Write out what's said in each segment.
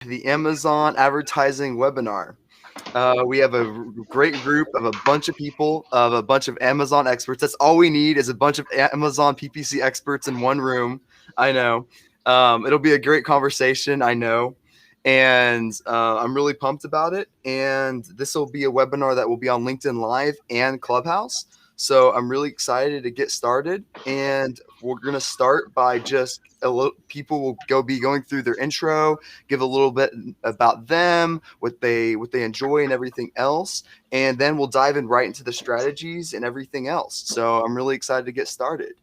the Amazon advertising webinar. We have a great group of a bunch of people, of a bunch of Amazon experts. That's all we need is a bunch of Amazon PPC experts in one room. I know. It'll be a great conversation, I know. And I'm really pumped about it. And this will be a webinar that will be on LinkedIn Live and Clubhouse. So I'm really excited to get started, and we're going to start by just people will be going through their intro, give a little bit about them, what they enjoy and everything else. And then we'll dive in right into the strategies and everything else. So I'm really excited to get started.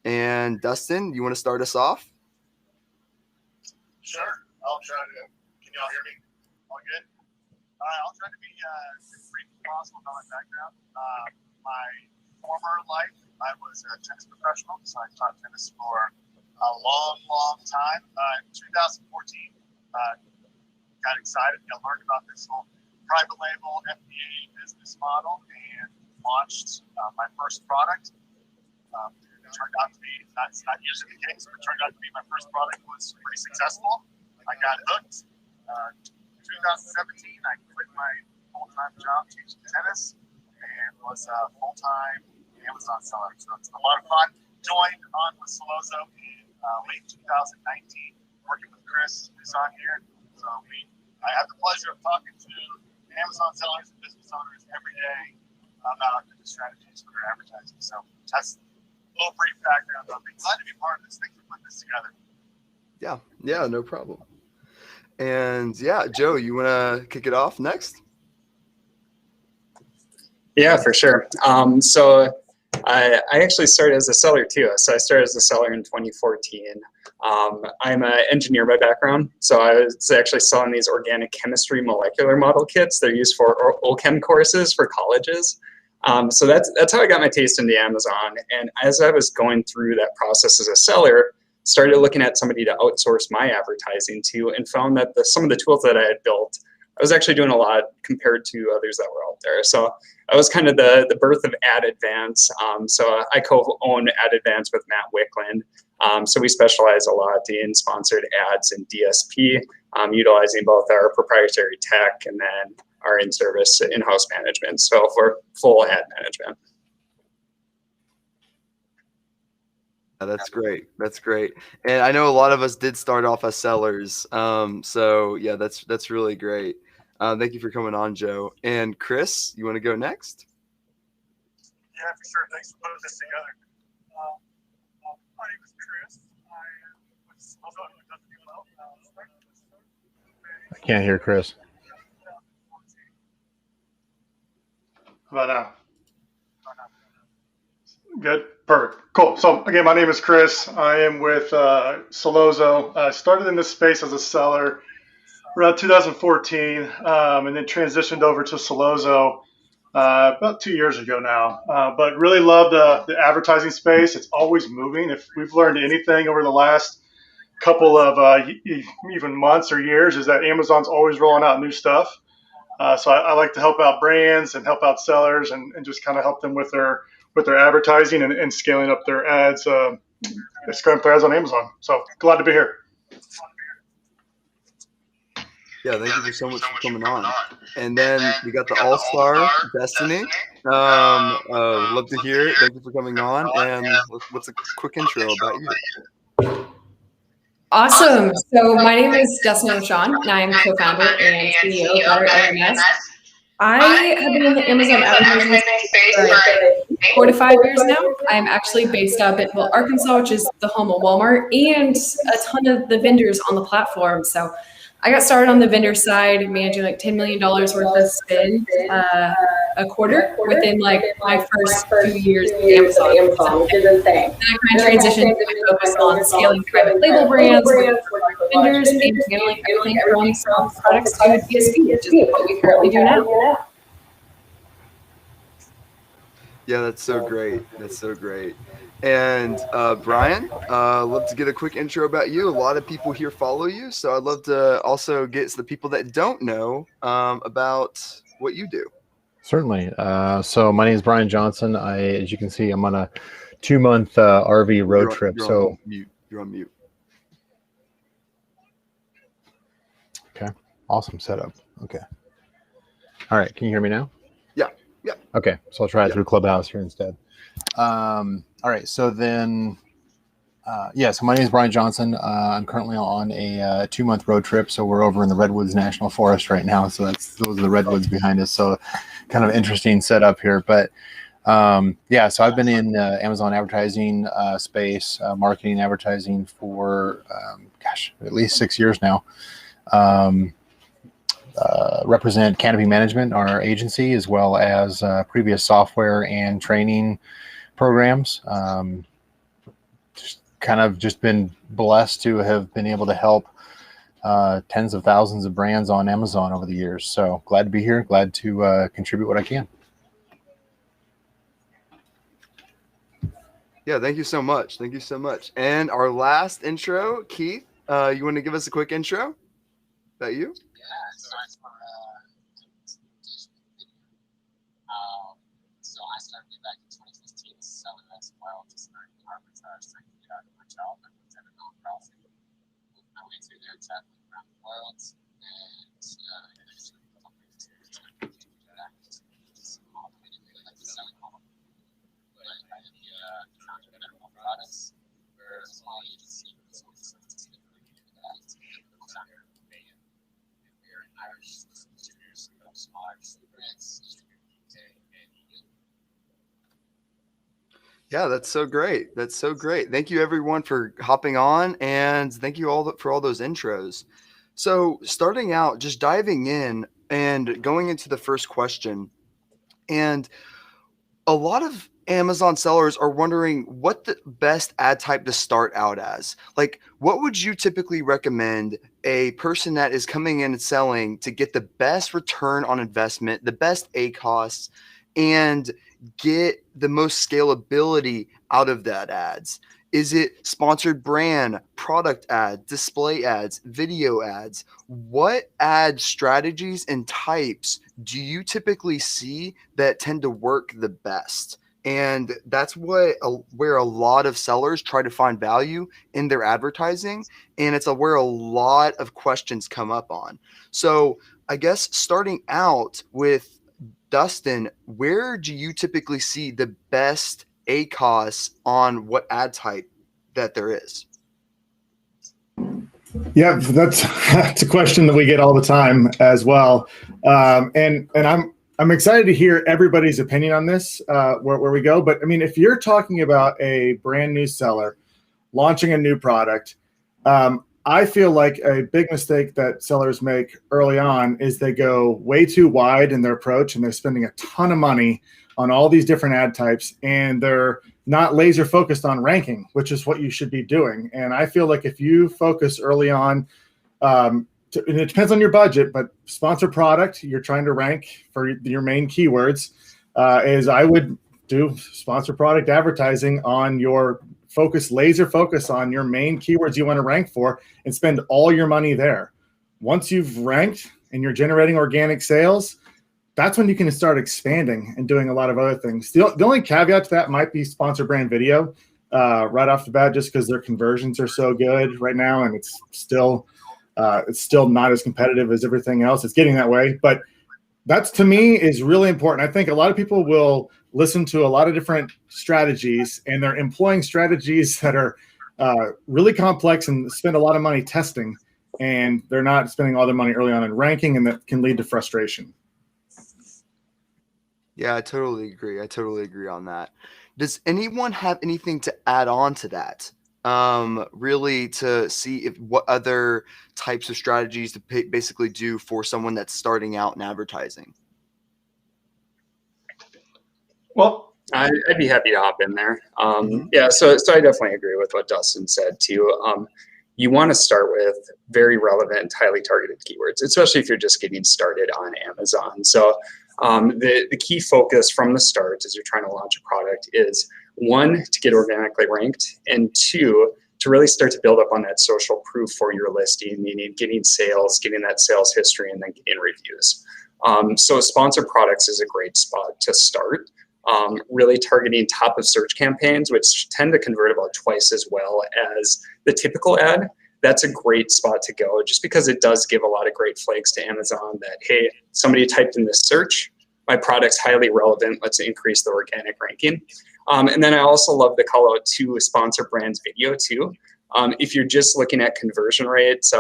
And Dustin, you want to start us off? Sure. I'll try to. Can you all hear me? All good? All right. I'll try to be as brief as possible about my background. My former life, I was a tennis professional, so I taught tennis for a long, long time. In 2014, got excited, learned about this whole private label FDA business model, and launched my first product. It turned out to be, it's not usually the case, but it turned out to be my first product was pretty successful. I got hooked. 2017, I quit my full-time job teaching tennis and was a full-time Amazon seller. So it's a lot of fun. Joined on with Solozo in late 2019, working with Kris, who's on here. So I have the pleasure of talking to Amazon sellers and business owners every day about the strategies for their advertising. So that's a little brief background. I'm glad to be part of this. Thanks for putting this together. Yeah, no problem. And yeah, Joe, you want to kick it off next? Yeah, for sure. So I actually started as a seller too. So I started as a seller in 2014. I'm an engineer by background. So I was actually selling these organic chemistry molecular model kits. They're used for OChem courses for colleges. So that's how I got my taste into Amazon. And as I was going through that process as a seller, started looking at somebody to outsource my advertising to, and found that some of the tools that I had built, I was actually doing a lot compared to others that were out there. So I was kind of the birth of AdVance. So I co-own AdVance with Matt Wickland. So we specialize a lot in sponsored ads and DSP, utilizing both our proprietary tech and then our in-service in-house management. So for full ad management. That's great. That's great. And I know a lot of us did start off as sellers. So yeah, that's really great. Thank you for coming on, Joe. And Kris, you want to go next? Yeah, for sure. Thanks for putting this together. My name is Kris. I can't hear Kris. How about now? Good. Perfect. Cool. So again, my name is Kris. I am with Solozo. I started in this space as a seller around 2014, and then transitioned over to Solozo about 2 years ago now. But really love the advertising space. It's always moving. If we've learned anything over the last couple of even months or years, is that Amazon's always rolling out new stuff. So I like to help out brands and help out sellers and just kind of help them with their advertising and scaling up their ads, scaling up their ads on Amazon. So glad to be here. Yeah, thank you so much for coming on. And then we got the All-Star, Destaney. Love to hear it. Thank you for coming on. And what's a quick intro about you? Awesome. So my name is Dustin Wishon, and I am co-founder and CEO of Dwyer AMS. I have been in the Amazon advertising space for 4 to 5 years now. I'm actually based out of Bentonville, Arkansas, which is the home of Walmart, and a ton of the vendors on the platform. So I got started on the vendor side, managing like $10 million worth of spend a quarter within like my first few years of Amazon, which is insane. Then I kind of transitioned to focus on scaling private label brands, vendors, and handling everything from small products to DSP, which is what we currently do now. Yeah, that's so great. That's so great. And Brian, love to get a quick intro about you. A lot of people here follow you, so I'd love to also get the people that don't know about what you do. Certainly. So my name is Brian Johnson. As you can see, I'm on a 2-month RV road trip. You're on mute. Okay. Awesome setup. Okay. All right. Can you hear me now? Yeah. Yeah. Okay. So I'll try it through Clubhouse here instead. All right. So then, so my name is Brian Johnson. I'm currently on a 2-month road trip. So we're over in the Redwoods National Forest right now. So those are the redwoods behind us. So kind of interesting setup here. But so I've been in Amazon advertising space, marketing advertising for, at least 6 years now. Represent Canopy Management, our agency, as well as previous software and training programs. Just been blessed to have been able to help tens of thousands of brands on Amazon over the years. So glad to be here. Glad to contribute what I can. Yeah, thank you so much. Thank you so much. And our last intro, Keith, you want to give us a quick intro? Is that you? Yeah, so it's for so I started way back in 2015 selling as well, just learning arbitrage, trying to get out of my job. I worked at a nonprofit, moved my way through there, traveling around the world, and eventually companies to do that. I didn't really like the selling model, but I had the founded medical products where a small agency was always something that we're in Irish distributors, small Irish brands, Yeah, that's so great. That's so great. Thank you everyone for hopping on, and thank you all for all those intros. So starting out, just diving in and going into the first question, and a lot of Amazon sellers are wondering what the best ad type to start out as. Like, what would you typically recommend a person that is coming in and selling to get the best return on investment, the best ACoS, and get the most scalability out of that ads? Is it sponsored brand, product ad, display ads, video ads? What ad strategies and types do you typically see that tend to work the best? And that's where a lot of sellers try to find value in their advertising. And it's where a lot of questions come up on. So I guess starting out with Dustin, where do you typically see the best ACoS on what ad type that there is? Yeah, that's a question that we get all the time as well, and I'm excited to hear everybody's opinion on this, where we go. But I mean, if you're talking about a brand new seller launching a new product, I feel like a big mistake that sellers make early on is they go way too wide in their approach, and they're spending a ton of money on all these different ad types, and they're not laser focused on ranking, which is what you should be doing. And I feel like if you focus early on, and it depends on your budget, but sponsor product, you're trying to rank for your main keywords, is I would do sponsor product advertising on your laser focus on your main keywords you want to rank for, and spend all your money there. Once you've ranked and you're generating organic sales, that's when you can start expanding and doing a lot of other things. The only caveat to that might be sponsor brand video right off the bat, just because their conversions are so good right now, and it's still not as competitive as everything else. It's getting that way, but that's, to me, is really important. I think a lot of people will listen to a lot of different strategies, and they're employing strategies that are really complex and spend a lot of money testing, and they're not spending all their money early on in ranking, and that can lead to frustration. Yeah, I totally agree. I totally agree on that. Does anyone have anything to add on to that? Really to see what other types of strategies to basically do for someone that's starting out in advertising? Well, I'd be happy to hop in there. Yeah, so I definitely agree with what Dustin said too. You want to start with very relevant, highly targeted keywords, especially if you're just getting started on Amazon. So the key focus from the start as you're trying to launch a product is, 1, to get organically ranked, and 2, to really start to build up on that social proof for your listing, meaning getting sales, getting that sales history, and then getting reviews. So sponsored products is a great spot to start. Really targeting top of search campaigns, which tend to convert about twice as well as the typical ad. that's a great spot to go, just because it does give a lot of great flags to Amazon that, hey, somebody typed in this search, my product's highly relevant, let's increase the organic ranking. And then I also love the call out to sponsor brands video too. If you're just looking at conversion rates,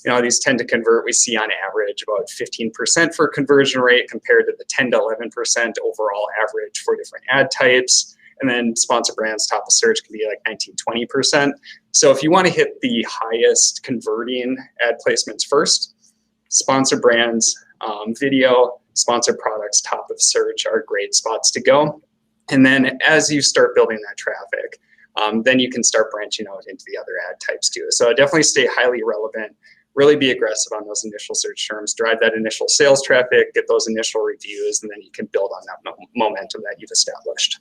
these tend to convert. We see on average about 15% for conversion rate compared to the 10 to 11% overall average for different ad types. And then sponsor brands top of search can be like 19, 20%. So if you want to hit the highest converting ad placements first, sponsor brands, video, sponsor products, top of search are great spots to go. And then as you start building that traffic, then you can start branching out into the other ad types too. So definitely stay highly relevant, really be aggressive on those initial search terms, drive that initial sales traffic, get those initial reviews, and then you can build on that momentum that you've established.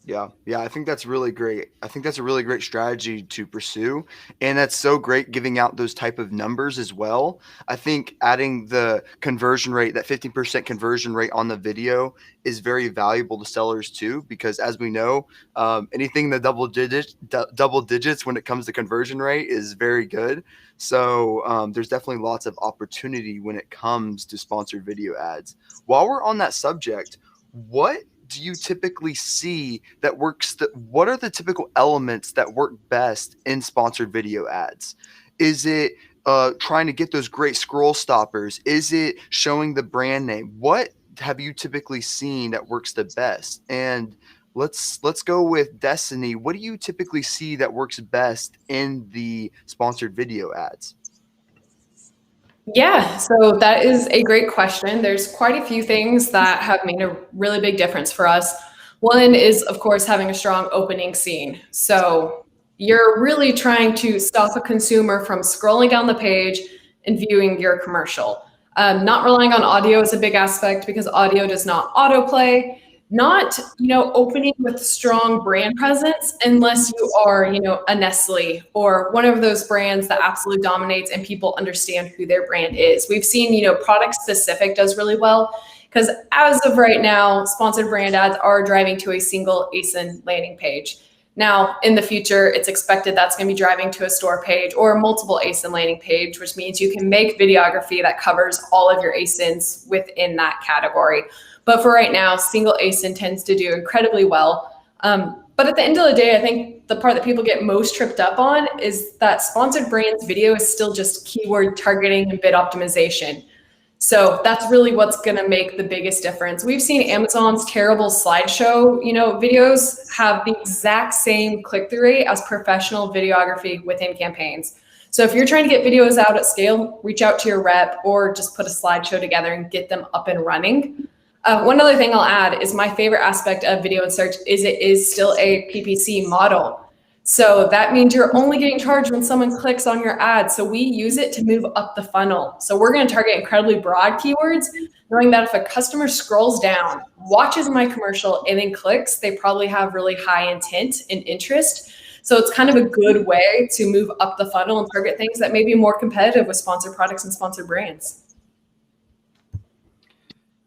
Yeah, I think that's really great. I think that's a really great strategy to pursue. And that's so great giving out those type of numbers as well. I think adding the conversion rate, that 15% conversion rate on the video is very valuable to sellers too, because as we know, anything in the double digits when it comes to conversion rate is very good. So there's definitely lots of opportunity when it comes to sponsored video ads. While we're on that subject, what do you typically see that works? What are the typical elements that work best in sponsored video ads? Is it trying to get those great scroll stoppers? Is it showing the brand name? What have you typically seen that works the best? And let's go with Destaney. What do you typically see that works best in the sponsored video ads? Yeah, so that is a great question. There's quite a few things that have made a really big difference for us. One is, of course, having a strong opening scene. So you're really trying to stop a consumer from scrolling down the page and viewing your commercial. Not relying on audio is a big aspect because audio does not autoplay. Not, opening with strong brand presence unless you are, a Nestle or one of those brands that absolutely dominates and people understand who their brand is. We've seen, product specific does really well because as of right now, sponsored brand ads are driving to a single ASIN landing page. Now, in the future, it's expected that's going to be driving to a store page or multiple ASIN landing page, which means you can make videography that covers all of your ASINs within that category. But for right now, single ASIN tends to do incredibly well. But at the end of the day, I think the part that people get most tripped up on is that sponsored brands video is still just keyword targeting and bid optimization. So that's really what's going to make the biggest difference. We've seen Amazon's terrible slideshow, videos have the exact same click-through rate as professional videography within campaigns. So if you're trying to get videos out at scale, reach out to your rep or just put a slideshow together and get them up and running. One other thing I'll add is my favorite aspect of video and search is it is still a PPC model. So that means you're only getting charged when someone clicks on your ad. So we use it to move up the funnel. So we're going to target incredibly broad keywords, knowing that if a customer scrolls down, watches my commercial, and then clicks, they probably have really high intent and interest. So it's kind of a good way to move up the funnel and target things that may be more competitive with sponsored products and sponsored brands.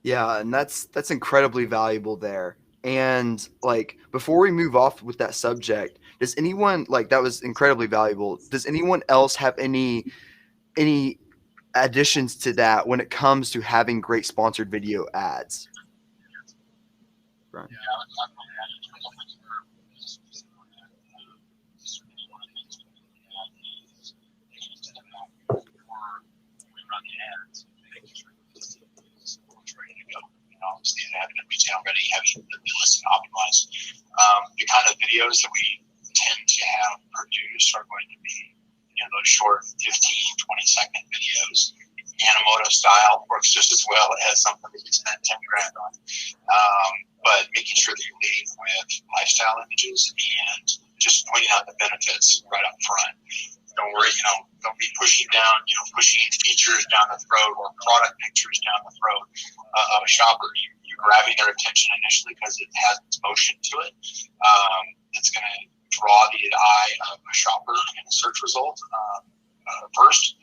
Yeah, and that's incredibly valuable there. And before we move off with that subject, does anyone that was incredibly valuable? Does anyone else have any additions to that when it comes to having great sponsored video ads? Brian. Obviously, having a retail ready, having the listing optimized. The kind of videos that we tend to have produced are going to be, those short 15, 20-second videos. Animoto style works just as well as something that you spend 10 grand on. But making sure that you're leading with lifestyle images and just pointing out the benefits right up front. Don't worry, don't be pushing pushing features down the throat or product pictures down the throat of a shopper. You're grabbing their attention initially because it has its motion to it. It's going to draw the eye of a shopper in a search result first,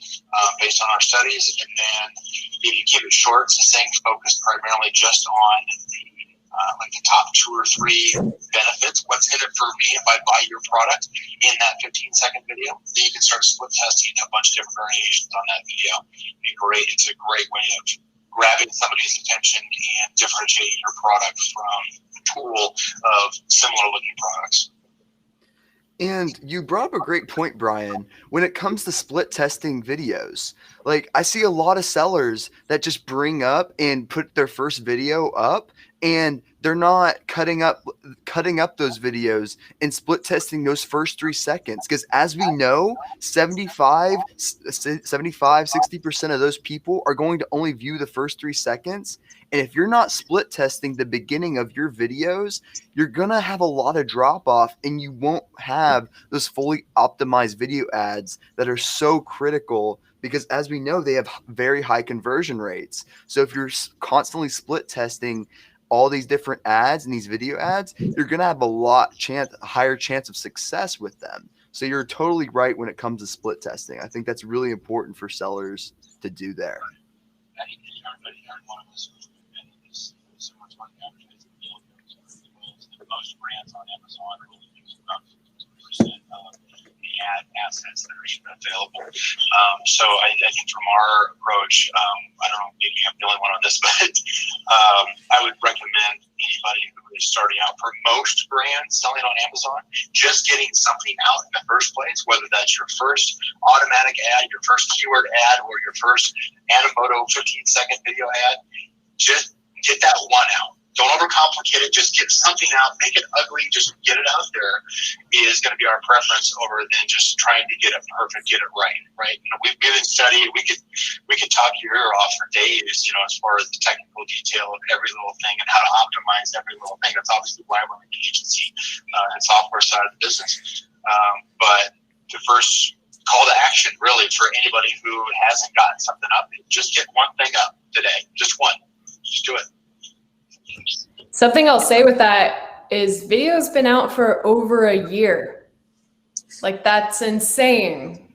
based on our studies. And then if you keep it short, staying focused primarily just on the like the top 2 or 3 benefits. What's in it for me if I buy your product in that 15-second video? Then you can start split testing a bunch of different variations on that video. It's a great way of grabbing somebody's attention and differentiating your product from a pool of similar looking products. And you brought up a great point, Brian, when it comes to split testing videos. Like, I see a lot of sellers that just bring up and put their first video up, and they're not cutting up those videos and split testing those first 3 seconds. Because as we know, 60% of those people are going to only view the first 3 seconds. And if you're not split testing the beginning of your videos, you're going to have a lot of drop off, and you won't have those fully optimized video ads that are so critical, because as we know, they have very high conversion rates. So if you're constantly split testing all these different ads and these video ads, you're going to have a higher chance of success with them. So you're totally right when it comes to split testing. I think that's really important for sellers to do there. Most brands on Amazon are only using about 50% of the ad assets that are even available. So I think from our approach, I don't know, maybe I'm the only one on this, but I would recommend anybody who is starting out, for most brands selling on Amazon, just getting something out in the first place, whether that's your first automatic ad, your first keyword ad, or your first Animoto 15-second video ad. Just get that one out. Don't overcomplicate it. Just get something out. Make it ugly. Just get it out there is going to be our preference over than just trying to get it perfect, get it right. Right? You know, we've been studying. We could talk your ear off for days. You know, as far as the technical detail of every little thing and how to optimize every little thing. That's obviously why we're in the agency and software side of the business. But the first call to action, really, for anybody who hasn't gotten something up, just get one thing up today. Just one. Just do it. Something I'll say with that is video's been out for over a year. Like, that's insane.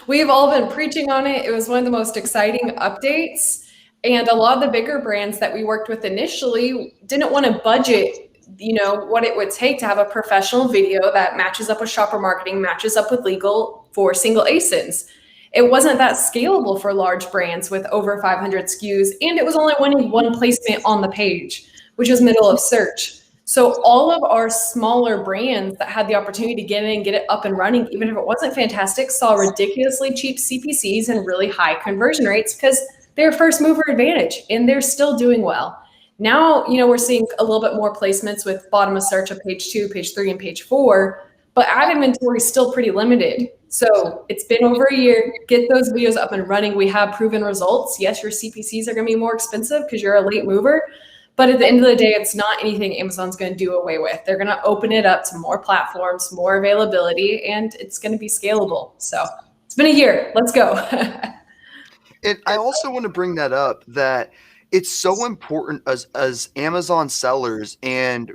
We've all been preaching on it. It was one of the most exciting updates. And a lot of the bigger brands that we worked with initially didn't want to budget, you know, what it would take to have a professional video that matches up with shopper marketing, matches up with legal for single ASINs. It wasn't that scalable for large brands with over 500 SKUs, and it was only winning one placement on the page, which was middle of search. So all of our smaller brands that had the opportunity to get in and get it up and running, even if it wasn't fantastic, saw ridiculously cheap CPCs and really high conversion rates because they're first mover advantage, and they're still doing well. Now, you know, we're seeing a little bit more placements with bottom of search of page 2, page 3, and page 4, but ad inventory is still pretty limited. So it's been over a year. Get those videos up and running. We have proven results. Yes, your CPCs are going to be more expensive because you're a late mover. But at the end of the day, it's not anything Amazon's going to do away with. They're going to open it up to more platforms, more availability, and it's going to be scalable. So it's been a year. Let's go. And I also want to bring that up, that it's so important as Amazon sellers and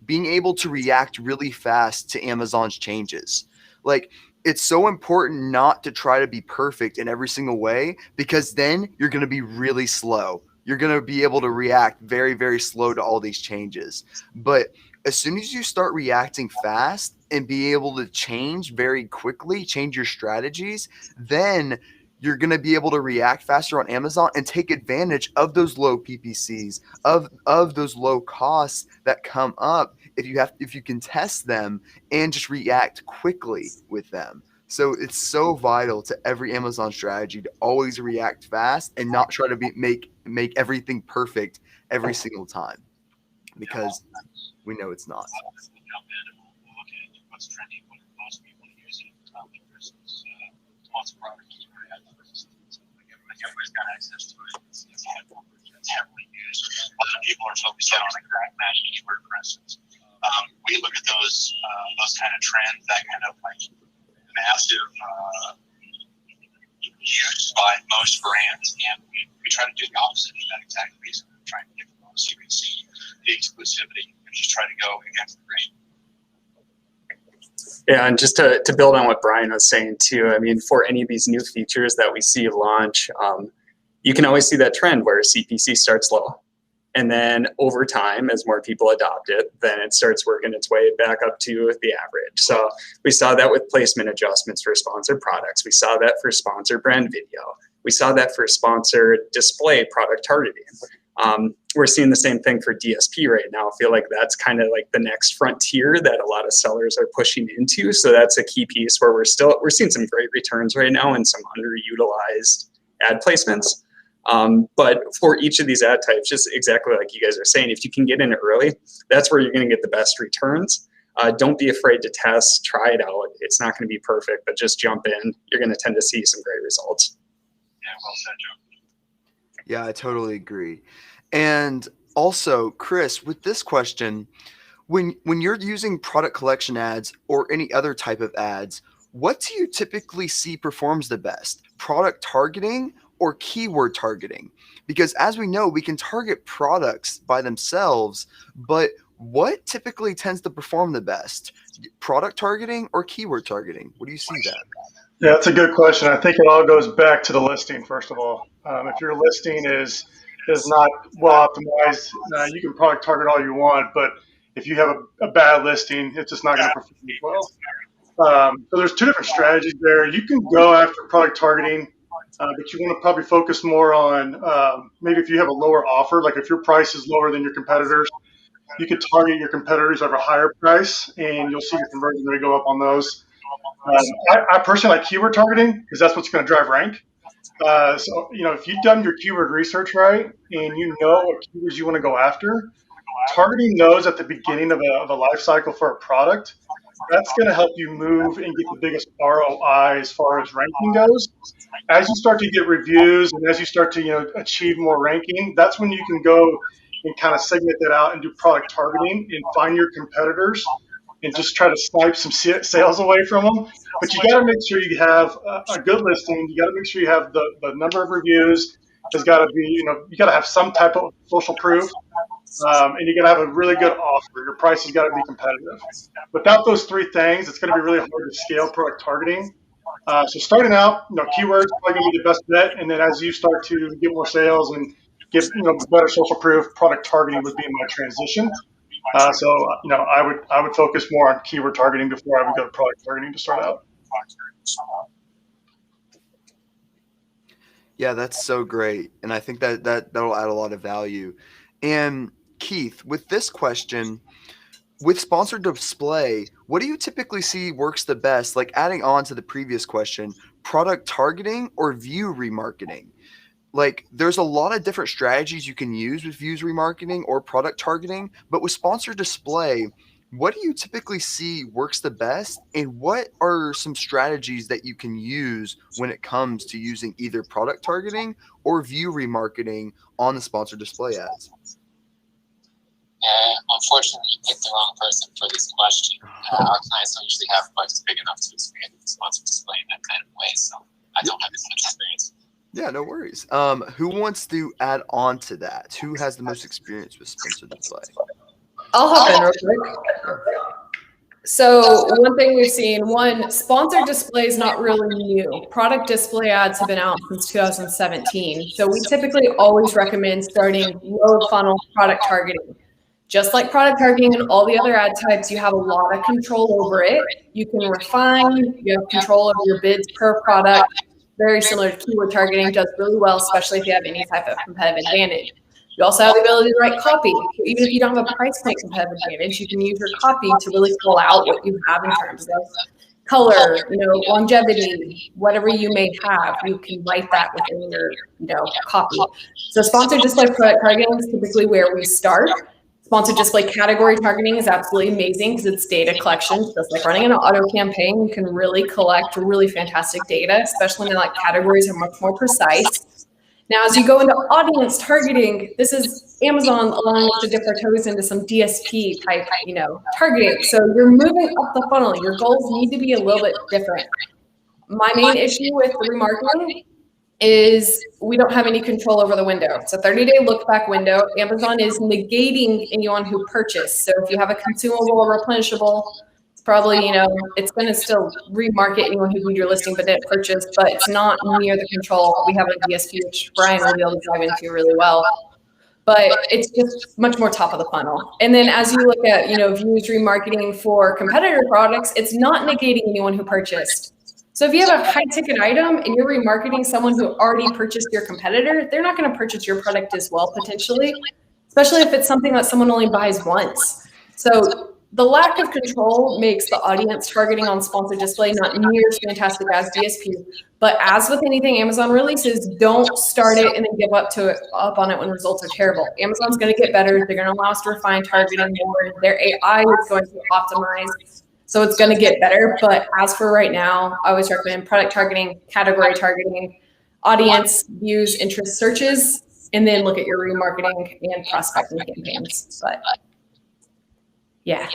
being able to react really fast to Amazon's changes. Like, it's so important not to try to be perfect in every single way, because then you're going to be really slow. You're going to be able to react very, very slow to all these changes. But as soon as you start reacting fast and be able to change very quickly, change your strategies, then you're going to be able to react faster on Amazon and take advantage of those low PPCs, of those low costs that come up if you can test them and just react quickly with them. So it's so vital to every Amazon strategy to always react fast and not try to make everything perfect every single time, because we know it's not. What's trending, what most people are using. There's lots of product keyword ads. Everybody's got access to it. It's heavily used. A lot of people are focused on a exact match keyword, for instance. We look at those kind of trends, that kind of like massive use by most brands, and we try to do the opposite for that exact reason. We're trying to get the most UGC, the exclusivity, and just try to go against the grain. Yeah, and just to build on what Brian was saying too, I mean, for any of these new features that we see launch, you can always see that trend where CPC starts low. And then over time, as more people adopt it, then it starts working its way back up to the average. So we saw that with placement adjustments for sponsored products. We saw that for sponsored brand video. We saw that for sponsored display product targeting. We're seeing the same thing for DSP right now. I feel like that's kind of like the next frontier that a lot of sellers are pushing into. So that's a key piece where we're seeing some great returns right now and some underutilized ad placements. But for each of these ad types, just exactly like you guys are saying, if you can get in early, that's where you're going to get the best returns. Don't be afraid to test, try it out. It's not going to be perfect, but just jump in. You're going to tend to see some great results. Yeah, well said, Joe. Yeah, I totally agree. And also, Kris, with this question, when you're using product collection ads or any other type of ads, what do you typically see performs the best? Product targeting or keyword targeting? Because as we know, we can target products by themselves, but what typically tends to perform the best? Product targeting or keyword targeting? What do you see that? Yeah, that's a good question. I think it all goes back to the listing, first of all. If your listing is not well optimized, you can product target all you want, but if you have a bad listing, it's just not going to perform well. So there's two different strategies there. You can go after product targeting, but you want to probably focus more on maybe if you have a lower offer, like if your price is lower than your competitors, you could target your competitors at a higher price, and you'll see your conversion rate go up on those. I personally like keyword targeting because that's what's going to drive rank. So, if you've done your keyword research right and you know what keywords you want to go after, targeting those at the beginning of a life cycle for a product, that's going to help you move and get the biggest ROI as far as ranking goes. As you start to get reviews and as you start to achieve more ranking, that's when you can go and kind of segment that out and do product targeting and find your competitors and just try to snipe some sales away from them. But you got to make sure you have a good listing. You got to make sure you have the number of reviews. There's got to be, you got to have some type of social proof. And you got to have a really good offer. Your price has got to be competitive. Without those three things, it's going to be really hard to scale product targeting. So starting out, keywords are probably going to be the best bet. And then as you start to get more sales and get better social proof, product targeting would be my transition. So I would focus more on keyword targeting before I would go to product targeting to start out. Yeah, that's so great. And I think that'll add a lot of value. And Keith, with this question, with sponsored display, what do you typically see works the best? Like adding on to the previous question, product targeting or view remarketing? Like there's a lot of different strategies you can use with views remarketing or product targeting, but with sponsored display, what do you typically see works the best? And what are some strategies that you can use when it comes to using either product targeting or view remarketing on the sponsored display ads? Unfortunately, you picked the wrong person for this question. Our clients don't usually have budgets big enough to expand the sponsored display in that kind of way, so I don't have as much experience. Yeah, no worries. Who wants to add on to that? Who has the most experience with sponsored display? I'll hop in real quick. So one thing we've seen, sponsored display is not really new. Product display ads have been out since 2017. So we typically always recommend starting low funnel product targeting. Just like product targeting and all the other ad types, you have a lot of control over it. You can refine, you have control over your bids per product. Very similar to keyword targeting, does really well, especially if you have any type of competitive advantage. You also have the ability to write copy. Even if you don't have a price point competitive advantage, you can use your copy to really fill out what you have in terms of color, longevity, whatever you may have, you can write that within your, copy. So sponsored display product targeting is typically where we start. Sponsored display category targeting is absolutely amazing because it's data collection. Just like running an auto campaign, you can really collect really fantastic data, especially when categories are much more precise. Now, as you go into audience targeting, this is Amazon allowing us to dip our toes into some DSP type, targeting. So you're moving up the funnel. Your goals need to be a little bit different. My main issue with remarketing is we don't have any control over the window. It's a 30-day look-back window. Amazon is negating anyone who purchased. So if you have a consumable or replenishable, it's probably, it's going to still remarket anyone who viewed your listing but didn't purchase, but it's not near the control we have on DSP, which Brian will be able to dive into really well. but it's just much more top of the funnel. And then as you look at, views remarketing for competitor products, it's not negating anyone who purchased. So if you have a high ticket item and you're remarketing someone who already purchased your competitor, they're not going to purchase your product as well, potentially, especially if it's something that someone only buys once. So the lack of control makes the audience targeting on sponsored display not near as fantastic as DSP. But as with anything Amazon releases, don't start it and then give up on it when results are terrible. Amazon's going to get better. They're going to allow us to refine targeting more. Their AI is going to optimize. So it's going to get better. But as for right now, I always recommend product targeting, category targeting, audience, views, interest searches, and then look at your remarketing and prospecting campaigns. But yeah.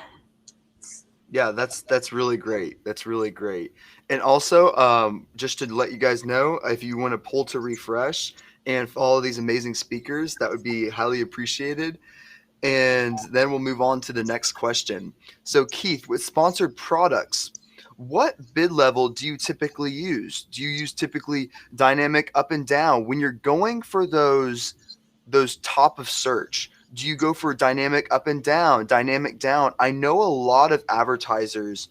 Yeah, that's really great. That's really great. And also, just to let you guys know, if you want to pull to refresh and follow these amazing speakers, that would be highly appreciated. And then we'll move on to the next question. So Keith, with sponsored products, what bid level do you typically use? Do you use typically dynamic up and down? When you're going for those top of search, do you go for dynamic up and down, dynamic down? I know a lot of advertisers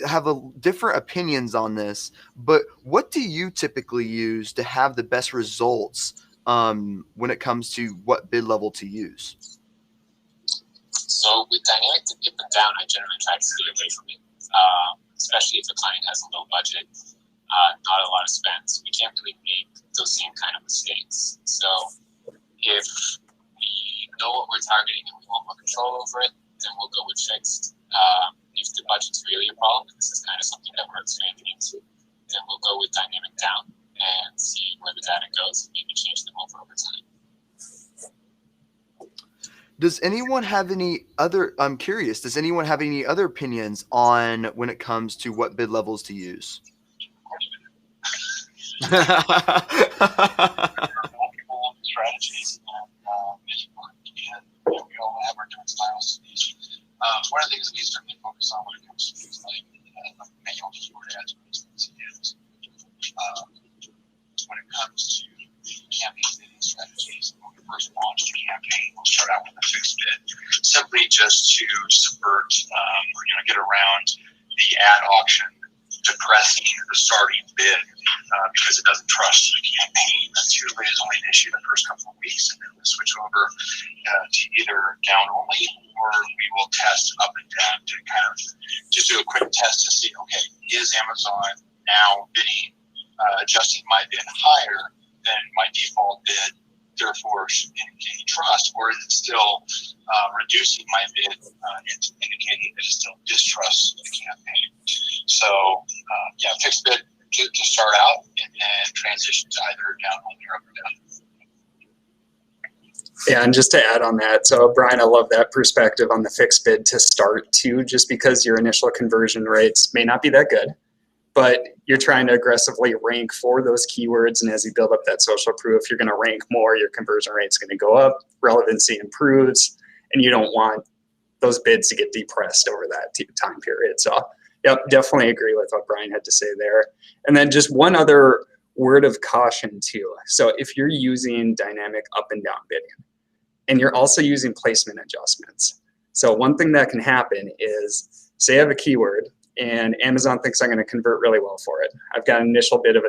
have different opinions on this, but what do you typically use to have the best results when it comes to what bid level to use? So with dynamic up and down, I generally try to stay away from it, especially if the client has a low budget, not a lot of spend. So we can't really make those same kind of mistakes. So if we know what we're targeting and we want more control over it, then we'll go with fixed. If the budget's really a problem, and this is kind of something that we're expanding into, then we'll go with dynamic down and see where the data goes and maybe change them over time. Does anyone have any other, I'm curious, does anyone have any other opinions on when it comes to what bid levels to use? There are multiple strategies, and many work, and we all have our different styles to these. One of the things that we certainly focus on when it comes to things like manual keyword ads, for instance, is when it comes to the campaign bidding strategies. When we first launched a campaign, we'll start out with a fixed bid, simply just to subvert or get around the ad auction depressing the starting bid because it doesn't trust the campaign. That's usually only an issue the first couple of weeks, and then we'll switch over to either down only, or we will test up and down to kind of just do a quick test to see, okay, is Amazon now bidding, adjusting my bid higher than my default bid, therefore should indicate trust, or is it still reducing my bid, indicating that it still distrusts the campaign? So, fixed bid to start out, and then transition to either down only or up or down. Yeah, and just to add on that, so Brian, I love that perspective on the fixed bid to start too, just because your initial conversion rates may not be that good, but you're trying to aggressively rank for those keywords, and as you build up that social proof, you're going to rank more, your conversion rate's going to go up, relevancy improves, and you don't want those bids to get depressed over that time period. So, yep, definitely agree with what Brian had to say there. And then just one other word of caution too. So if you're using dynamic up and down bidding, and you're also using placement adjustments. So one thing that can happen is, say I have a keyword and Amazon thinks I'm going to convert really well for it. I've got an initial bid of $1.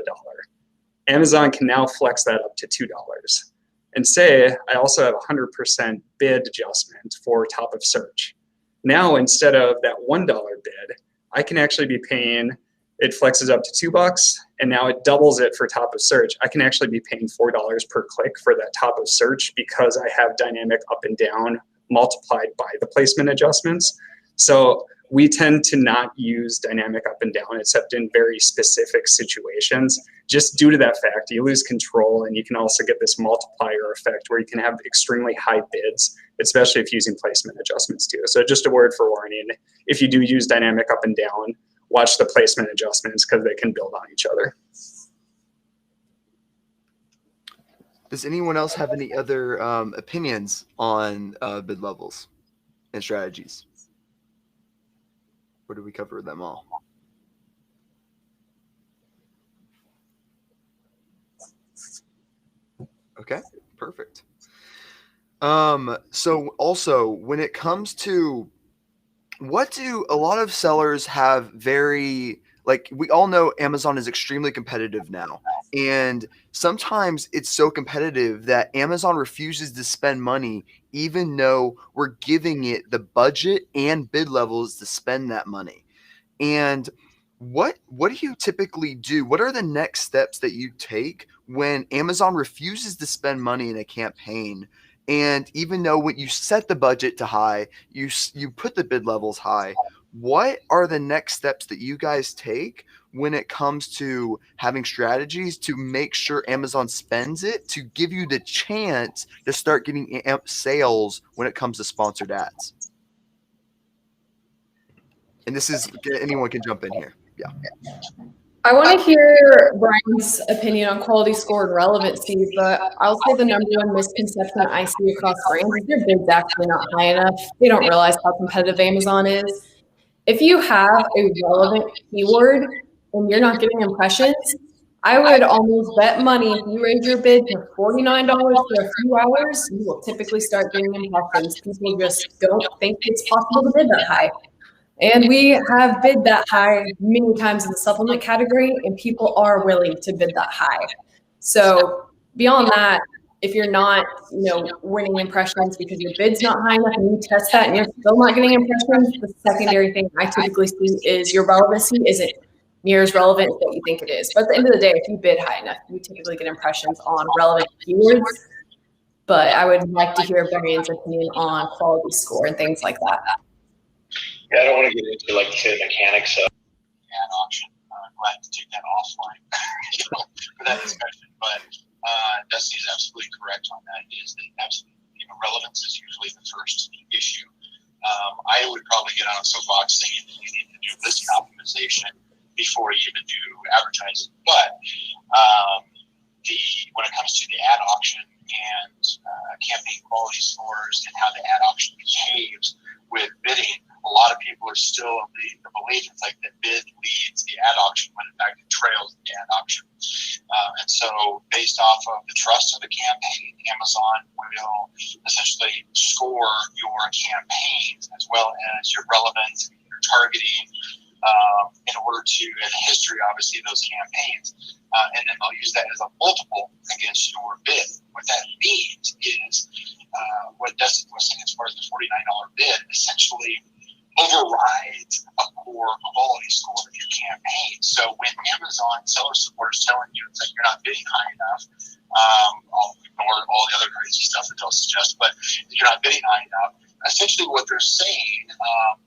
Amazon can now flex that up to $2. And say I also have 100% bid adjustment for top of search. Now, instead of that $1 bid, I can actually be paying, it flexes up to $2, and now it doubles it for top of search. I can actually be paying $4 per click for that top of search because I have dynamic up and down multiplied by the placement adjustments. So we tend to not use dynamic up and down except in very specific situations, just due to that fact. You lose control, and you can also get this multiplier effect where you can have extremely high bids, especially if using placement adjustments too. So just a word for warning, if you do use dynamic up and down, watch the placement adjustments because they can build on each other. Does anyone else have any other opinions on bid levels and strategies? Or do we cover them all? Okay, perfect. Perfect. So also when it comes to what do a lot of sellers have very, like, we all know Amazon is extremely competitive now. And sometimes it's so competitive that Amazon refuses to spend money, even though we're giving it the budget and bid levels to spend that money. And what do you typically do? What are the next steps that you take when Amazon refuses to spend money in a campaign? And even though when you set the budget to high, you put the bid levels high, what are the next steps that you guys take when it comes to having strategies to make sure Amazon spends it to give you the chance to start getting sales when it comes to sponsored ads? And this is, anyone can jump in here. Yeah. I want to hear Brian's opinion on quality score and relevancy, but I'll say the number one misconception I see across brands is their bid's actually not high enough. They don't realize how competitive Amazon is. If you have a relevant keyword and you're not getting impressions, I would almost bet money if you raise your bid to $49 for a few hours, you will typically start getting impressions. People just don't think it's possible to bid that high. And we have bid that high many times in the supplement category, and people are willing to bid that high. So beyond that, if you're not, winning impressions because your bid's not high enough and you test that and you're still not getting impressions, the secondary thing I typically see is your relevancy isn't near as relevant as what you think it is. But at the end of the day, if you bid high enough, you typically get impressions on relevant keywords. But I would like to hear Brian's opinion on quality score and things like that. Yeah, I don't want to get into like the mechanics of ad auction. Glad to take that offline for that discussion. But Dusty is absolutely correct on that. Is that absolutely, relevance is usually the first issue. I would probably get on a soapbox saying that you need to do listing optimization before you even do advertising. But when it comes to the ad auction and campaign quality scores and how the ad auction behaves with bidding, a lot of people are still of the belief it's like the bid leads the ad auction when in fact it trails the ad auction. And so based off of the trust of the campaign, Amazon will essentially score your campaigns as well as your relevance, your targeting, in order to, and history obviously of those campaigns. And then they'll use that as a multiple against your bid. What that means is what Dustin was saying as far as the $49 bid essentially overrides a poor quality score of your campaign. So when Amazon seller support is telling you that you're not bidding high enough, I'll ignore all the other crazy stuff that they'll suggest, but if you're not bidding high enough, essentially what they're saying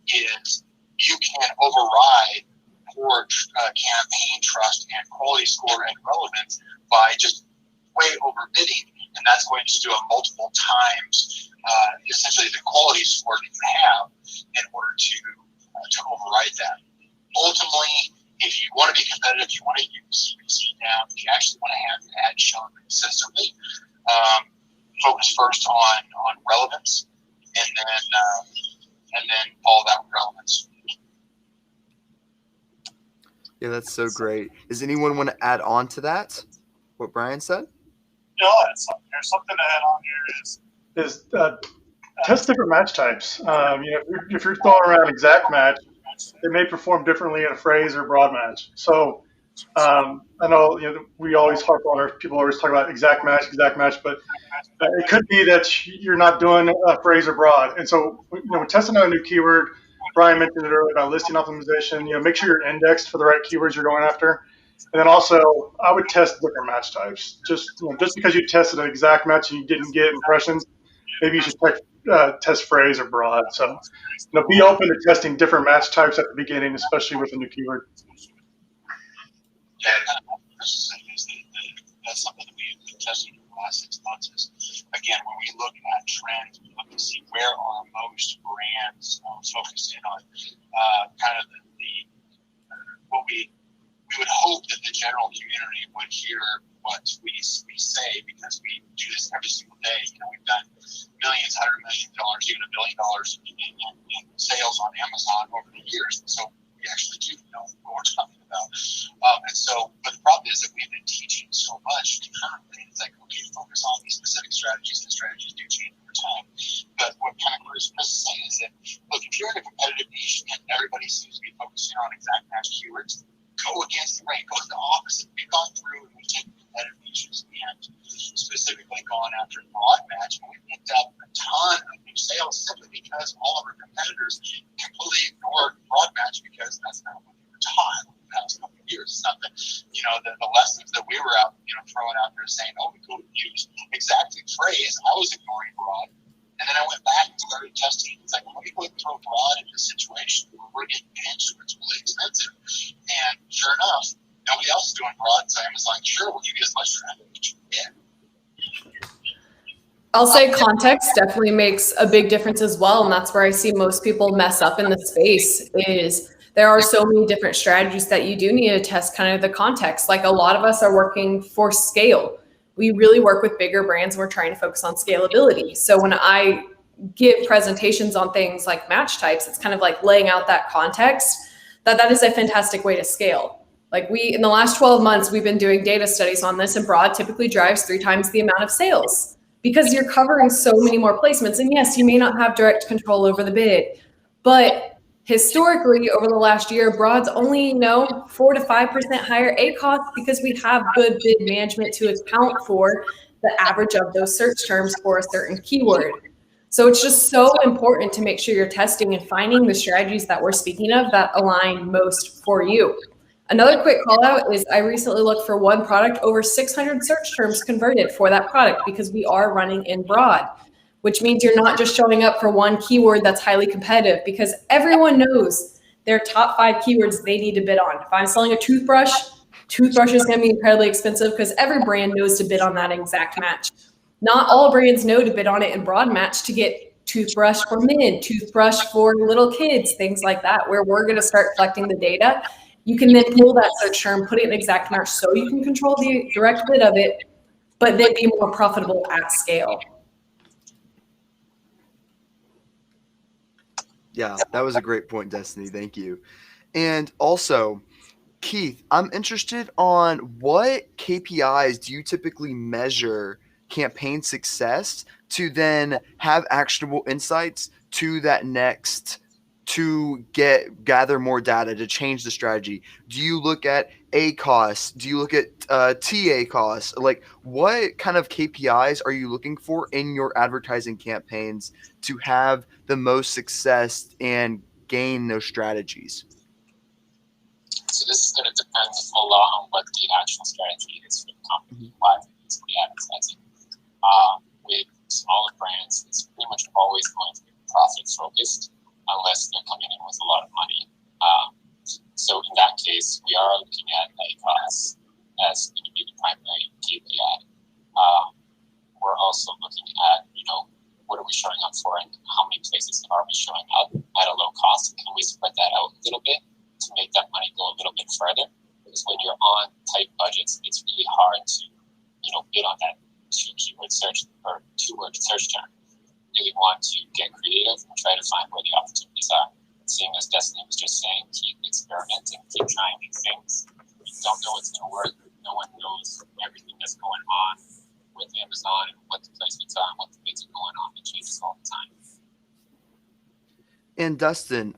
is you can override poor campaign trust and quality score and relevance by just way overbidding, and that's going to do a multiple times essentially the quality score that you have in order to override that. Ultimately, if you want to be competitive, you want to use CPC down, if you actually want to have your ad shown consistently, focus first on relevance, and then follow that with relevance. Yeah, that's so great. Does anyone want to add on to that? What Brian said? There's something to add on here is test different match types. If you're throwing around exact match, it may perform differently in a phrase or broad match. So I know we always harp on, people always talk about exact match, but it could be that you're not doing a phrase or broad. And so when testing out a new keyword, Brian mentioned it earlier about listing optimization. Make sure you're indexed for the right keywords you're going after. And then also, I would test different match types. Just because you tested an exact match and you didn't get impressions, maybe you should test phrase or broad. So, be open to testing different match types at the beginning, especially with a new keyword. Yeah, that's something that we've been testing for the last 6 months. Is again, when we look at trends, we look to see where are most brands focused in on kind of what we would hope that the general community would hear what we say, because we do this every single day. We've done millions, $100 million, even $1 billion in sales on Amazon over the years. And so we actually do know what we're talking about. But the problem is that we've been teaching so much currently. It's like, okay, focus on these specific strategies, and strategies do change over time. But what kind of Kris is saying is that, look, if you're in a competitive niche and everybody seems to be focusing on exact match keywords, go against the grain, go the opposite. We've gone through and we've taken competitive niches and specifically gone after broad match, and we picked up a ton of new sales simply because all of our competitors completely ignored broad match because that's not what they were taught over the past couple of years. It's not that, the lessons that we were out, throwing out there saying, oh, we go use exact phrase. I was ignoring broad. And then I went back and started testing. It's like, well, we go and throw broad into a situation where we're getting pinched, where it's really expensive. And sure enough, nobody else is doing broad. So I was like, sure, we'll give you as much traffic as you can get. I'll say context definitely makes a big difference as well. And that's where I see most people mess up in the space is there are so many different strategies that you do need to test kind of the context. Like a lot of us are working for scale. We really work with bigger brands and we're trying to focus on scalability. So when I give presentations on things like match types, it's kind of like laying out that context that is a fantastic way to scale. Like in the last 12 months, we've been doing data studies on this, and broad typically drives 3 times the amount of sales because you're covering so many more placements. And yes, you may not have direct control over the bid, but historically, over the last year, broad's only 4 to 5% higher ACoS because we have good bid management to account for the average of those search terms for a certain keyword. So it's just so important to make sure you're testing and finding the strategies that we're speaking of that align most for you. Another quick call out is I recently looked for one product, over 600 search terms converted for that product because we are running in broad, which means you're not just showing up for one keyword that's highly competitive because everyone knows their top 5 keywords they need to bid on. If I'm selling a toothbrush is going to be incredibly expensive because every brand knows to bid on that exact match. Not all brands know to bid on it in broad match to get toothbrush for men, toothbrush for little kids, things like that, where we're going to start collecting the data. You can then pull that search term, put it in exact match so you can control the direct bid of it, but then be more profitable at scale. Yeah, that was a great point, Destaney. Thank you. And also, Keith, I'm interested on what KPIs do you typically measure campaign success to then have actionable insights to that next to gather more data to change the strategy? Do you look at ACoS? Do you look at TACoS? Like, what kind of KPIs are you looking for in your advertising campaigns to have the most success and gain those strategies? So this is going to depend a lot on what the actual strategy is for the company, why it needs to be advertising. With smaller brands, it's pretty much always going to be profit focused, unless they're coming in with a lot of money. So in that case, we are looking at ACoS as going to be the primary KPI. We're also looking at, what are we showing up for and how many places are we showing up at a low cost? Can we spread that out a little bit to make that money go a little bit further? Because when you're on tight budgets, it's really hard to, bid on that 2-keyword search or 2-word search term. Really want to get creative and try to find where the opportunities are. Seeing as Destaney was just saying, keep experimenting, keep trying new things. You don't know what's going to work. No one knows everything that's going on with Amazon and what the placements are and what the bids are going on. It changes all the time. And Dustin,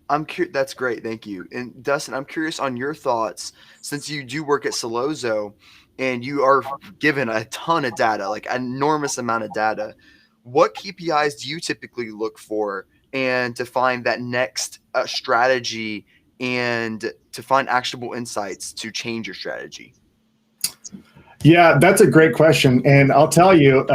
that's great. Thank you. And Dustin, I'm curious on your thoughts, since you do work at Sellozo and you are given a ton of data, like an enormous amount of data. What KPIs do you typically look for and to find that next strategy and to find actionable insights to change your strategy? Yeah, that's a great question. And I'll tell you,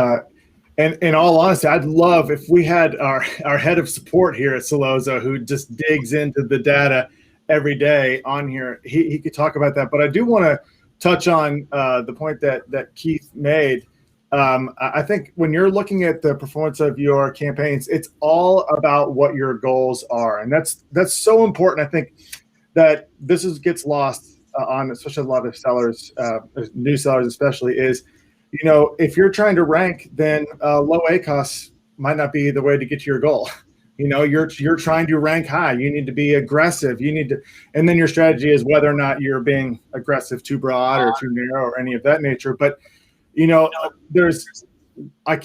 and in all honesty, I'd love if we had our head of support here at Sellozo who just digs into the data every day on here. He could talk about that. But I do want to touch on the point that Keith made. I think when you're looking at the performance of your campaigns, it's all about what your goals are. And that's so important. I think that this gets lost on especially a lot of sellers, new sellers especially, is, if you're trying to rank, then low ACoS might not be the way to get to your goal. You're trying to rank high. You need to be aggressive. And then your strategy is whether or not you're being aggressive, too broad or too narrow or any of that nature. But there's we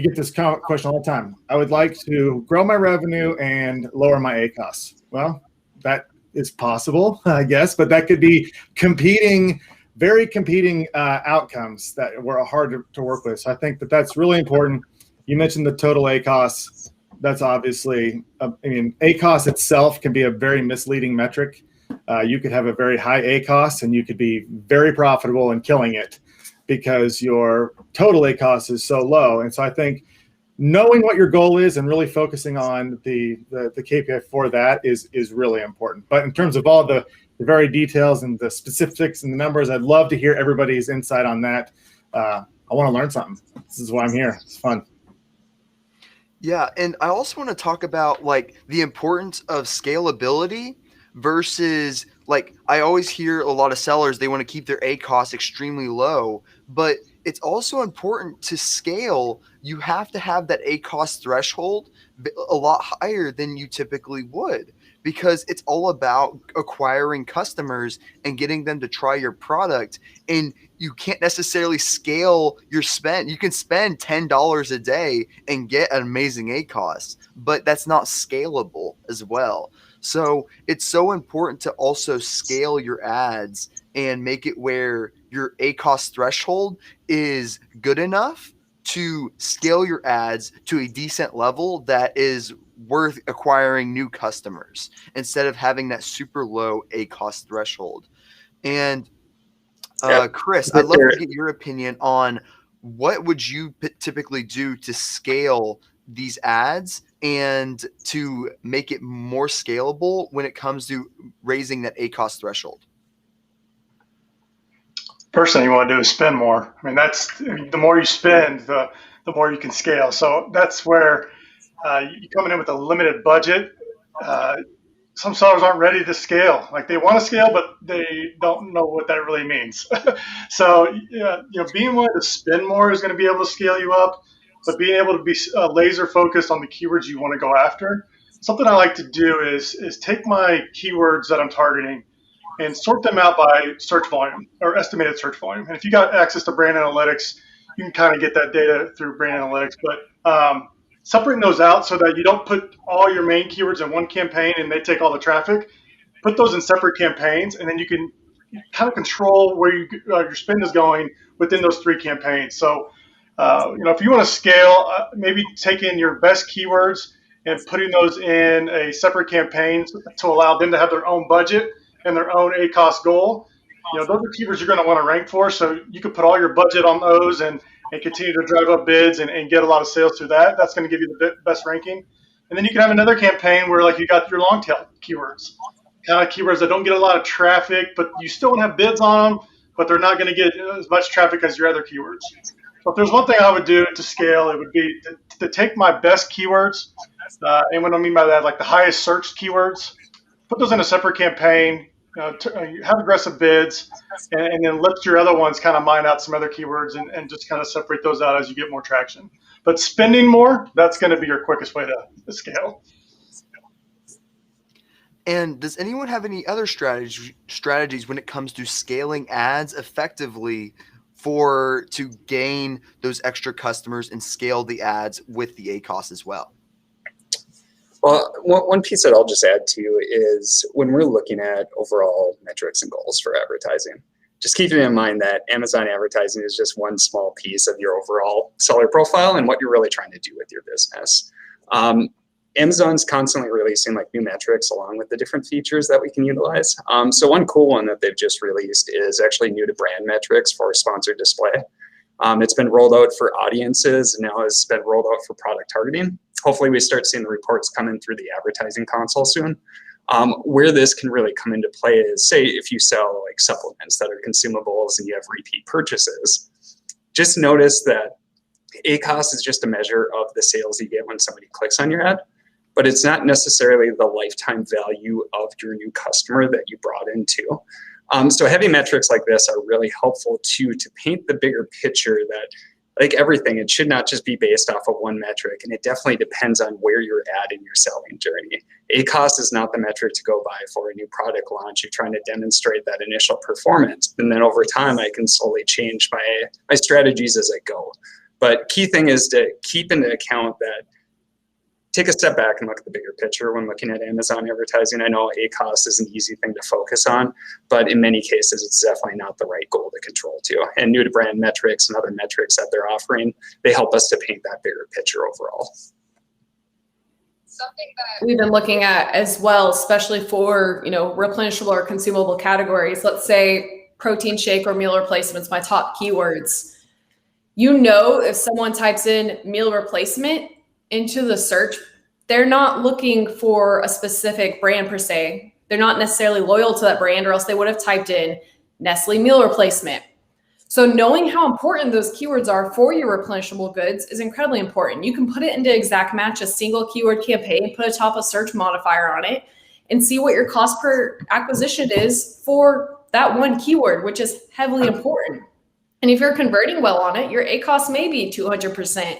get this question all the time. I would like to grow my revenue and lower my ACoS. Well, that is possible, I guess, but that could be very competing outcomes that were hard to work with. So I think that's really important. You mentioned the total ACoS. That's obviously, ACoS itself can be a very misleading metric. You could have a very high ACoS and you could be very profitable and killing it because your total ACoS is so low. And so I think knowing what your goal is and really focusing on the KPI for that is really important. But in terms of all the very details and the specifics and the numbers, I'd love to hear everybody's insight on that. I want to learn something. This is why I'm here. It's fun. Yeah, and I also want to talk about like the importance of scalability versus like I always hear a lot of sellers, they want to keep their ACoS extremely low, but it's also important to scale. You have to have that ACoS threshold a lot higher than you typically would, because it's all about acquiring customers and getting them to try your product. And you can't necessarily scale your spend. You can spend $10 a day and get an amazing ACoS, but that's not scalable as well. So it's so important to also scale your ads and make it where your ACoS threshold is good enough to scale your ads to a decent level that is worth acquiring new customers instead of having that super low ACoS threshold. And Kris, I'd love to get your opinion on what would you typically do to scale these ads and to make it more scalable when it comes to raising that ACoS threshold? First thing you want to do is spend more. The more you spend, the more you can scale. So that's where you're coming in with a limited budget. Some sellers aren't ready to scale. Like they want to scale, but they don't know what that really means. So being willing to spend more is going to be able to scale you up, but being able to be laser focused on the keywords you want to go after. Something I like to do is take my keywords that I'm targeting and sort them out by search volume or estimated search volume. And if you got access to brand analytics, you can kind of get that data through brand analytics. But separating those out so that you don't put all your main keywords in one campaign and they take all the traffic. Put those in separate campaigns, and then you can kind of control where your spend is going within those 3 campaigns. So, if you want to scale, maybe taking your best keywords and putting those in a separate campaign to allow them to have their own budget and their own ACoS goal. Those are keywords you're going to want to rank for. So you can put all your budget on those and continue to drive up bids and get a lot of sales through that. That's going to give you the best ranking. And then you can have another campaign where like you got your long tail keywords, kind of keywords that don't get a lot of traffic, but you still want to have bids on them, but they're not going to get as much traffic as your other keywords. So if there's one thing I would do to scale, it would be to take my best keywords, and what I mean by that, like the highest searched keywords, put those in a separate campaign, have aggressive bids, and then let your other ones kind of mine out some other keywords and just kind of separate those out as you get more traction. But spending more, that's going to be your quickest way to scale. And does anyone have any other strategies when it comes to scaling ads effectively to gain those extra customers and scale the ads with the ACoS as well? Well, one piece that I'll just add to is when we're looking at overall metrics and goals for advertising, just keeping in mind that Amazon advertising is just one small piece of your overall seller profile and what you're really trying to do with your business. Amazon's constantly releasing like new metrics along with the different features that we can utilize. So one cool one that they've just released is actually new to brand metrics for sponsored display. It's been rolled out for audiences and now has been rolled out for product targeting. Hopefully we start seeing the reports come in through the advertising console soon. Where this can really come into play is, say, if you sell like supplements that are consumables and you have repeat purchases, just notice that ACoS is just a measure of the sales you get when somebody clicks on your ad, but it's not necessarily the lifetime value of your new customer that you brought into. So heavy metrics like this are really helpful to paint the bigger picture that, like everything, it should not just be based off of one metric, and it definitely depends on where you're at in your selling journey. ACoS is not the metric to go by for a new product launch. You're trying to demonstrate that initial performance, and then over time I can slowly change my strategies as I go. But key thing is to keep into account that take a step back and look at the bigger picture when looking at Amazon advertising. I know ACoS is an easy thing to focus on, but in many cases, it's definitely not the right goal to control to. And new to brand metrics and other metrics that they're offering, they help us to paint that bigger picture overall. Something that we've been looking at as well, especially for, replenishable or consumable categories. Let's say protein shake or meal replacements, my top keywords. If someone types in meal replacement into the search, they're not looking for a specific brand per se. They're not necessarily loyal to that brand, or else they would have typed in Nestle meal replacement. So knowing how important those keywords are for your replenishable goods is incredibly important. You can put it into exact match, a single keyword campaign, put a top of search modifier on it, and see what your cost per acquisition is for that one keyword, which is heavily important. And if you're converting well on it, your ACoS may be 200%,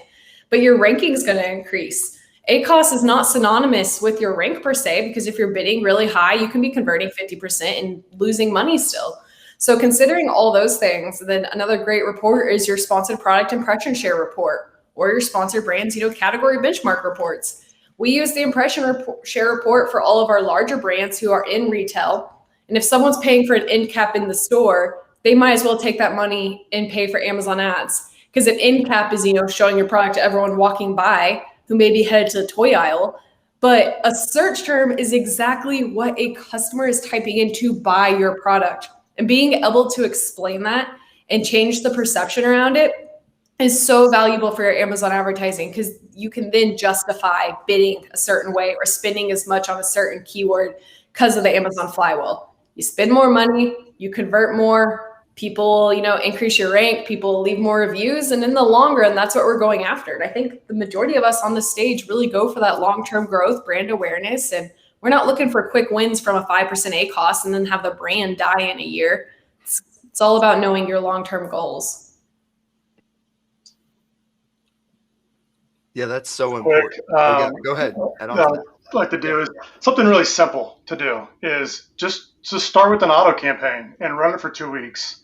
but your ranking is going to increase. ACoS is not synonymous with your rank per se, because if you're bidding really high, you can be converting 50% and losing money still. So considering all those things, then another great report is your sponsored product impression share report, or your sponsored brands, category benchmark reports. We use the impression share report for all of our larger brands who are in retail. And if someone's paying for an end cap in the store, they might as well take that money and pay for Amazon ads. Because an end cap is, showing your product to everyone walking by who may be headed to the toy aisle. But a search term is exactly what a customer is typing in to buy your product. And being able to explain that and change the perception around it is so valuable for your Amazon advertising, because you can then justify bidding a certain way or spending as much on a certain keyword because of the Amazon flywheel. You spend more money, you convert more, people, increase your rank, people leave more reviews, and in the long run, that's what we're going after. And I think the majority of us on the stage really go for that long-term growth, brand awareness, and we're not looking for quick wins from a 5% ACoS and then have the brand die in a year. It's all about knowing your long-term goals. Yeah, that's so important. Go ahead. Add on to that. I'd like to do is something really simple to do is just start with an auto campaign and run it for 2 weeks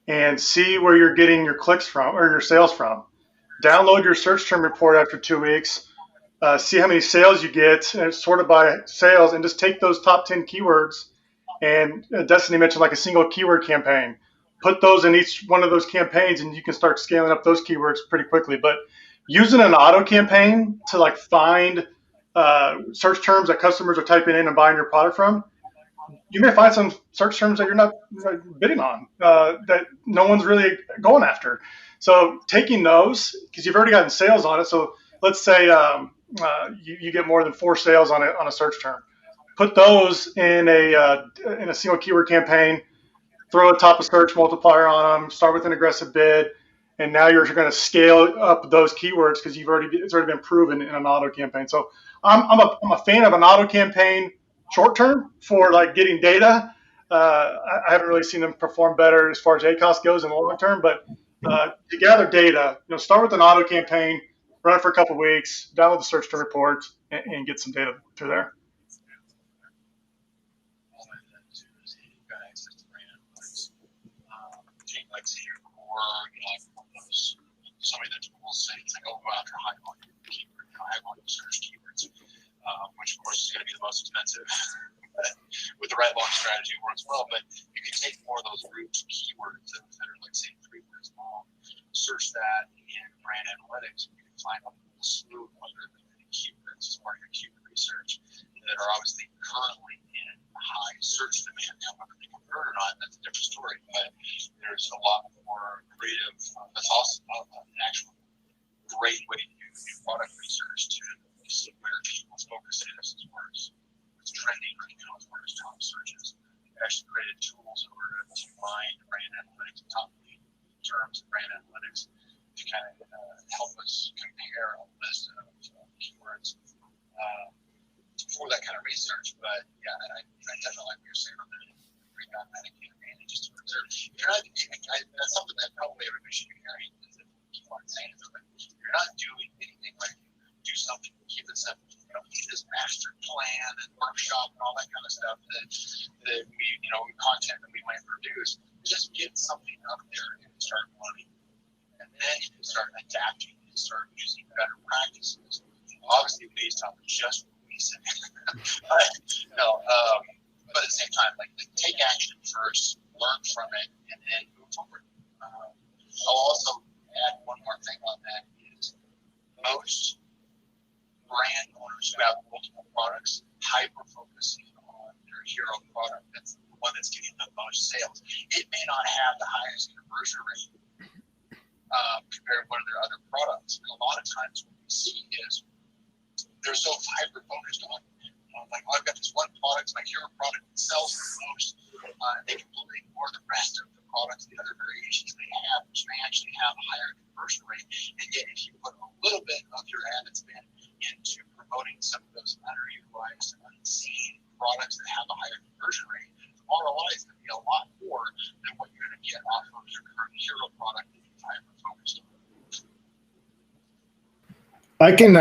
and see where you're getting your clicks from or your sales from. Download your search term report after 2 weeks, see how many sales you get, and sort it by sales, and just take those top 10 keywords. And Destiny mentioned like a single keyword campaign. Put those in each one of those campaigns, and you can start scaling up those keywords pretty quickly. But using an auto campaign to find search terms that customers are typing in and buying your product from, you may find some search terms that you're not bidding on, that no one's really going after. So taking those, because you've already gotten sales on it. So let's say you get more than 4 sales on a search term. Put those in a single keyword campaign, throw a top of search multiplier on them, start with an aggressive bid, and now you're going to scale up those keywords because it's already been proven in an auto campaign. So I'm a fan of an auto campaign short term for getting data. I haven't really seen them perform better as far as ACoS goes in the long term, but to gather data, start with an auto campaign, run it for a couple of weeks, download the search term report, and get some data through there. Some of the tools say it's go after high volume keywords, high volume search keywords, which of course is going to be the most expensive. But with the right launch strategy, it works well. But you can take more of those root keywords that are say 3 words long, search that in brand analytics, and you can find a whole slew of other keywords as part of your keyword research that are obviously currently in high search demand. Now, whether they convert or not, that's a different story. But there's a lot more creative. That's also an actual great way to do product research to see where people's focus is as far as what's trending right now as far as top searches. We actually created tools in order to mine brand analytics, top terms and brand analytics to kind of help us compare a list of keywords for that kind of research. But yeah, I definitely like what you're saying on that. Bring on that campaign and just to observe. That's something that probably everybody should be hearing. Is that keep on saying it, but you're not doing anything like do something, keep it simple. You don't need this master plan and workshop and all that kind of stuff that we content that we might produce. Just get something up there and start running. And then you can start adapting and start using better practices. Obviously, based on just recent, but at the same time, like take action first, learn from it, and then move forward. I'll also add one more thing on that is most brand owners who have multiple products hyper-focusing on their hero product. That's the one that's getting the most sales. It may not have the highest conversion rate compared to one of their other products. And a lot of times what we see is they're so hyper-focused on like, oh, I've got this one product, my hero product that sells the most. They can really ignore the rest of the products, the other variations they have, which may actually have a higher conversion rate. And yet, if you put a little bit of your ad spend into promoting some of those underutilized, unseen products that have a higher conversion rate, the ROI is going to be a lot more than what you're going to get off of your current hero product that you're hyper-focused on. I can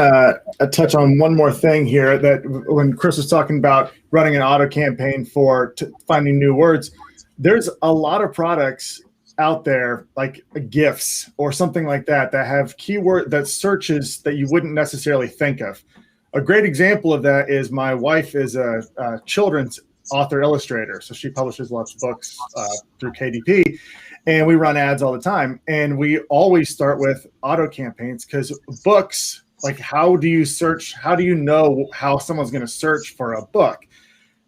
touch on one more thing here, that when Kris was talking about running an auto campaign for finding new words, there's a lot of products out there like GIFs or something like that that have keyword that searches that you wouldn't necessarily think of. A great example of that is my wife is a children's author illustrator, so she publishes lots of books through KDP. And we run ads all the time. And we always start with auto campaigns because books, like how do you search? How do you know how someone's going to search for a book?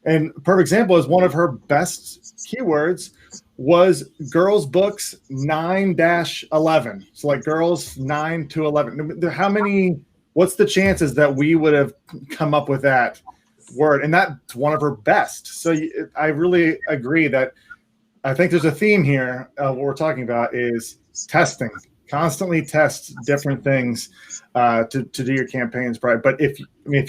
And a perfect example is one of her best keywords was girls books 9-11. So like girls 9 to 11. What's the chances that we would have come up with that word? And that's one of her best. So I really agree that I think there's a theme here. What we're talking about is testing. Constantly test different things to do your campaigns right. But if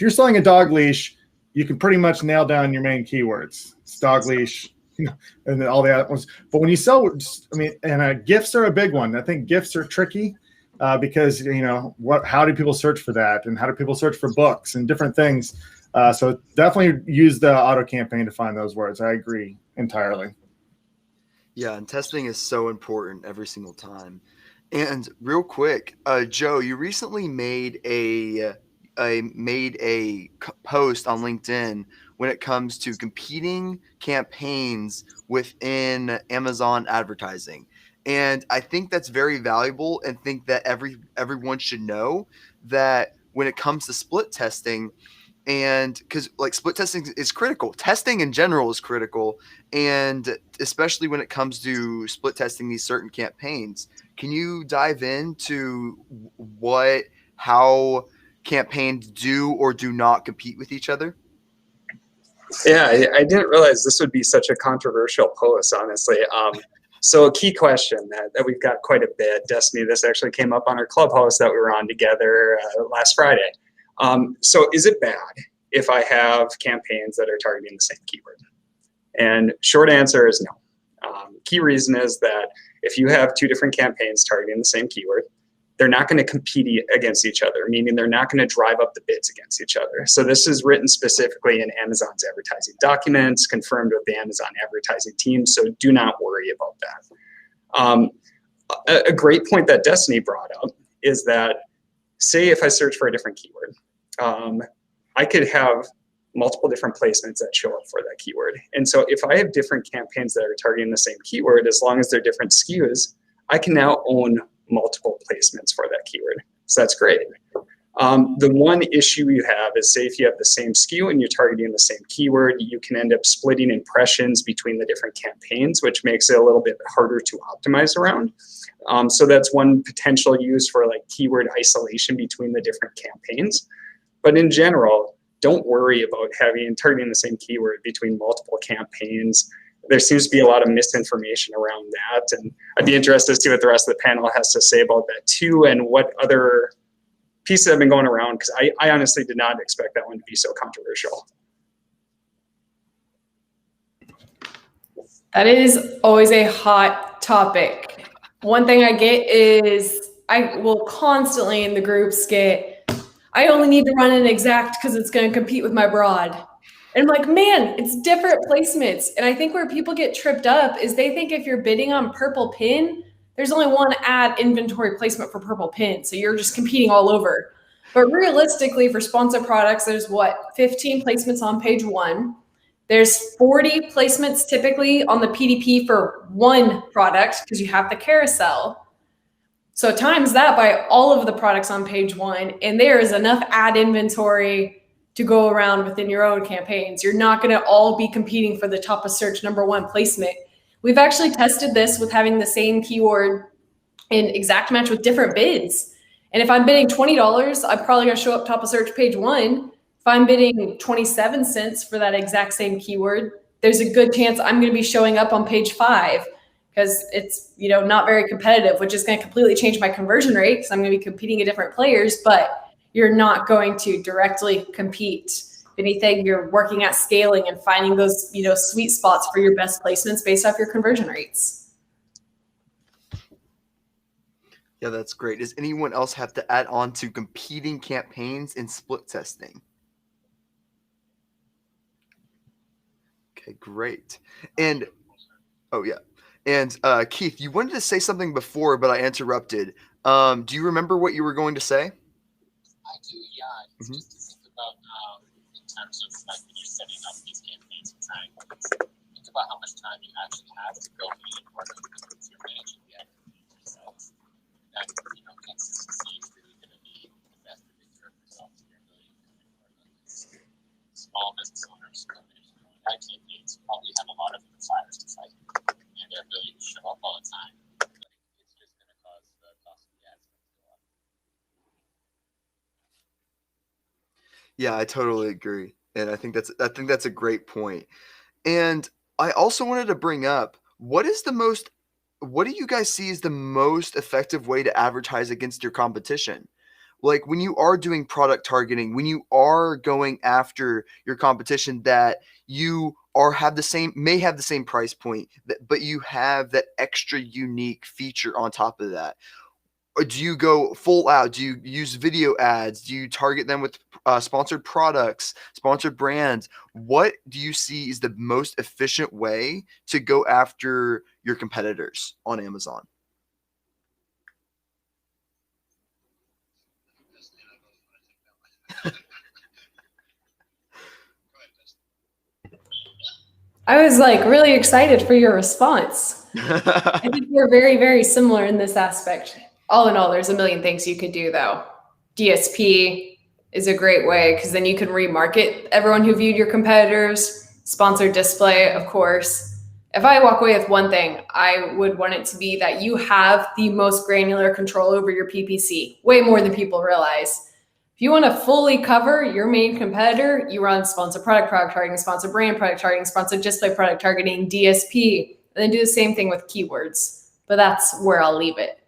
you're selling a dog leash, you can pretty much nail down your main keywords. It's dog leash, and then all the other ones. But when you sell, GIFs are a big one. I think GIFs are tricky because how do people search for that, and how do people search for books and different things. So definitely use the auto campaign to find those words. I agree entirely. Yeah, and testing is so important every single time. And real quick, Joe, you recently made a post on LinkedIn when it comes to competing campaigns within Amazon advertising. And I think that's very valuable, and think that everyone should know that when it comes to split testing, and because like split testing is critical. Testing in general is critical. And especially when it comes to split testing these certain campaigns, can you dive into how campaigns do or do not compete with each other? Yeah, I didn't realize this would be such a controversial post, honestly. So a key question that we've got quite a bit, Destiny, this actually came up on our Clubhouse that we were on together last Friday. So is it bad if I have campaigns that are targeting the same keyword? And short answer is no. Key reason is that if you have two different campaigns targeting the same keyword, they're not going to compete against each other, meaning they're not going to drive up the bids against each other. So this is written specifically in Amazon's advertising documents, confirmed with the Amazon advertising team. So do not worry about that. A great point that Destiny brought up is that, say if I search for a different keyword, I could have multiple different placements that show up for that keyword. And so if I have different campaigns that are targeting the same keyword, as long as they're different SKUs, I can now own multiple placements for that keyword. So that's great. The one issue you have is, say if you have the same SKU and you're targeting the same keyword, you can end up splitting impressions between the different campaigns, which makes it a little bit harder to optimize around. So that's one potential use for like keyword isolation between the different campaigns. But in general, don't worry about targeting the same keyword between multiple campaigns. There seems to be a lot of misinformation around that. And I'd be interested to see what the rest of the panel has to say about that too, and what other pieces have been going around, because I honestly did not expect that one to be so controversial. That is always a hot topic. One thing I get is I will constantly in the groups get, I only need to run an exact because it's going to compete with my broad. And I'm like, man, it's different placements. And I think where people get tripped up is they think if you're bidding on purple pin, there's only one ad inventory placement for purple pin. So you're just competing all over. But realistically, for sponsored products, there's 15 placements on page 1. There's 40 placements typically on the PDP for one product because you have the carousel. So times that by all of the products on page 1, and there is enough ad inventory to go around within your own campaigns. You're not going to all be competing for the top of search #1 placement. We've actually tested this with having the same keyword in exact match with different bids. And if I'm bidding $20, I'm probably going to show up top of search page 1. If I'm bidding 27 cents for that exact same keyword, there's a good chance I'm going to be showing up on page 5 because it's, not very competitive, which is going to completely change my conversion rate because I'm going to be competing against different players, but you're not going to directly compete. If anything, you're working at scaling and finding those, sweet spots for your best placements based off your conversion rates. Yeah, that's great. Does anyone else have to add on to competing campaigns in split testing? Okay, great. And, oh yeah. And Keith, you wanted to say something before, but I interrupted. Do you remember what you were going to say? I do, yeah. It's just to think about in terms of like when you're setting up these campaigns and trying to think about how much time you actually have to go in order to manage the activity yourself. And consistency is really going to be the best predictor of results in your ability to convert. Small business owners that campaigns probably have a lot of fires to fight and their ability to show up all the time. It's just going to cause the cost of the ads to go up. Yeah, I totally agree. And I think that's a great point. And I also wanted to bring up, what do you guys see as the most effective way to advertise against your competition? Like when you are doing product targeting, when you are going after your competition that you may have the same price point, but you have that extra unique feature on top of that. Or do you go full out? Do you use video ads? Do you target them with sponsored products, sponsored brands? What do you see is the most efficient way to go after your competitors on Amazon? I was really excited for your response. I think we're very, very similar in this aspect. All in all, there's a million things you could do though. DSP is a great way because then you can remarket everyone who viewed your competitors. Sponsored display, of course. If I walk away with one thing, I would want it to be that you have the most granular control over your PPC, way more than people realize. If you want to fully cover your main competitor, you run sponsored product targeting, sponsored brand product targeting, sponsored display product targeting, DSP, and then do the same thing with keywords. But that's where I'll leave it.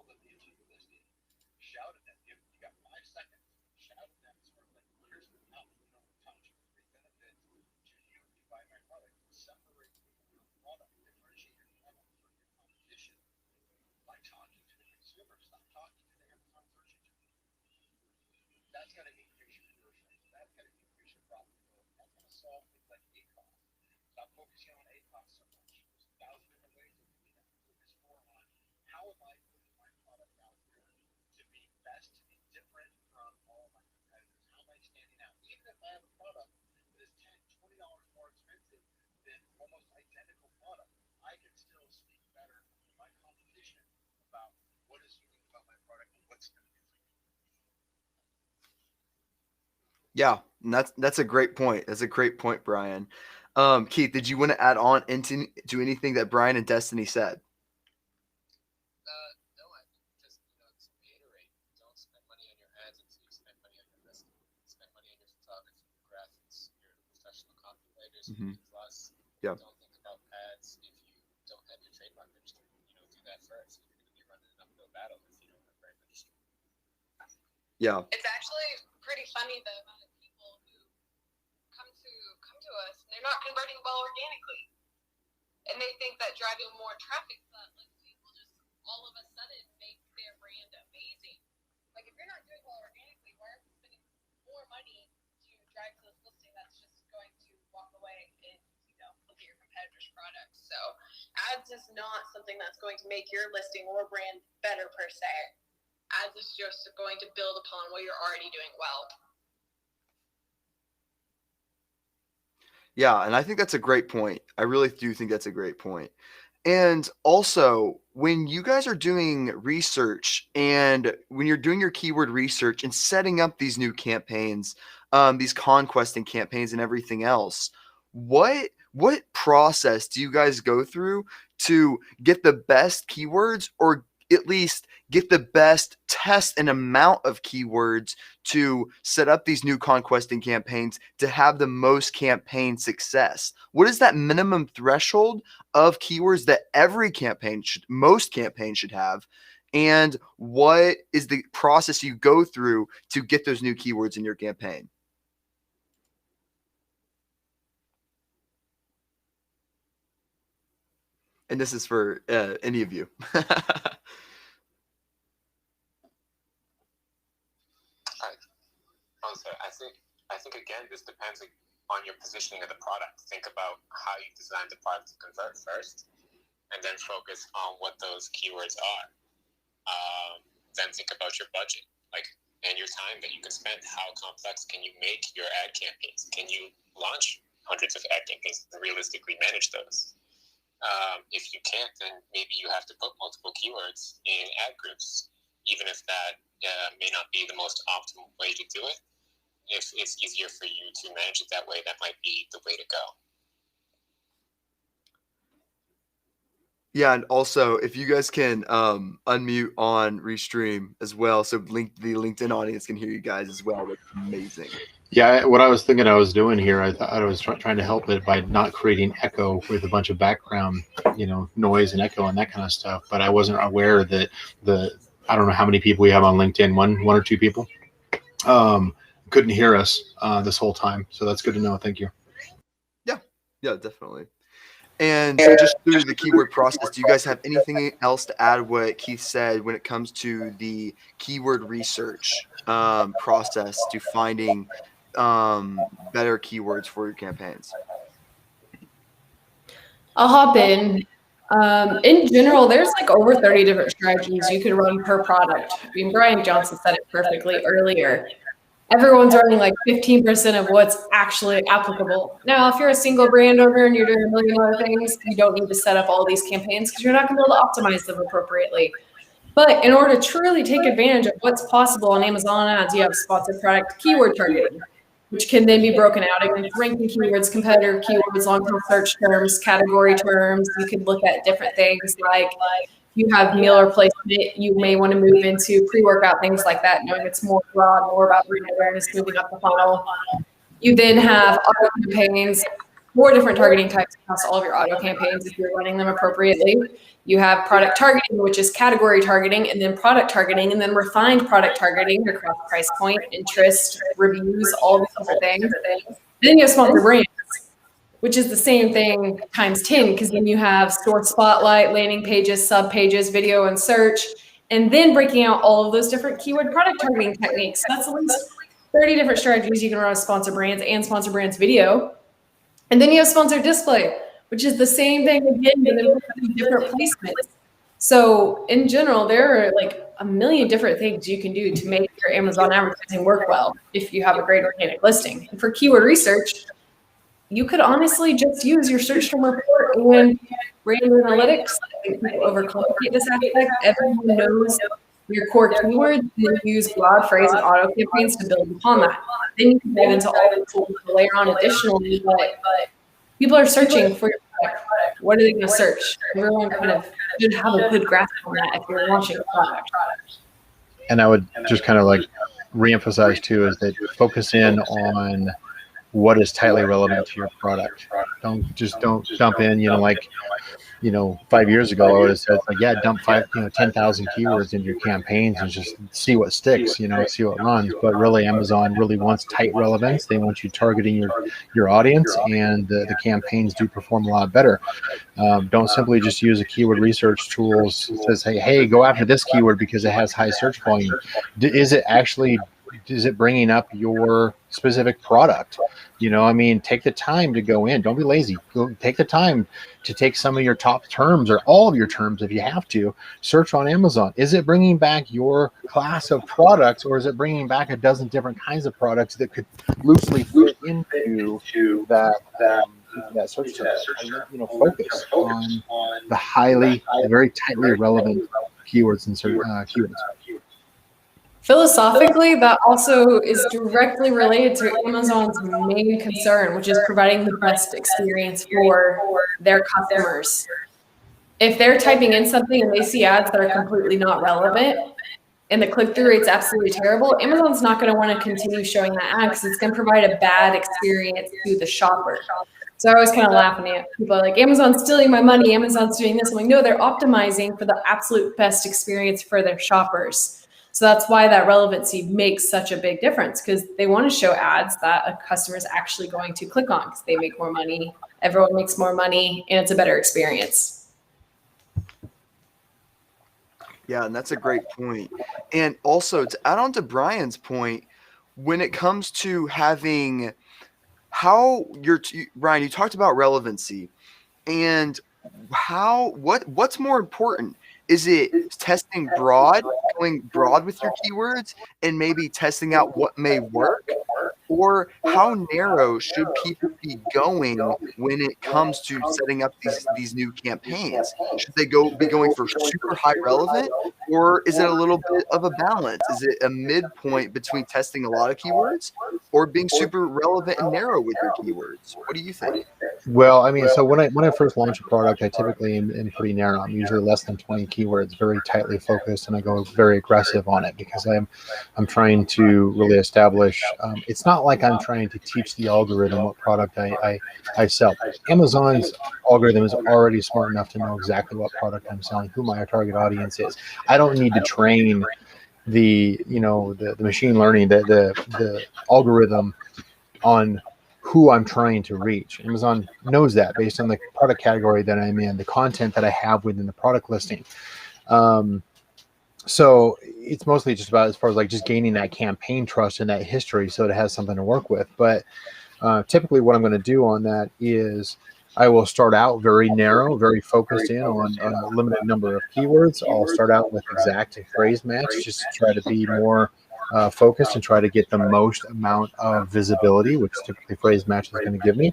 them the issue with listing, shout at them. You got 5 seconds. Shout at them, sort of like, here's the how, tell you three benefits to you if you buy my product. Separate your product, differentiate your product from your competition by talking to the consumer. Stop talking to the Amazon search engine. That's going to increase your conversion. That's going to increase your profitability. That's going to solve things like ACoS. Stop focusing on ACoS so much. There's 1,000 different ways to do that. Focus more on how am I putting my product out there to be best, to be different from all my competitors. How am I standing out? Even if I have a product that is $10, $20 more expensive than almost identical product, I can still speak better to my competition about what is unique about my product and what's going to be. Yeah, and that's a great point. That's a great point, Brian. Keith, did you want to add on into anything that Brian and Destaney said? No, I think just to reiterate, don't spend money on your ads until you spend money on your listing. Spend money on your photography, your graphics, your professional copywriters, plus. Yeah. Don't think about ads if you don't have your trademark registered. Do that first. You're going to be running an uphill battle if you don't have brand registered. Yeah. It's actually pretty funny the amount of people who come to us and they're not converting well organically, and they think that driving more traffic to that listing will just all of a sudden make their brand amazing. Like, if you're not doing well organically, why are you spending more money to drive to this listing that's just going to walk away and look at your competitor's products? So ads is not something that's going to make your listing or brand better per se. Ads is just going to build upon what you're already doing well. Yeah, and I think that's a great point. I really do think that's a great point. And also, when you guys are doing research and when you're doing your keyword research and setting up these new campaigns, these conquesting campaigns and everything else, what process do you guys go through to get the best keywords, or at least get the best test and amount of keywords to set up these new conquesting campaigns to have the most campaign success? What is that minimum threshold of keywords that most campaigns should have? And what is the process you go through to get those new keywords in your campaign? And this is for any of you. I think again, this depends on your positioning of the product. Think about how you design the product to convert first, and then focus on what those keywords are. Then think about your budget, and your time that you can spend. How complex can you make your ad campaigns? Can you launch hundreds of ad campaigns and realistically manage those? If you can't, then maybe you have to put multiple keywords in ad groups, even if that may not be the most optimal way to do it. If it's easier for you to manage it that way, that might be the way to go. Yeah, and also if you guys can unmute on Restream as well, so the LinkedIn audience can hear you guys as well. That's amazing. Yeah, what I was thinking I was doing here, I thought I was trying to help it by not creating echo with a bunch of background, noise and echo and that kind of stuff. But I wasn't aware that I don't know how many people we have on LinkedIn, one or two people, couldn't hear us this whole time. So that's good to know. Thank you. Yeah, definitely. And just through the keyword process, do you guys have anything else to add what Keith said when it comes to the keyword research process to finding better keywords for your campaigns? I'll hop in. In general, there's over 30 different strategies you can run per product. I mean, Brian Johnson said it perfectly earlier. Everyone's running 15% of what's actually applicable. Now, if you're a single brand owner and you're doing a million other things, you don't need to set up all these campaigns because you're not going to be able to optimize them appropriately. But in order to truly take advantage of what's possible on Amazon ads, you have sponsored product keyword targeting, which can then be broken out against ranking keywords, competitor keywords, long-term search terms, category terms. You could look at different things like you have meal replacement, you may want to move into pre-workout, things like that, knowing it's more broad, more about brand awareness, moving up the funnel. You then have auto campaigns, 4 different targeting types across all of your auto campaigns if you're running them appropriately. You have product targeting, which is category targeting, and then product targeting, and then refined product targeting across price point, interest, reviews, all these different things. Then you have sponsor brands, which is the same thing times 10, because then you have store spotlight, landing pages, sub pages, video, and search, and then breaking out all of those different keyword product targeting techniques. That's at least 30 different strategies you can run with sponsor brands and sponsor brands video. And then you have sponsored display, which is the same thing again, but in different placements. So in general, there are like a million different things you can do to make your Amazon advertising work well if you have a great organic listing. And for keyword research, you could honestly just use your search term report and brand analytics. People overcomplicate this aspect. Everyone knows your core keywords. You use broad phrase and auto campaigns to build upon that. Then you can dive into all the tools to layer on additionally. But people are searching for your product. What are they going to search? Everyone kind of should have a good grasp on that if you're launching a product. And I would just kind of like reemphasize too is that focus in on what is tightly relevant to your product. Don't dump in, 5 years ago I would have said like, yeah, dump 10,000 keywords into your campaigns and just see what sticks, see what runs. But really Amazon really wants tight relevance. They want you targeting your audience, and the campaigns do perform a lot better. Don't simply just use a keyword research tools that says, hey, go after this keyword because it has high search volume. Is it bringing up your specific product? Take the time to go in. Don't be lazy. Go take the time to take some of your top terms or all of your terms if you have to. Search on Amazon. Is it bringing back your class of products, or is it bringing back a dozen different kinds of products that could loosely fit into that search term? Focus on the very tightly relevant keywords and keywords. Philosophically, that also is directly related to Amazon's main concern, which is providing the best experience for their customers. If they're typing in something and they see ads that are completely not relevant and the click-through rate's absolutely terrible, Amazon's not going to want to continue showing that ad because it's going to provide a bad experience to the shopper. So I always kind of laughing at people like, Amazon's stealing my money, Amazon's doing this. I'm like, no, they're optimizing for the absolute best experience for their shoppers. So that's why that relevancy makes such a big difference, because they want to show ads that a customer is actually going to click on because they make more money, everyone makes more money, and it's a better experience. Yeah, and that's a great point. And also to add on to Brian's point, when it comes to having Brian, you talked about relevancy and what's more important? Is it testing going broad with your keywords and maybe testing out what may work? Or how narrow should people be going when it comes to setting up these new campaigns? Should they be going for super high relevant, or is it a little bit of a balance? Is it a midpoint between testing a lot of keywords or being super relevant and narrow with your keywords? What do you think? Well, so when I first launch a product, I typically am pretty narrow. I'm usually less than 20 keywords, very tightly focused, and I go very aggressive on it because I'm trying to really establish. It's not like I'm trying to teach the algorithm what product I sell. Amazon's algorithm is already smart enough to know exactly what product I'm selling, who my target audience is. I don't need to train the machine learning, the algorithm on who I'm trying to reach. Amazon knows that based on the product category that I'm in, the content that I have within the product listing. So it's mostly just about as far as like just gaining that campaign trust and that history so it has something to work with. But typically what I'm going to do on that is I will start out very narrow, very focused in on a limited number of keywords. I'll start out with exact phrase match just to try to be more focused and try to get the most amount of visibility, which typically phrase match is going to give me.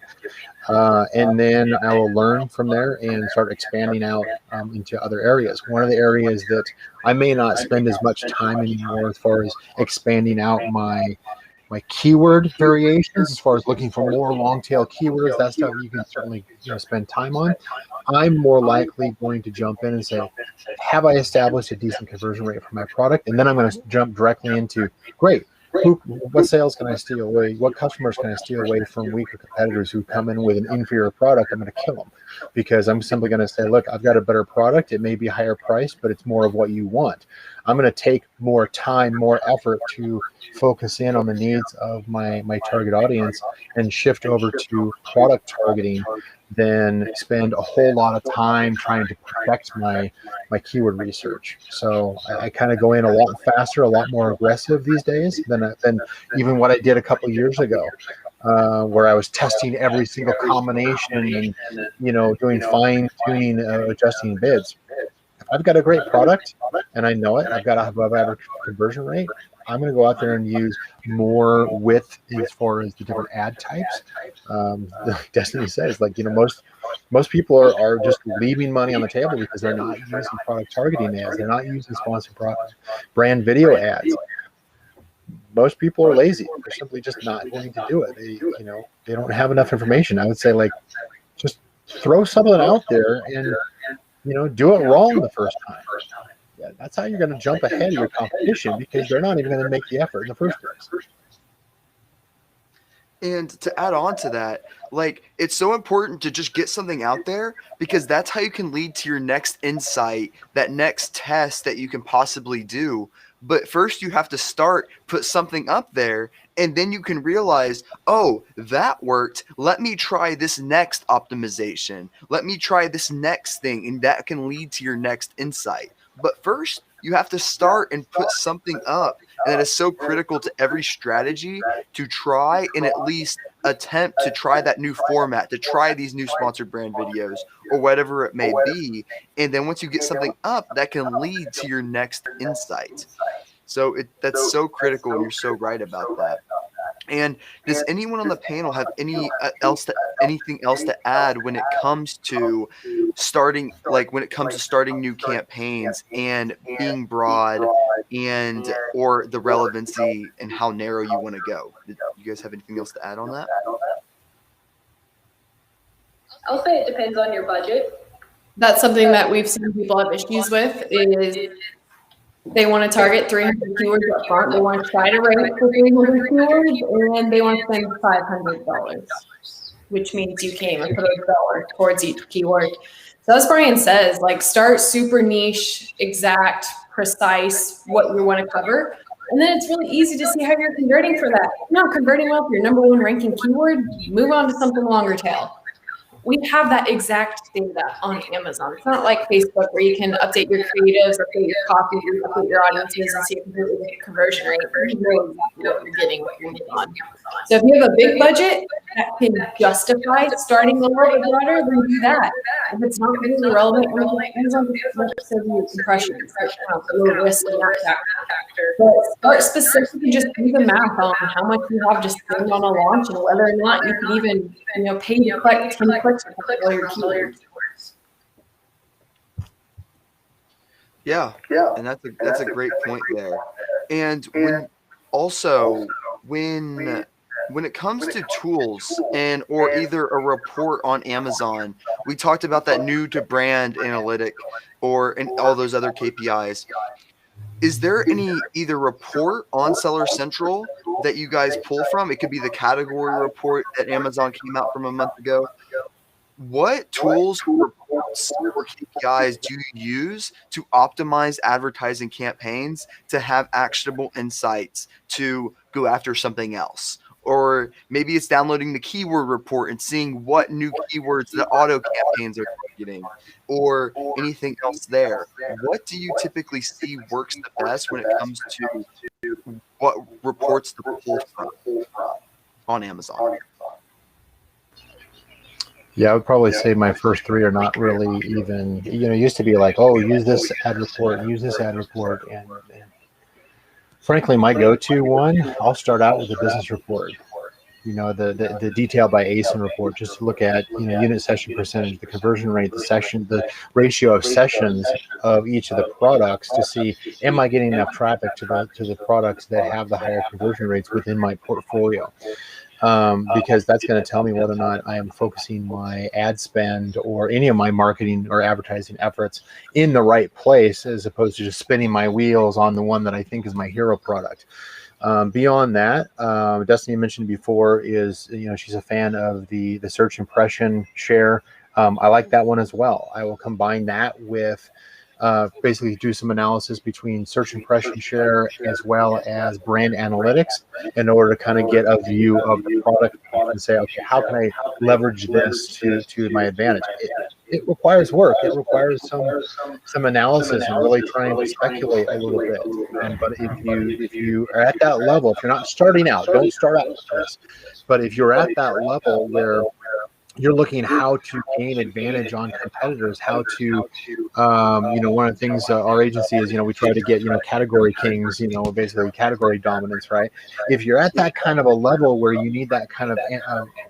And then I will learn from there and start expanding out into other areas. One of the areas that I may not spend as much time anymore as far as expanding out my keyword variations, as far as looking for more long tail keywords, that stuff you can certainly spend time on. I'm more likely going to jump in and say, have I established a decent conversion rate for my product? And then I'm going to jump directly into, great, what sales can I steal away? What customers can I steal away from weaker competitors who come in with an inferior product? I'm going to kill them because I'm simply going to say, look, I've got a better product. It may be higher priced, but it's more of what you want. I'm going to take more time, more effort to focus in on the needs of my target audience and shift over to product targeting than spend a whole lot of time trying to perfect my keyword research. So I kind of go in a lot faster, a lot more aggressive these days than even what I did a couple of years ago, where I was testing every single combination and doing fine tuning, adjusting bids. If I've got a great product and I know it, I've got a above average conversion rate, I'm going to go out there and use more width as far as the different ad types. Destiny says, most people are just leaving money on the table because they're not using product targeting ads. They're not using sponsored brand video ads. Most people are lazy. They're simply just not going to do it. They don't have enough information. I would say just throw something out there and do it wrong the first time. Yeah, that's how you're going to jump ahead of your competition because they're not even going to make the effort in the first place. And to add on to that, it's so important to just get something out there because that's how you can lead to your next insight, that next test that you can possibly do. But first you have to put something up there, and then you can realize, oh, that worked. Let me try this next optimization. Let me try this next thing, and that can lead to your next insight. But first, you have to start and put something up. And that is so critical to every strategy to try and at least attempt to try that new format, to try these new sponsored brand videos or whatever it may be. And then once you get something up, that can lead to your next insight. So that's so critical, and you're so right about that. And does anyone on the panel have anything else to add when it comes to starting new campaigns and being broad or the relevancy and how narrow you want to go? Did you guys have anything else to add on that? I'll say it depends on your budget. That's something that we've seen people have issues with is they want to target 300 keywords up front. They want to try to rank for 300 keywords, and they want to spend $500, which means you can't even put $1 towards each keyword. So as Brian says, start super niche, exact, precise what you want to cover. And then it's really easy to see how you're converting for that. If you're not converting well for your number one ranking keyword, move on to something longer tail. We have that exact data on Amazon. It's not like Facebook where you can update your creatives, update your copy, update your audiences, and see a completely different conversion rate. You know exactly what you're getting, what you're getting on. So if you have a big budget that can justify starting a little bit broader, then do that. If it's not really relevant, Amazon says you impressions. Low risk in that factor. But start specifically, just do the math on how much you have to spend on a launch and whether or not you can even pay to click 10 clicks. Yeah, and that's a great point there. And when it comes to tools or either a report on Amazon, we talked about that new to brand analytic and all those other KPIs. Is there any either report on Seller Central that you guys pull from? It could be the category report that Amazon came out from a month ago. What tools, reports, or KPIs do you use to optimize advertising campaigns to have actionable insights to go after something else? Or maybe it's downloading the keyword report and seeing what new keywords the auto campaigns are targeting, or anything else there. What do you typically see works the best when it comes to what reports to pull from on Amazon? Yeah, I would probably say my first three are not really even, it used to be like, oh, use this ad report, and frankly, my go-to one, I'll start out with a business report. The detail by ASIN report, just to look at unit session percentage, the conversion rate, the ratio of sessions of each of the products to see, am I getting enough traffic to the products that have the higher conversion rates within my portfolio? Because that's going to tell me whether or not I am focusing my ad spend or any of my marketing or advertising efforts in the right place, as opposed to just spinning my wheels on the one that I think is my hero product. Beyond that, Destiny mentioned before is, she's a fan of the search impression share. I like that one as well. I will combine that with basically do some analysis between search impression share as well as brand analytics in order to kind of get a view of the product and say, okay, how can I leverage this to my advantage? It requires work. It requires some analysis and really trying to speculate a little bit. But if you are at that level, if you're not starting out, don't start out with this. But if you're at that level where you're looking how to gain advantage on competitors, how to, one of the things our agency is, we try to get, category kings, basically category dominance, right? If you're at that kind of a level where you need that kind of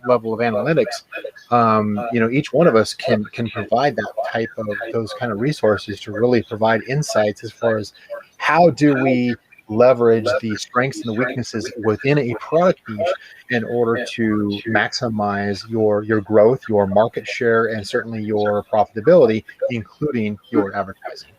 level of analytics, each one of us can provide that type of those kind of resources to really provide insights as far as how do we leverage the strengths and the weaknesses within a product niche in order to maximize your growth, your market share, and certainly your profitability, including your advertising.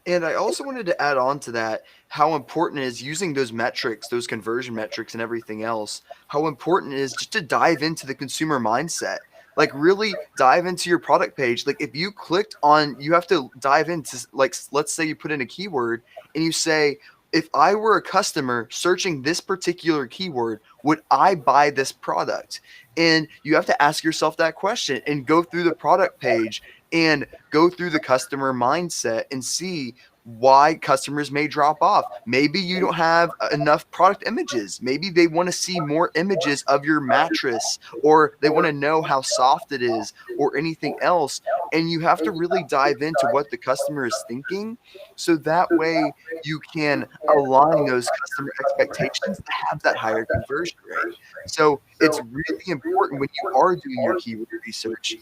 And I also wanted to add on to that how important it is using those metrics, those conversion metrics and everything else, how important it is just to dive into the consumer mindset. Like really dive into your product page. Like if you clicked on, you have to dive into, like, let's say you put in a keyword and you say, if I were a customer searching this particular keyword, would I buy this product? And you have to ask yourself that question and go through the product page and go through the customer mindset and see why customers may drop off. Maybe you don't have enough product images. Maybe they want to see more images of your mattress, or they want to know how soft it is, or anything else. And you have to really dive into what the customer is thinking, so that way you can align those customer expectations to have that higher conversion rate. So it's really important when you are doing your keyword research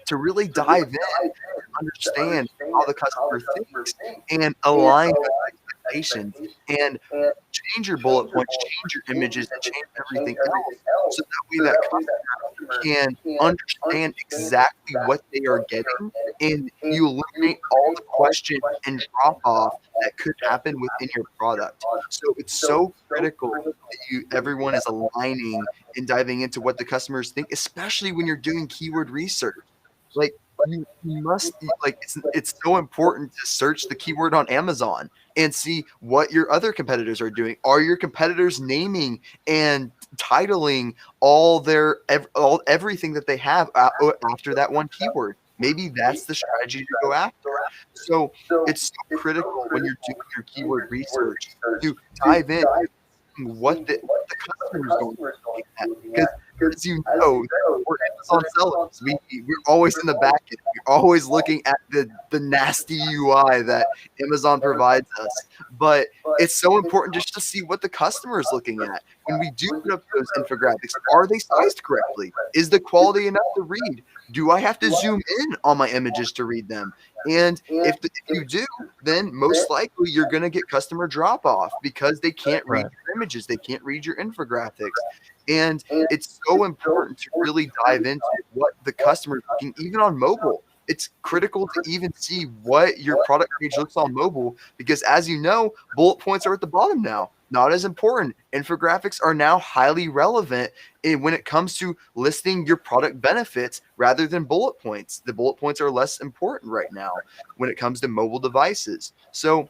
to really dive in and understand how the customer thinks and align with expectations and change your bullet points, change your images, and change everything else, so that way that customer can understand exactly what they are getting, and you eliminate all the question and drop off that could happen within your product. So it's so critical that everyone is aligning and diving into what the customers think, especially when you're doing keyword research. Like you must, like, it's so important to search the keyword on Amazon and see what your other competitors are doing. Are your competitors naming and titling all everything that they have after that one keyword? Maybe that's the strategy to go after. So it's so critical when you're doing your keyword research to dive in what the customer is going to look at, because as you know, we're Amazon sellers. We're always in the back end. We're always looking at the nasty UI that Amazon provides us. But it's so important just to see what the customer is looking at. When we do put up those infographics, are they sized correctly? Is the quality enough to read? Do I have to zoom in on my images to read them? And if you do, then most likely you're going to get customer drop off because they can't read your images. They can't read your infographics. And it's so important to really dive into what the customer is looking, even on mobile. It's critical to even see what your product page looks on mobile, because as you know, bullet points are at the bottom now. Not as important. Infographics are now highly relevant when it comes to listing your product benefits rather than bullet points. The bullet points are less important right now when it comes to mobile devices. So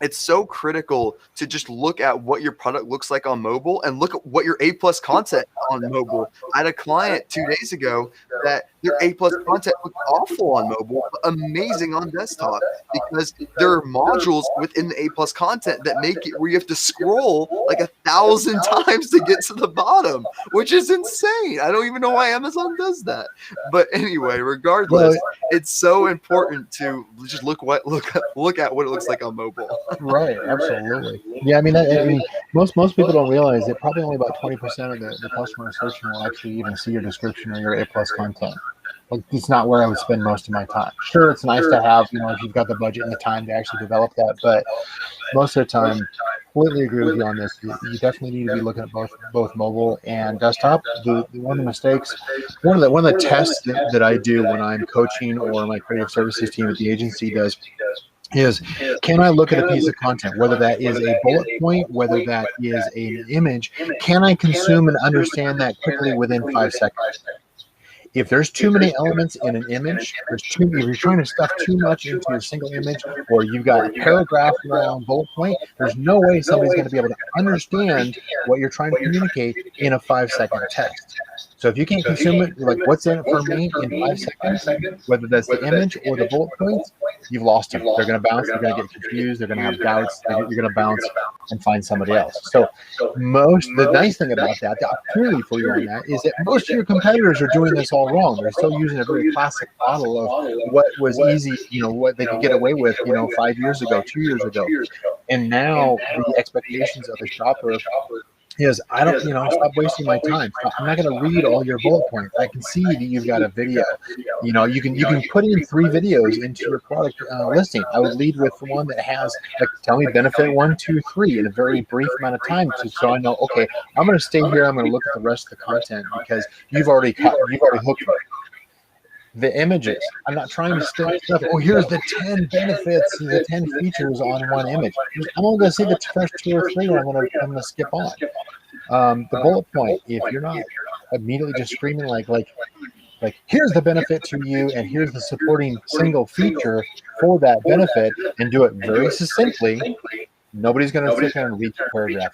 it's so critical to just look at what your product looks like on mobile and look at what your A+ content on mobile. I had a client 2 days ago that their A+ content looked awful on mobile, but amazing on desktop, because there are modules within the A+ content that make it where you have to scroll like 1,000 times to get to the bottom, which is insane. I don't even know why Amazon does that. But anyway, regardless, it's so important to just look at what it looks like on mobile. Right, absolutely. Yeah, I mean, most people don't realize that probably only about 20% of the customer searching will actually even see your description or your A+ content. Like, it's not where I would spend most of my time. Sure, it's nice to have, if you've got the budget and the time to actually develop that, but most of the time, completely agree with you on this. You definitely need to be looking at both mobile and desktop. One of the mistakes, one of the tests that I do when I'm coaching or my creative services team at the agency does is, can I look at a piece of content, whether that is a bullet point, whether that is an image, can I consume and understand that quickly within 5 seconds? If there's too many elements in an image, if you're trying to stuff too much into a single image, or you've got a paragraph around bullet point, there's no way somebody's going to be able to understand what you're trying to communicate in a 5-second text. So if you can't consume it, like what's in it for me in 5 seconds, whether that's the image or the bullet points, you've lost them. They're going to bounce. They're going to get confused. They're going to have doubts. You're going to bounce and find somebody else. So the nice thing about that, the opportunity for you on that, is that most of your competitors are doing this all wrong. They're still using a very classic model of what was easy, what they could get away with, 5 years ago, 2 years ago. And now the expectations of a shopper is, I don't, stop wasting my time. I'm not going to read all your bullet points. I can see that you've got a video. You can put in 3 videos into your product listing. I would lead with the one that has, like, tell me benefit 1, 2, 3 in a very brief amount of time, so I know, okay, I'm going to stay here. I'm going to look at the rest of the content because you've already hooked me. The images, I'm not trying to stick stuff. Oh, here's the 10 benefits, the 10 features on one image. I'm only going to see the first 2 or 3, and I'm going to skip on. The bullet point, if you're not immediately just screaming like here's the benefit to you, and here's the supporting single feature for that benefit, and do it very succinctly, nobody's going to sit there and read the paragraph.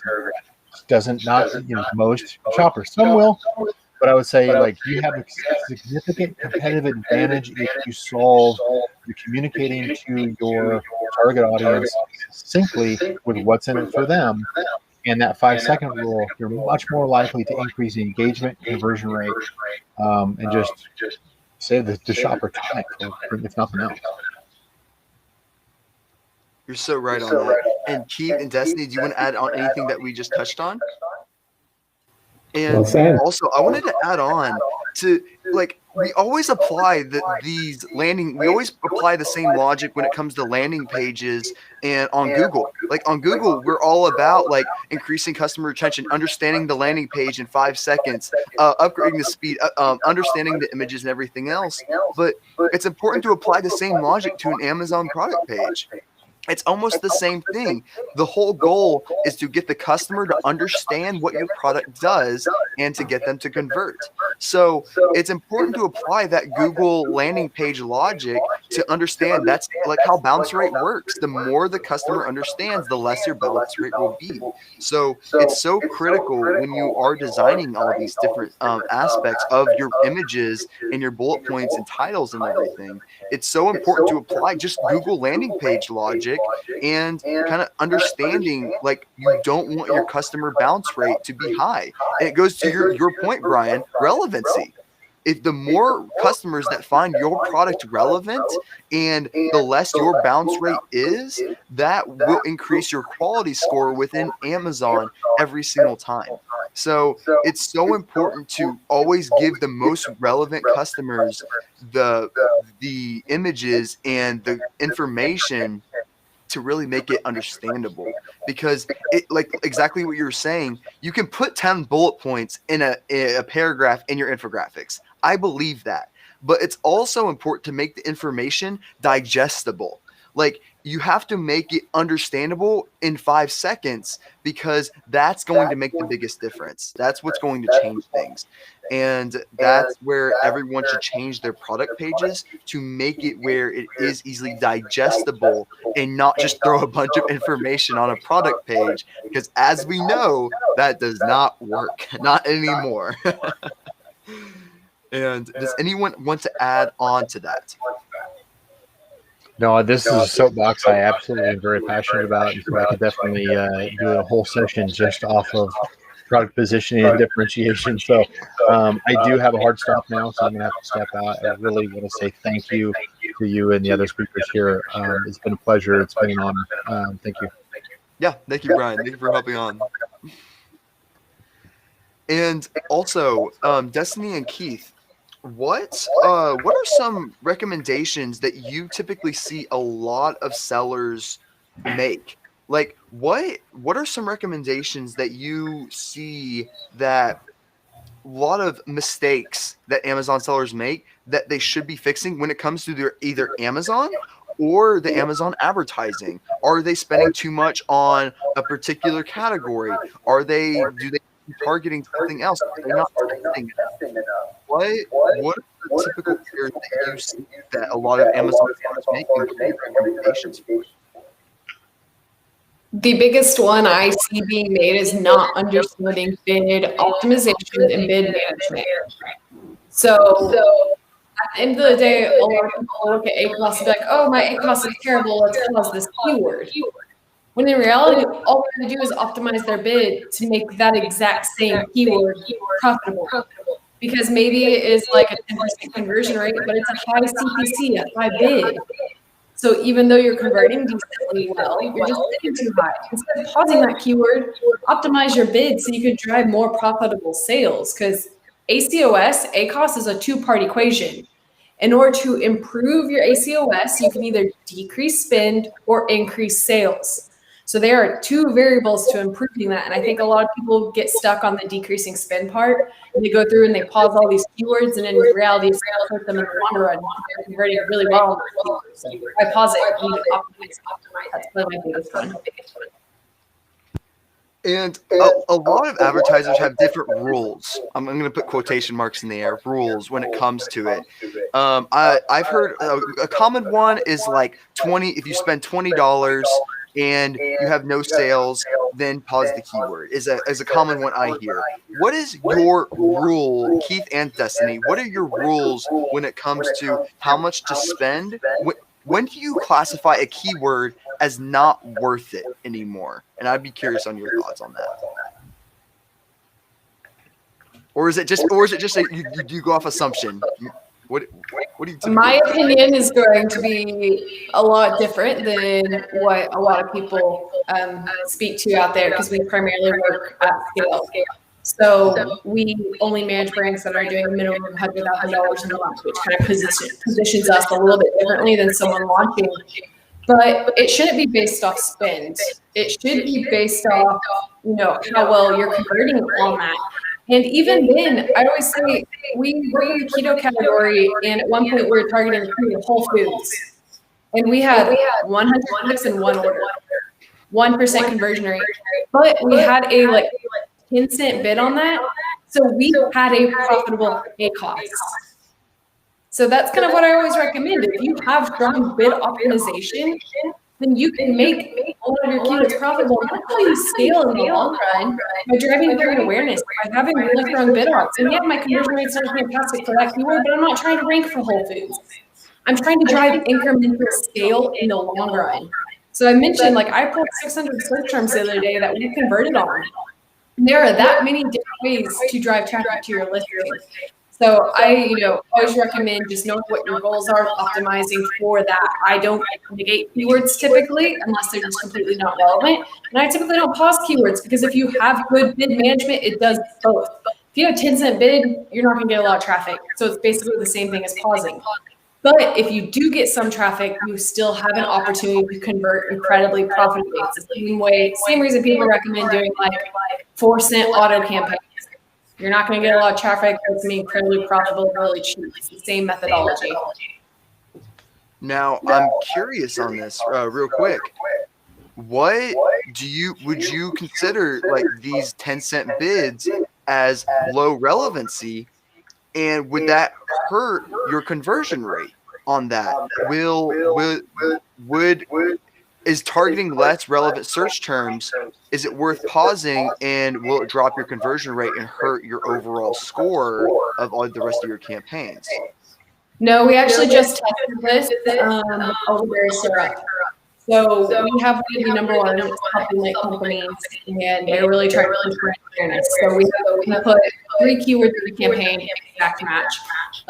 Most shoppers, some will. But I would say, you have a significant competitive advantage if you you're communicating to your target audience succinctly with what's in it for them. And that 5-second rule, you're much more likely to increase engagement, conversion rate, and just save the shopper time, if nothing else. You're so right on that. And Keith and Destiny, do you want to add on anything that we just touched on? And also, I wanted to add on to, we always apply we always apply the same logic when it comes to landing pages and on Google. On Google, we're all about increasing customer retention, understanding the landing page in 5 seconds, upgrading the speed, understanding the images and everything else. But it's important to apply the same logic to an Amazon product page. It's almost the same thing. The whole goal is to get the customer to understand what your product does and to get them to convert. So it's important to apply that Google landing page logic to understand that's how bounce rate works. The more the customer understands, the less your bounce rate will be. So it's so critical when you are designing all these different aspects of your images and your bullet points and titles and everything. It's so important to apply just Google landing page logic and kind of understanding you don't want your customer bounce rate to be high. And it goes to your point, Brian, relevancy. If the more customers that find your product relevant and the less your bounce rate is, that will increase your quality score within Amazon every single time. So it's so important to always give the most relevant customers the images and the information to really make it understandable, because it exactly what you were saying, you can put 10 bullet points in a paragraph in your infographics. I believe that, but it's also important to make the information digestible. You have to make it understandable in 5 seconds, because that's going to make the biggest difference. That's what's going to change things. And that's where everyone should change their product pages to make it where it is easily digestible and not just throw a bunch of information on a product page, because as we know, that does not work, not anymore. And does anyone want to add on to that? No, this is a soapbox I absolutely am very passionate about, and so I could definitely do a whole session just off of product positioning and differentiation. So I do have a hard stop now, so I'm going to have to step out. I really want to say thank you to you and the other speakers here. It's been a pleasure. It's been an honor. Thank you. Yeah, thank you, Brian. Thank you for helping on. And also, Destiny and Keith, what are some recommendations that you typically see a lot of sellers make? What are some recommendations that you see that a lot of mistakes that Amazon sellers make that they should be fixing when it comes to their either Amazon or the Amazon advertising? Are they spending too much on a particular category? Do they targeting something else? Are they not testing enough? What are the typical errors that you see that a lot of Amazon sellers make and give you recommendations for? The biggest one I see being made is not understanding bid optimization and bid management. So at the end of the day, a lot of people look at ACoS and be like, oh, my ACoS is terrible, let's pause this keyword. When in reality, all they have to do is optimize their bid to make that exact same keyword profitable. Because maybe it is like a 10% conversion rate, but it's a high CPC, a high bid. So even though you're converting decently well, you're just bidding too high. Instead of pausing that keyword, optimize your bid so you could drive more profitable sales. Because ACoS is a two-part equation. In order to improve your ACoS, you can either decrease spend or increase sales. So there are two variables to improving that. And I think a lot of people get stuck on the decreasing spend part. And they go through and they pause all these keywords. And in reality, it's going to hurt them in the long run. They're converting really well on those keywords. So I pause it. You need to optimize. That's probably my biggest one. And a lot of advertisers have different rules. I'm going to put quotation marks in the air, rules when it comes to it. I've heard a common one is like 20. If you spend $20 and you have no sales, then pause the keyword is a common one I hear. What is your rule, Keith and Destaney? What are your rules when it comes to how much to spend? When do you classify a keyword as not worth it anymore? And I'd be curious on your thoughts on that. Or is it just you go off assumption? What do you? My opinion is going to be a lot different than what a lot of people speak to out there because we primarily work at scale. So we only manage brands that are doing a minimum of $100,000 in a month, which kind of positions us a little bit differently than someone launching. But it shouldn't be based off spend. It should be based off, how well you're converting on that. And even then, I always say we were in the keto category, and at one point we were targeting Whole Foods, and we had 100 clicks in one order, 1% conversion rate, but we had a 10-cent bid on that, so we had a profitable ACoS. So that's kind of what I always recommend. If you have strong bid optimization, then you can make all of your keywords profitable. That's how you scale in the long run, by driving brand awareness, by having really strong bid ops. And yeah, my conversion rate's not fantastic for that keyword, but I'm not trying to rank for Whole Foods. I'm trying to drive incremental scale in the long run. So I mentioned, I pulled 600 search terms the other day that we converted on. And there are that many different ways to drive traffic to your listing. So I, always recommend just knowing what your goals are, optimizing for that. I don't negate keywords typically unless they're just completely not relevant. And I typically don't pause keywords because if you have good bid management, it does both. If you have a 10-cent bid, you're not going to get a lot of traffic. So it's basically the same thing as pausing. But if you do get some traffic, you still have an opportunity to convert incredibly profitably. It's the same reason people recommend doing 4-cent auto campaigns. You're not going to get a lot of traffic. It's going to be incredibly profitable, really cheap. It's the same methodology. Now, I'm curious on this real quick. Would you consider these 10-cent bids as low relevancy, and would that hurt your conversion rate on that? Is targeting less relevant search terms, is it worth pausing, and will it drop your conversion rate and hurt your overall score of all the rest of your campaigns? No, we actually just tested this elderberry syrup. So we have the number one supplement companies, and they're really trying to push brand awareness. So we put 3 keywords in the campaign, exact match: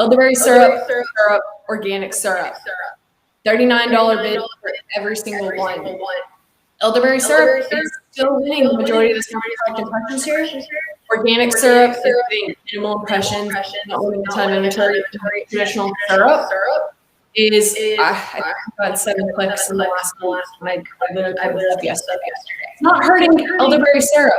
elderberry syrup, organic syrup. $39 bid for every single one. Elderberry syrup is still winning the majority of the direct impressions here. Organic syrup is getting minimal impressions, not winning a ton of inventory. Traditional syrup is, I got 7 clicks in the last month, and I looked up yesterday. It's not hurting elderberry syrup.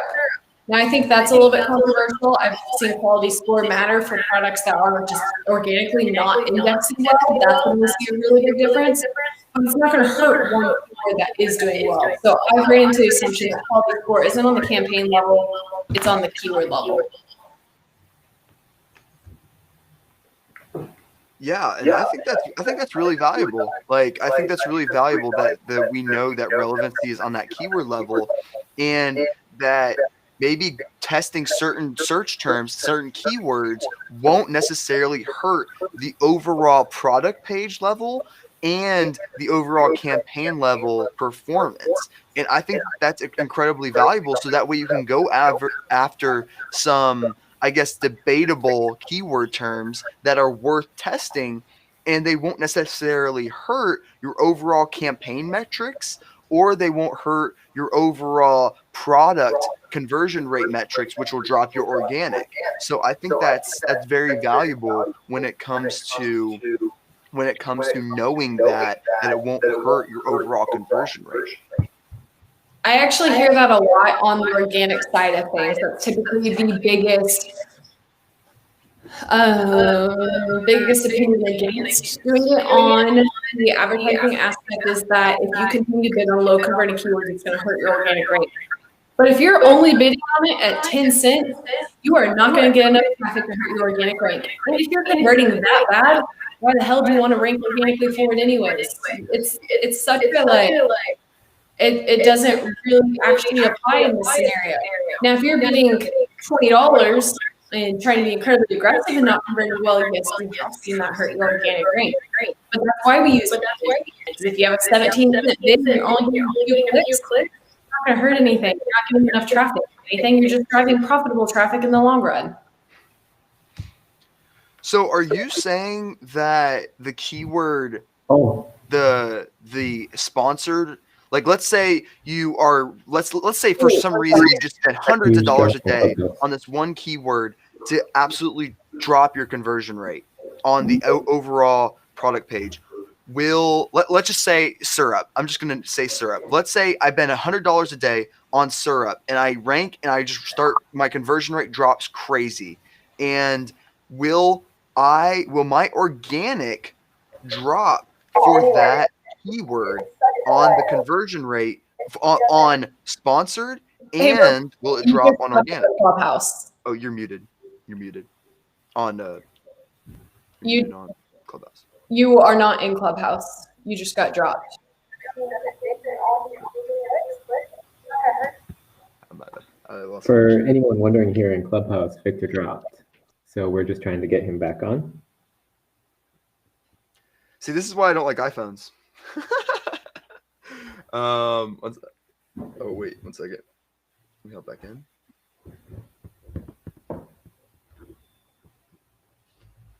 Now, I think that's a little bit controversial. I've seen quality score matter for products that are just organically not indexing well. That's when we see a really big difference. But it's not going to hurt one keyword that is doing well. So I've ran into the assumption that quality score isn't on the campaign level, it's on the keyword level. Yeah, and I think that's really valuable. Like, I think that's really valuable that we know that relevancy is on that keyword level, and that maybe testing certain search terms, certain keywords won't necessarily hurt the overall product page level and the overall campaign level performance. And I think that's incredibly valuable, so that way you can go after some, I guess, debatable keyword terms that are worth testing, and they won't necessarily hurt your overall campaign metrics, or they won't hurt your overall product conversion rate metrics, which will drop your organic. So I think that's very valuable when it comes to knowing that it won't hurt your overall conversion rate. I actually hear that a lot on the organic side of things. That's typically the biggest opinion against doing it on the advertising aspect is that if you continue to bid on low converting keywords, it's going to hurt your organic rate. But if you're only bidding on it at 10 cents, you are not going to get enough traffic to hurt your organic rank. And if you're converting that bad, why the hell do you want to rank organically for it anyways? It's such a it doesn't really actually apply in this scenario. Now, if you're bidding $20 and trying to be incredibly aggressive and not converting well against, you have seen that hurt your organic rank. But that's why we use it. If you have a 17-cent bid and you're only getting a few clicks, it's not going to hurt anything. You're not getting enough traffic. Anything, you're just driving profitable traffic in the long run. So are you saying that the keyword, the sponsored, like let's say you are, let's say for some reason you just spend hundreds of dollars a day on this one keyword to absolutely drop your conversion rate on the overall product page. Let's just say syrup. I'm just going to say syrup. Let's say I spend $100 a day on syrup and I rank and I just my conversion rate drops crazy. And will my organic drop for that keyword on the conversion rate on sponsored, and will it drop on organic? Clubhouse. Oh, you're muted. You're muted on on Clubhouse. You are not in Clubhouse. You just got dropped. For anyone wondering, here in Clubhouse, Victor dropped. So we're just trying to get him back on. See, this is why I don't like iPhones. Oh wait, 1 second. Let me hop back in.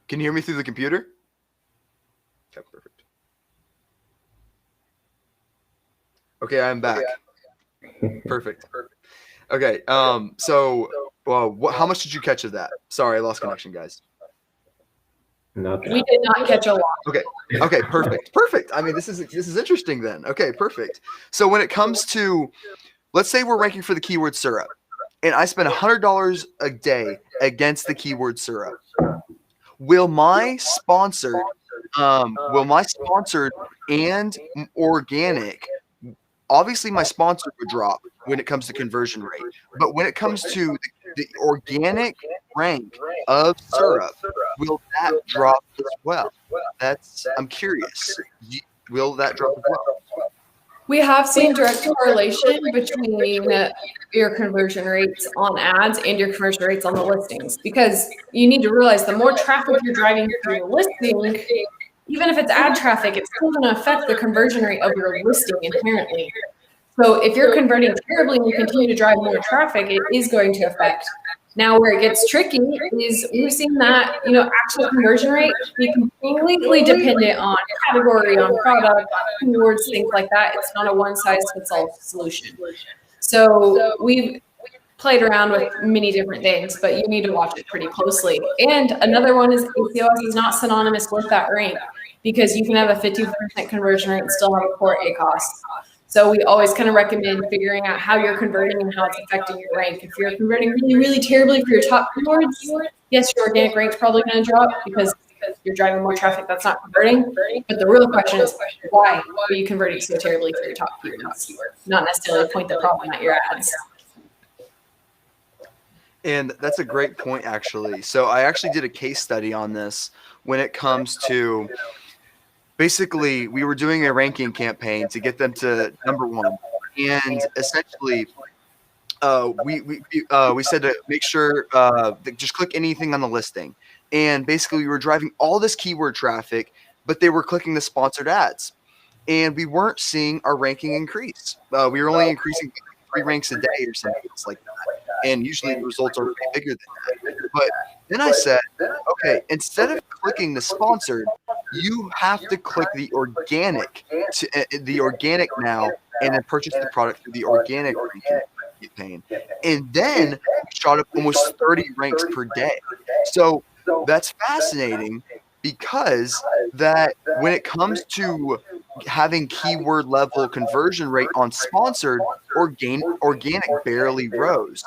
Can you hear me through the computer? Okay, perfect. Okay, I'm back. Perfect. Okay. So, how much did you catch of that? Sorry, I lost connection, guys. Nothing. We did not catch a lot. Okay, perfect. I mean, this is interesting then. Okay, perfect. So when it comes to, let's say we're ranking for the keyword syrup, and I spend $100 a day against the keyword syrup. Will my sponsored and organic, obviously my sponsored would drop when it comes to conversion rate, but when it comes to the organic rank of syrup, will that drop as well? I'm curious. Will that drop as well? We have seen direct correlation between your conversion rates on ads and your conversion rates on the listings, because you need to realize the more traffic you're driving through your listing, even if it's ad traffic, it's still going to affect the conversion rate of your listing inherently. So if you're converting terribly and you continue to drive more traffic, it is going to affect. Now, where it gets tricky is we've seen that, actual conversion rate be completely dependent on category, on product, keywords, things like that. It's not a one-size-fits-all solution. So we've played around with many different things, but you need to watch it pretty closely. And another one is ACoS is not synonymous with that rank, because you can have a 50% conversion rate and still have a poor ACoS. So we always kind of recommend figuring out how you're converting and how it's affecting your rank. If you're converting really, really terribly for your top keywords, yes, your organic rank's probably going to drop because you're driving more traffic that's not converting. But the real question is, why are you converting so terribly for your top keywords? Not necessarily point the problem at your ads. And that's a great point, actually. So I actually did a case study on this when it comes to basically we were doing a ranking campaign to get them to #1, and essentially we said to make sure just click anything on the listing, and basically we were driving all this keyword traffic, but they were clicking the sponsored ads, and we weren't seeing our ranking increase. We were only increasing 3 ranks a day or something like that. And usually the results are way bigger than that. But then I said, okay, instead of clicking the sponsored, you have to click the organic now, and then purchase the product through the organic campaign. And then we shot up almost 30 ranks per day. So that's fascinating, because that when it comes to having keyword level conversion rate on sponsored, organic barely rose.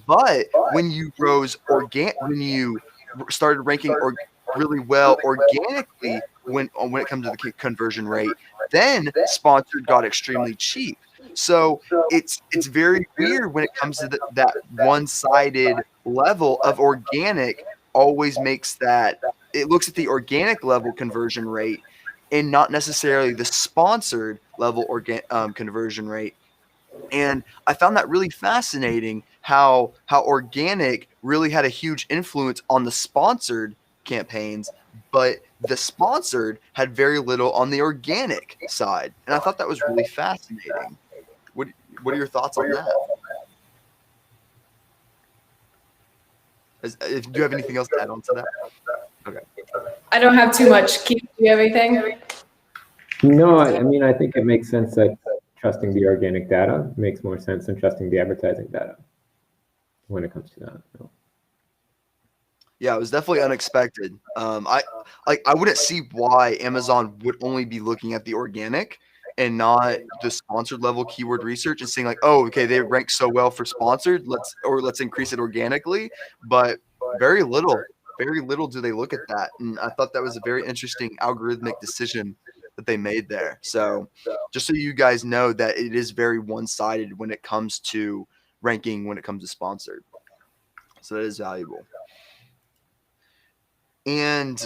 But when you started ranking really well organically when it comes to the conversion rate, then sponsored got extremely cheap. So it's very weird when it comes to that one-sided level of organic. Always makes that it looks at the organic level conversion rate and not necessarily the sponsored level conversion rate. And I found that really fascinating, how organic really had a huge influence on the sponsored campaigns, but the sponsored had very little on the organic side. And I thought that was really fascinating. What are your thoughts on that? Do you have anything else to add on to that? Okay. I don't have too much. Keith, do you have anything? No, I mean, I think it makes sense that trusting the organic data makes more sense than trusting the advertising data when it comes to that. No. Yeah, it was definitely unexpected. I wouldn't see why Amazon would only be looking at the organic and not the sponsored level keyword research and saying like, oh, okay, they rank so well for sponsored, let's increase it organically. But very little do they look at that. And I thought that was a very interesting algorithmic decision that they made there. So just so you guys know that it is very one-sided when it comes to ranking, when it comes to sponsored. So that is valuable. And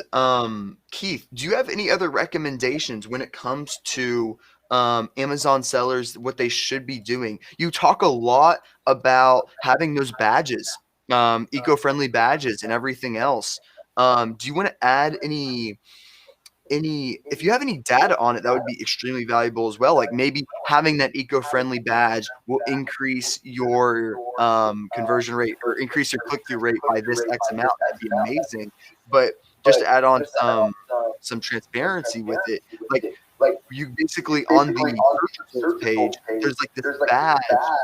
Keith, do you have any other recommendations when it comes to Amazon sellers, what they should be doing? You talk a lot about having those badges, eco-friendly badges and everything else. Do you want to add any, if you have any data on it, that would be extremely valuable as well. Like maybe having that eco-friendly badge will increase your conversion rate or increase your click-through rate by this X amount. That'd be amazing. But just to add on some transparency with it, like you basically on the search results page, there's like this badge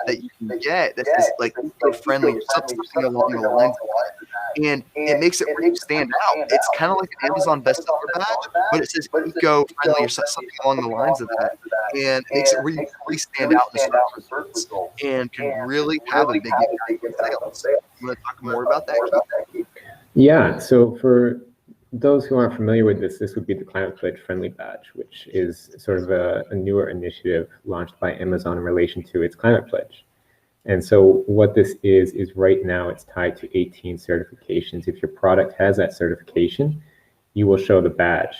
that you can get that is like eco-friendly or something along the lines of that. And it makes it really stand out. It's kind of like an Amazon bestseller badge, but it says eco-friendly or something along the lines of that. And it makes it really stand out in the search results and can really have a big impact on sales. You want to talk more about that, Keith? Yeah, so for those who aren't familiar with this would be the Climate Pledge Friendly Badge, which is sort of a newer initiative launched by Amazon in relation to its Climate Pledge. And so what this is right now it's tied to 18 certifications. If your product has that certification, you will show the badge.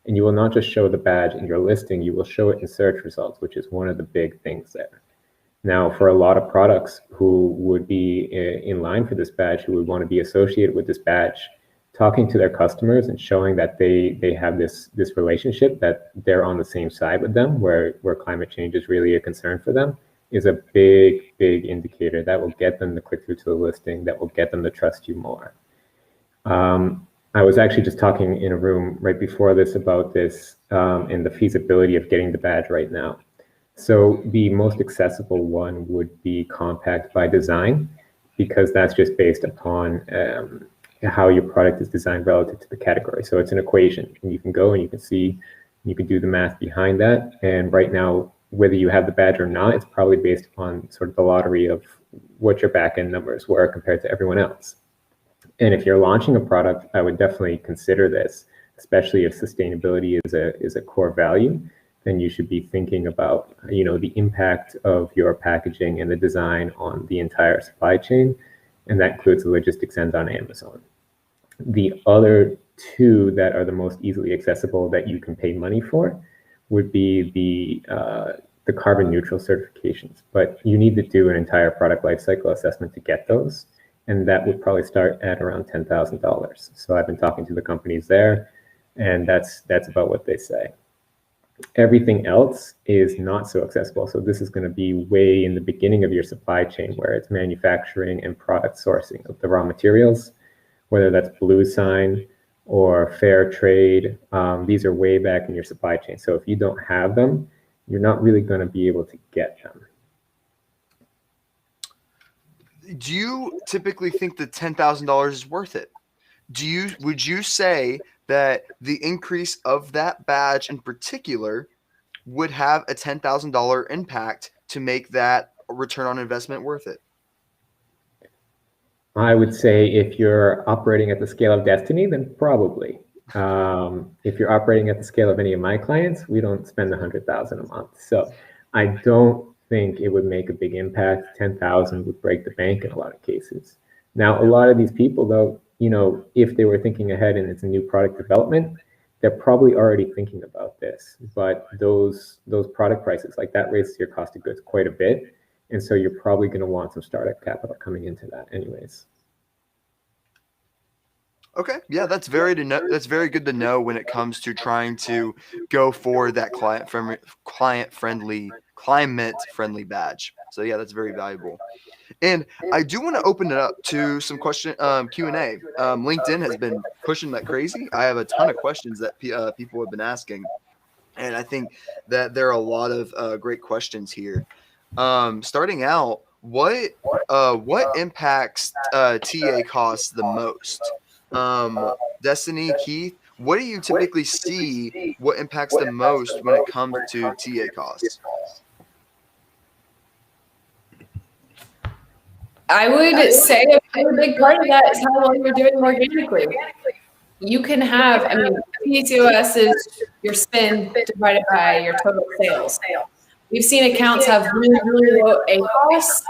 And you will not just show the badge in your listing, you will show it in search results, which is one of the big things there. Now, for a lot of products who would be in line for this badge, who would want to be associated with this badge, talking to their customers and showing that they have this relationship, that they're on the same side with them, where climate change is really a concern for them, is a big indicator that will get them to click through to the listing, that will get them to trust you more. I was actually just talking in a room right before this about this and the feasibility of getting the badge right now. So the most accessible one would be compact by design, because that's just based upon how your product is designed relative to the category. So it's an equation, and you can go and you can see, you can do the math behind that. And right now, whether you have the badge or not, it's probably based upon sort of the lottery of what your back-end numbers were compared to everyone else. And if you're launching a product, I would definitely consider this, especially if sustainability is a core value. Then you should be thinking about, the impact of your packaging and the design on the entire supply chain, and that includes the logistics end on Amazon. The other two that are the most easily accessible that you can pay money for would be the carbon neutral certifications, but you need to do an entire product lifecycle assessment to get those, and that would probably start at around $10,000. So I've been talking to the companies there, and that's about what they say. Everything else is not so accessible. So this is going to be way in the beginning of your supply chain, where it's manufacturing and product sourcing of the raw materials, whether that's Blue Sign or Fair Trade. These are way back in your supply chain. So if you don't have them, you're not really going to be able to get them. Do you typically think that $10,000 is worth it? Would you say that the increase of that badge in particular would have a $10,000 impact to make that return on investment worth it? I would say if you're operating at the scale of Destaney, then probably. If you're operating at the scale of any of my clients, we don't spend $100,000 a month. So I don't think it would make a big impact. 10,000 would break the bank in a lot of cases. Now, a lot of these people, though, if they were thinking ahead and it's a new product development, they're probably already thinking about this. But those product prices, like that raises your cost of goods quite a bit. And so you're probably going to want some startup capital coming into that anyways. Okay. Yeah, that's very good to know when it comes to trying to go for that climate-friendly badge. So yeah, that's very valuable. And I do want to open it up to some question Q&A. LinkedIn has been pushing that crazy. I have a ton of questions that people have been asking, and I think that there are a lot of great questions here. Starting out, what impacts TA costs the most? Destaney, Keith, what do you typically see what impacts the most when it comes to TA costs? I would say a big part of that is how well you're doing organically. You can have, ACoS is your spend divided by your total sales. We've seen accounts have really, really low ACoS,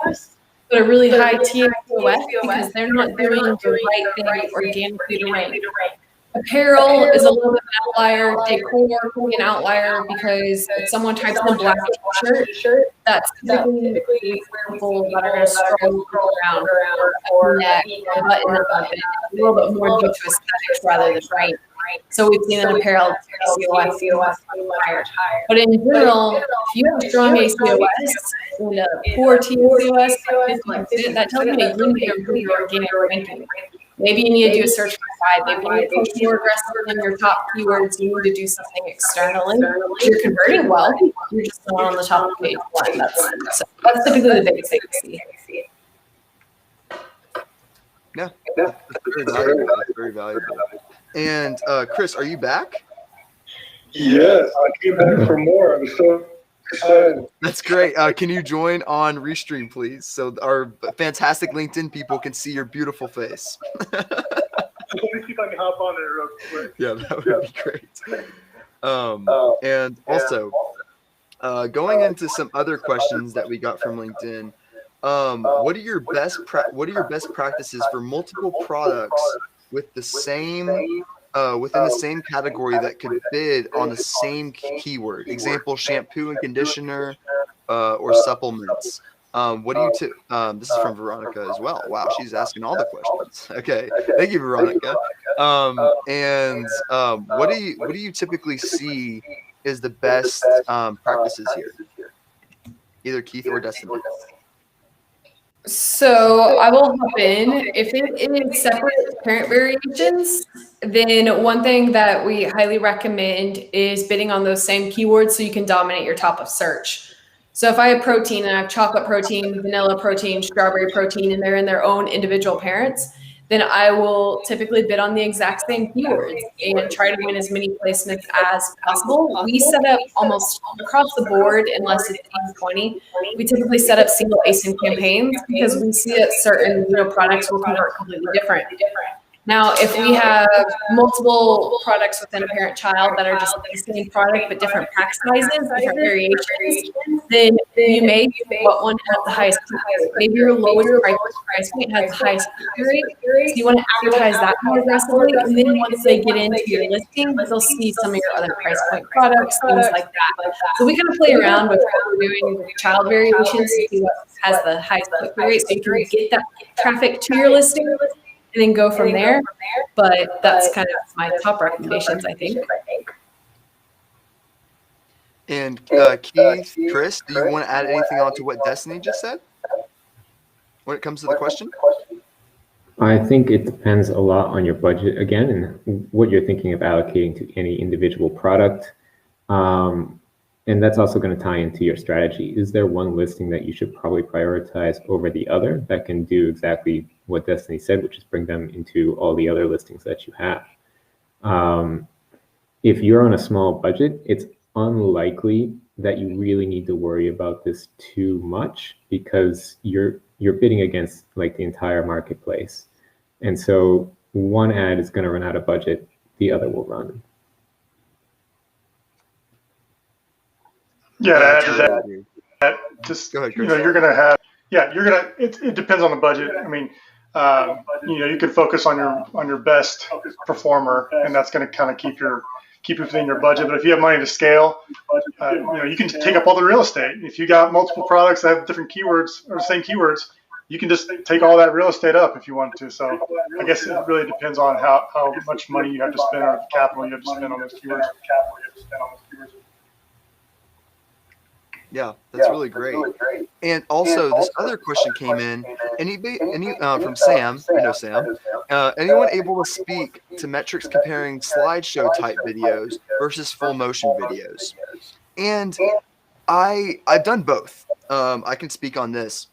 but a really high TACoS because they're not doing the right thing organically to rank. Apparel is a little bit of an outlier. Decor can be an outlier because if someone types in black t-shirt, that's typically where people that are going to scroll around or neck or button up a little bit more due to aesthetics rather than rank. So we've seen an apparel ACoS higher. But in general, if you have a strong ACoS and a poor TACoS, that tells me that you need to improve your organic ranking. Maybe you need to do a search for 5. Maybe you need to push more aggressively on your top keywords. You need to do something externally. If you're converting well, you're just not on the top of page 1. That's typically the biggest thing we see. Yeah, that's very valuable. That's very valuable. And Kris, are you back? Yes, I came back for more. I'm so excited. That's great. Can you join on Restream, please, so our fantastic LinkedIn people can see your beautiful face? Let me see if I can hop on there real quick. Yeah, that would be great. And also, going into some other questions that we got from LinkedIn. What are your best practices for multiple products with the same within the same category that could bid on the same keyword? Example: shampoo and conditioner, or supplements. What do you this is from Veronica as well. Wow, she's asking all the questions. Okay, thank you, Veronica. What do you typically see is the best practices here? Either Keith or Dustin. So I will hop in. If it is separate parent variations, then one thing that we highly recommend is bidding on those same keywords so you can dominate your top of search. So if I have protein and I have chocolate protein, vanilla protein, strawberry protein, and they're in their own individual parents, then I will typically bid on the exact same keywords and try to win as many placements as possible. We set up almost across the board, unless it's 80-20. We typically set up single ASIN campaigns because we see that certain products will convert completely different. Now, if we have multiple products within a parent-child that are just the same product but different pack sizes, different variations, then you may what one has the highest click rate. Maybe your lowest price point has the highest click rate. So you want to advertise that more aggressively, and then once they get into your listing, they'll see some of your other price point products, things like that. So we kind of play around with what we're doing with child variations to see what has the highest click rate, so you can get that traffic to your listing and then go from there. But that's kind of my top recommendations, I think. And Keith, Kris, do you want to add anything on to what Destaney just said when it comes to the question? I think it depends a lot on your budget again and what you're thinking of allocating to any individual product. And that's also going to tie into your strategy. Is there one listing that you should probably prioritize over the other that can do exactly what Destaney said, which is bring them into all the other listings that you have? If you're on a small budget, it's unlikely that you really need to worry about this too much because you're bidding against like the entire marketplace. And so one ad is going to run out of budget, the other will run. Yeah, to add to that, just Go ahead, you're Kris. gonna have, it depends on the budget. I mean, you can focus on your best performer, and that's going to kind of keep you within your budget. But if you have money to scale, you can take up all the real estate. If you got multiple products that have different keywords or the same keywords, you can just take all that real estate up if you want to. So I guess it really depends on how much money you have to spend or capital you have to spend on those keywords. Yeah, that's really great. And also, this other question came in. From Sam? I know Sam. Anyone able to speak to metrics comparing slideshow type videos versus full motion videos? And I've done both. I can speak on this.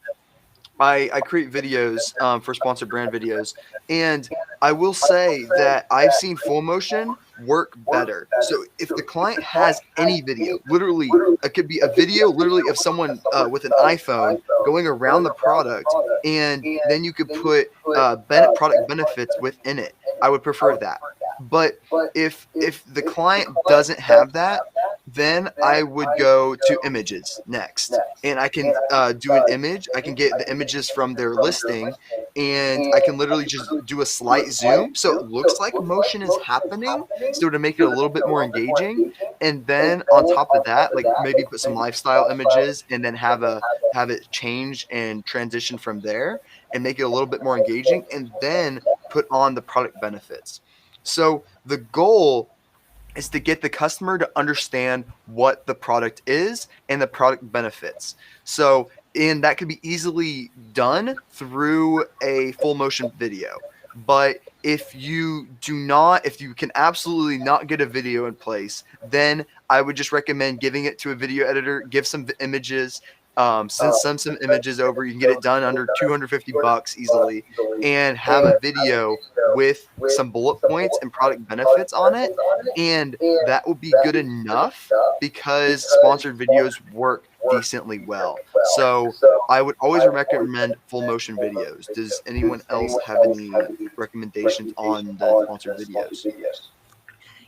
I create videos for sponsored brand videos, and I will say that I've seen full motion work better. So if the client has any video, literally, it could be a video literally of someone with an iPhone going around the product, and then you could put product benefits within it. I would prefer that. But if the client doesn't have that, then I would go to images next, and I can do an image. I can get the images from their listing, and I can literally just do a slight zoom so it looks like motion is happening, so to make it a little bit more engaging. And then on top of that, like maybe put some lifestyle images, and then have it change and transition from there, and make it a little bit more engaging, and then put on the product benefits. So the goal is to get the customer to understand what the product is and the product benefits. So, and that could be easily done through a full motion video. But if you can absolutely not get a video in place, then I would just recommend giving it to a video editor, give some images, send some images over. You can get it done under $250 easily, and have a video with some bullet points and product benefits on it, and that will be good enough because sponsored videos work decently well. So I would always recommend full motion videos. Does anyone else have any recommendations on the sponsored videos?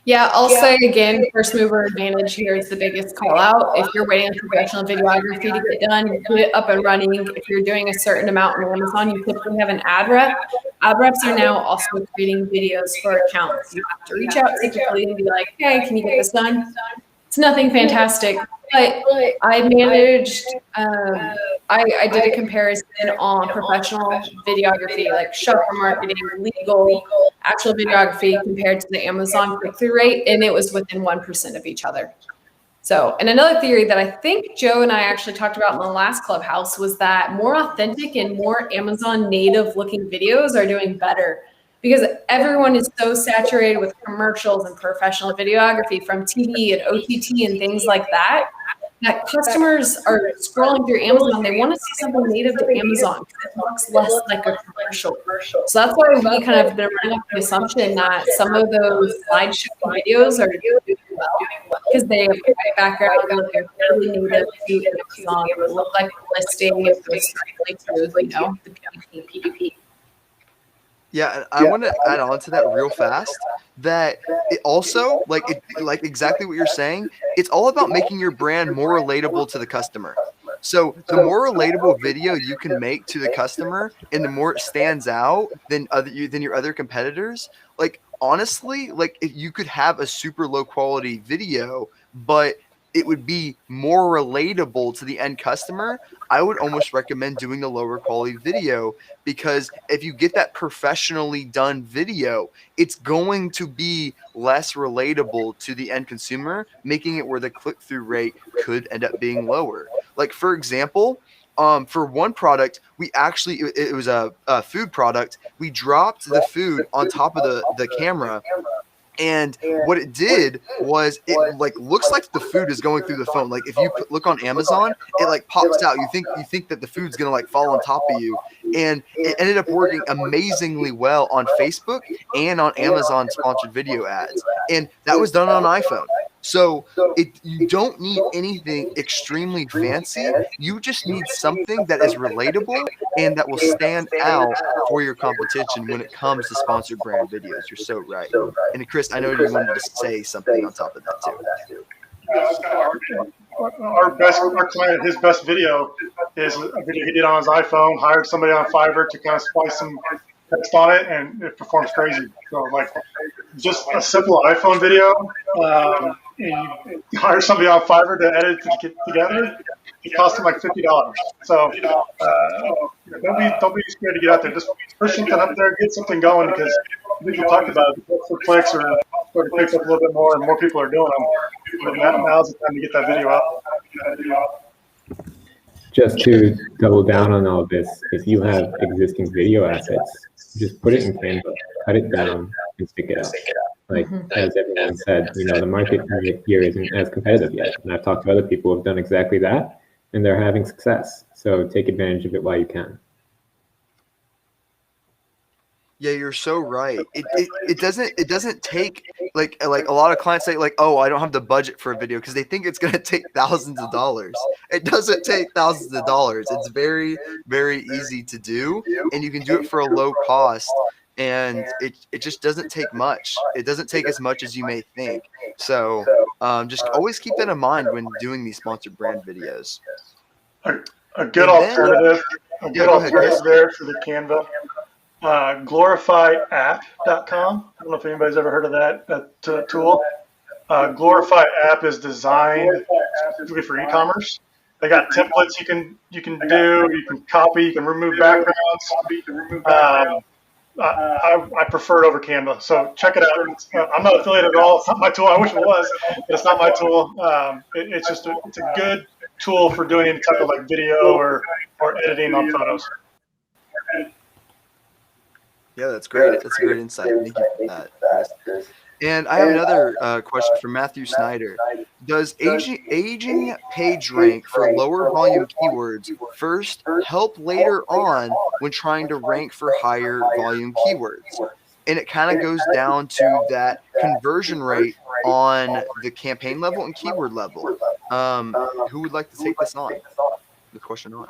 Yeah, I'll say again, first mover advantage here is the biggest call out. If you're waiting on professional videography to get done, you get it up and running. If you're doing a certain amount on Amazon, you typically have an ad rep. Ad reps are now also creating videos for accounts. You have to reach out typically and be like, hey, can you get this done? It's nothing fantastic, but I managed, I did a comparison on professional videography, like shopper marketing, legal, actual videography compared to the Amazon click-through rate, and it was within 1% of each other. So, and another theory that I think Joe and I actually talked about in the last Clubhouse was that more authentic and more Amazon native looking videos are doing better, because everyone is so saturated with commercials and professional videography from TV and OTT and things like that, that customers are scrolling through Amazon. They want to see something native to Amazon. It looks less like a commercial. So that's why we kind of been running up the assumption that some of those slideshow videos are doing well because they have a white background, they're really native to Amazon, they look like a listing, it goes directly to, the PPP. Yeah, and I want to add on to that real fast that it also, like exactly what you're saying, it's all about making your brand more relatable to the customer. So the more relatable video you can make to the customer and the more it stands out than your other competitors, like honestly, like if you could have a super low quality video, but it would be more relatable to the end customer, I would almost recommend doing the lower quality video, because if you get that professionally done video, it's going to be less relatable to the end consumer, making it where the click-through rate could end up being lower. Like, for example, for one product, we actually, it was a food product. We dropped the food on top of the camera. And what it did was it like looks like the food is going through the phone. Like if you look on Amazon, it like pops out. You think that the food's gonna like fall on top of you, and it ended up working amazingly well on Facebook and on Amazon sponsored video ads. And that was done on iPhone. So you don't need anything extremely fancy. You just need something that is relatable and that will stand out for your competition when it comes to sponsored brand videos. You're so right. And Kris, I know you wanted to say something on top of that too. Our client, his best video is a video he did on his iPhone, hired somebody on Fiverr to kind of splice some text on it, and it performs crazy. So like just a simple iPhone video, and you hire somebody on Fiverr to edit it together, it costs him like $50. So don't be scared to get out there. Just push something up there, get something going, because people talked about it for clicks or sort of pick up a little bit more, and more people are doing them. But now's the time to get that video out. Just to double down on all this, if you have existing video assets, just put it in Canva, cut it down, and stick it out. Like, as everyone said, the market here isn't as competitive yet. And I've talked to other people who have done exactly that, and they're having success. So take advantage of it while you can. Yeah, you're so right. It doesn't take like a lot of clients say like, oh, I don't have the budget for a video because they think it's gonna take thousands of dollars. It doesn't take thousands of dollars. It's very, very easy to do, and you can do it for a low cost. And it just doesn't take much. It doesn't take as much as you may think. So just always keep that in mind when doing these sponsored brand videos. A good alternative there for the Canva. Glorifyapp.com. I don't know if anybody's ever heard of that tool. Glorify app is designed specifically for e-commerce. They got templates you can do. You can copy. You can remove backgrounds. I prefer it over Canva, so check it out. I'm not affiliated at all. It's not my tool. I wish it was, but it's not my tool. It's a good tool for doing any type of like video or editing on photos. Yeah, that's great. That's a great insight. Thank you for that, Kris. And I have another question from Matthew Snyder. Does aging page rank for lower volume keywords first help later on when trying to rank for higher volume keywords? And it kind of goes down to that conversion rate on the campaign level and keyword level. Who would like to take this on? The question on.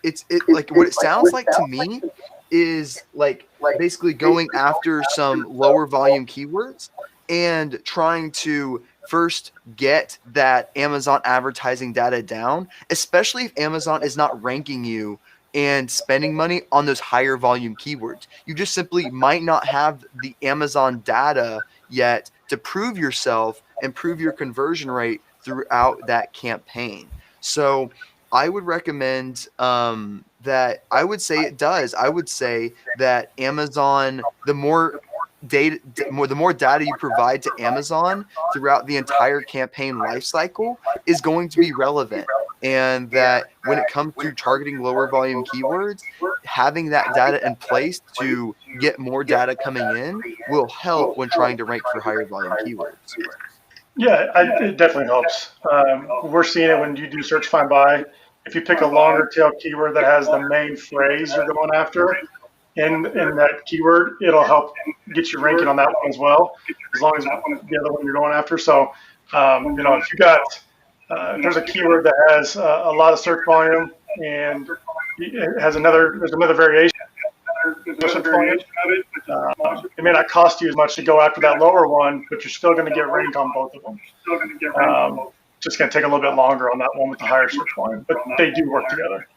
It's like what it sounds like to me is like basically going after some lower volume keywords and trying to first get that Amazon advertising data down, especially if Amazon is not ranking you and spending money on those higher volume keywords. You just simply might not have the Amazon data yet to prove yourself and prove your conversion rate throughout that campaign. So I would recommend that I would say it does. I would say that Amazon, the more data you provide to Amazon throughout the entire campaign lifecycle is going to be relevant. And that when it comes to targeting lower volume keywords, having that data in place to get more data coming in will help when trying to rank for higher volume keywords. Yeah, it definitely helps. We're seeing it when you do search find by. If you pick a longer tail keyword that has the main phrase you're going after in that keyword, it'll help get you ranking on that one as well, as long as the other one you're going after. So, if you got if there's a keyword that has a lot of search volume and there's another variation of search volume, it may not cost you as much to go after that lower one, but you're still going to get ranked on both of them. Just going to take a little bit longer on that one with the higher search volume, but they do work together.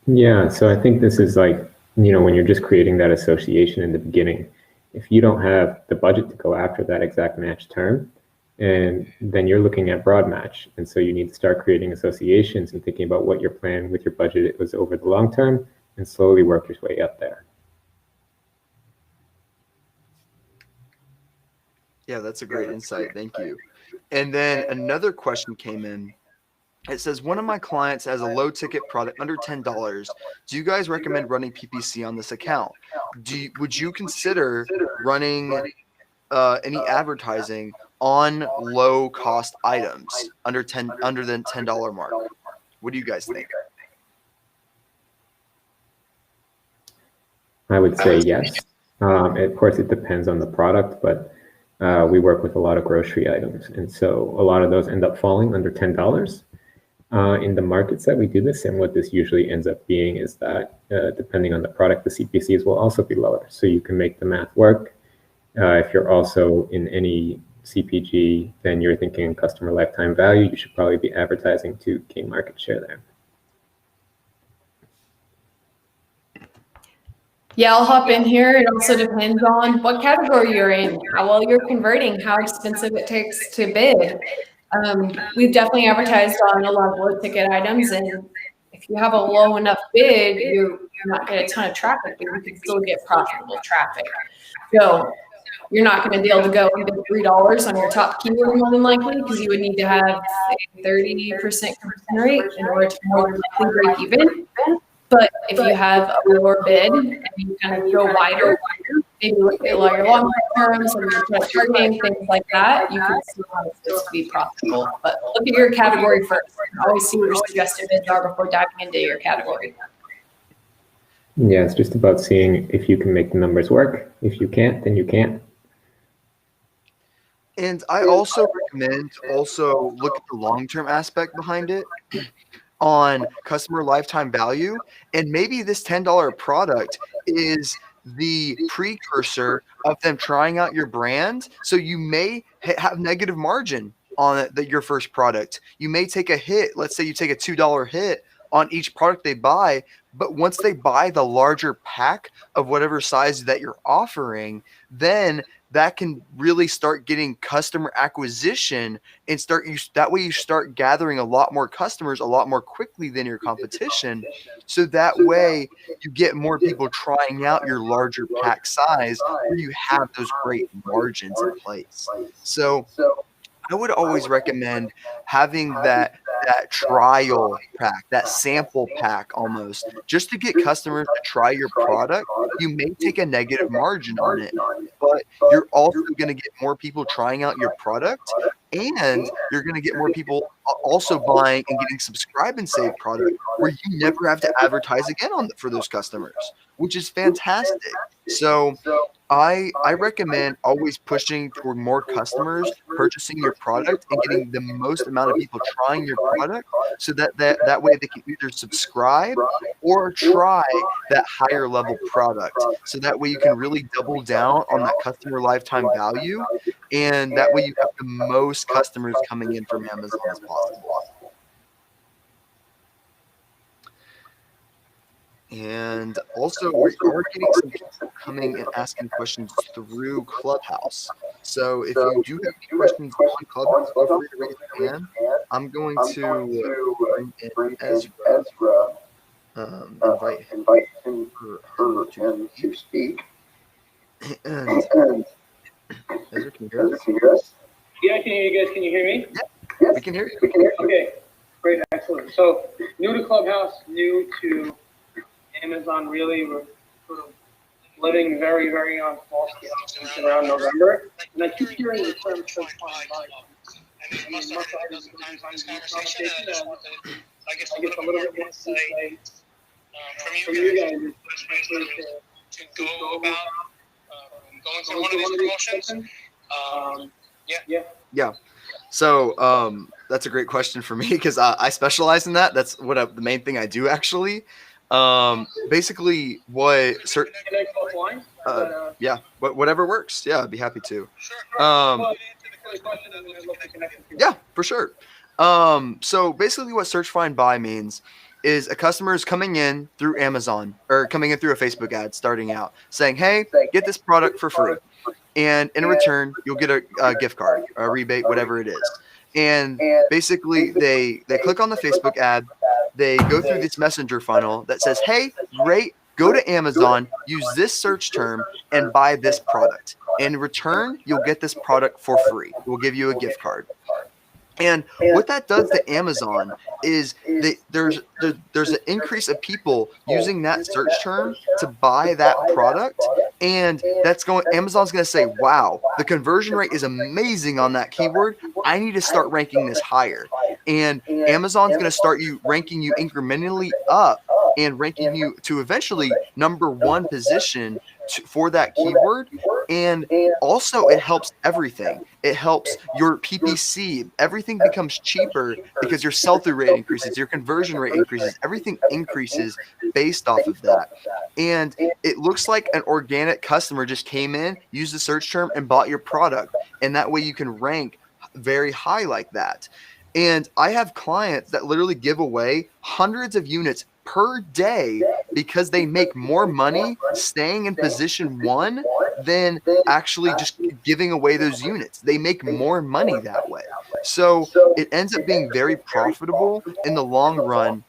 Yeah, so I think this is like, when you're just creating that association in the beginning, if you don't have the budget to go after that exact match term, and then you're looking at broad match. And so you need to start creating associations and thinking about what your plan with your budget was over the long term and slowly work your way up there. Yeah, that's a great insight. Thank you. And then another question came in. It says, one of my clients has a low ticket product under $10. Do you guys recommend running PPC on this account? Would you consider running any advertising on low cost items under the $10 mark? What do you guys think? I would say yes. Of course, it depends on the product, but we work with a lot of grocery items. And so a lot of those end up falling under $10. In the markets that we do this, and what this usually ends up being is that depending on the product, the CPCs will also be lower. So you can make the math work. If you're also in any CPG, then you're thinking customer lifetime value, you should probably be advertising to gain market share there. Yeah, I'll hop in here. It also depends on what category you're in, how well you're converting, how expensive it takes to bid. We've definitely advertised on a lot of low ticket items, and if you have a low enough bid, you're not getting a ton of traffic, but you can still get profitable traffic. So you're not going to be able to go and bid $3 on your top keyword more than likely, because you would need to have a 30% conversion rate in order to more than likely break even. But if you have a lower bid and you kind of go wider, maybe look at your long terms or your targeting, things like that, you can see how this to be profitable. But look at your category first. Always see what your suggested bids are before diving into your category. Yeah, it's just about seeing if you can make the numbers work. If you can't, then you can't. And I also recommend look at the long-term aspect behind it on customer lifetime value. And maybe this $10 product is the precursor of them trying out your brand. So you may have negative margin on your first product. You may take a hit. Let's say you take a $2 hit on each product they buy, but once they buy the larger pack of whatever size that you're offering, then that can really start getting customer acquisition and that way you start gathering a lot more customers a lot more quickly than your competition. So that way you get more people trying out your larger pack size where you have those great margins in place. So I would always recommend having that trial pack, that sample pack almost, just to get customers to try your product. You may take a negative margin on it, but you're also going to get more people trying out your product, and you're going to get more people also buying and getting subscribe and save product where you never have to advertise again for those customers, which is fantastic. So I recommend always pushing toward more customers purchasing your product and getting the most amount of people trying your product, so that way they can either subscribe or try that higher level product. So that way you can really double down on that customer lifetime value, and that way you have the most customers coming in from Amazon as possible. And also, we're getting some people coming and asking questions through Clubhouse. So if you do have any questions on Clubhouse, feel free to raise your hand. I'm going to bring in Ezra, invite him to speak. And Ezra, can you hear us? Yeah, I can hear you guys. Can you hear me? Yeah, we can hear you. Okay, great, excellent. So new to Clubhouse, new to Amazon, really. We're sort of living very, very on small scale since around November, and I keep hearing the term search fine buy. And it must have heard a dozen times in this conversation, and I just want to, I guess, a little bit more insight from you guys, especially to go about going through one of these promotions. Yeah. So that's a great question for me because I specialize in that. That's what the main thing I do actually. Basically, what yeah, whatever works. Yeah, I'd be happy to. Yeah, for sure. So basically, what search find buy means is a customer is coming in through Amazon or coming in through a Facebook ad, starting out saying, "Hey, get this product for free." And in return, you'll get a gift card, a rebate, whatever it is. And basically, they click on the Facebook ad. They go through this messenger funnel that says, "Hey, great, go to Amazon, use this search term, and buy this product. In return, you'll get this product for free. We'll give you a gift card." And what that does to Amazon is there's an increase of people using that search term to buy that product, and Amazon's going to say, "Wow, the conversion rate is amazing on that keyword. I need to start ranking this higher." And Amazon's going to start ranking you incrementally up and ranking you to eventually #1 position for that keyword. And also it helps everything. It helps your PPC. Everything becomes cheaper because your sell-through rate increases, your conversion rate increases, everything increases based off of that. And it looks like an organic customer just came in, used the search term, and bought your product. And that way you can rank very high like that. And I have clients that literally give away hundreds of units per day because they make more money staying in position 1 than actually just giving away those units. They make more money that way. So it ends up being very profitable in the long run.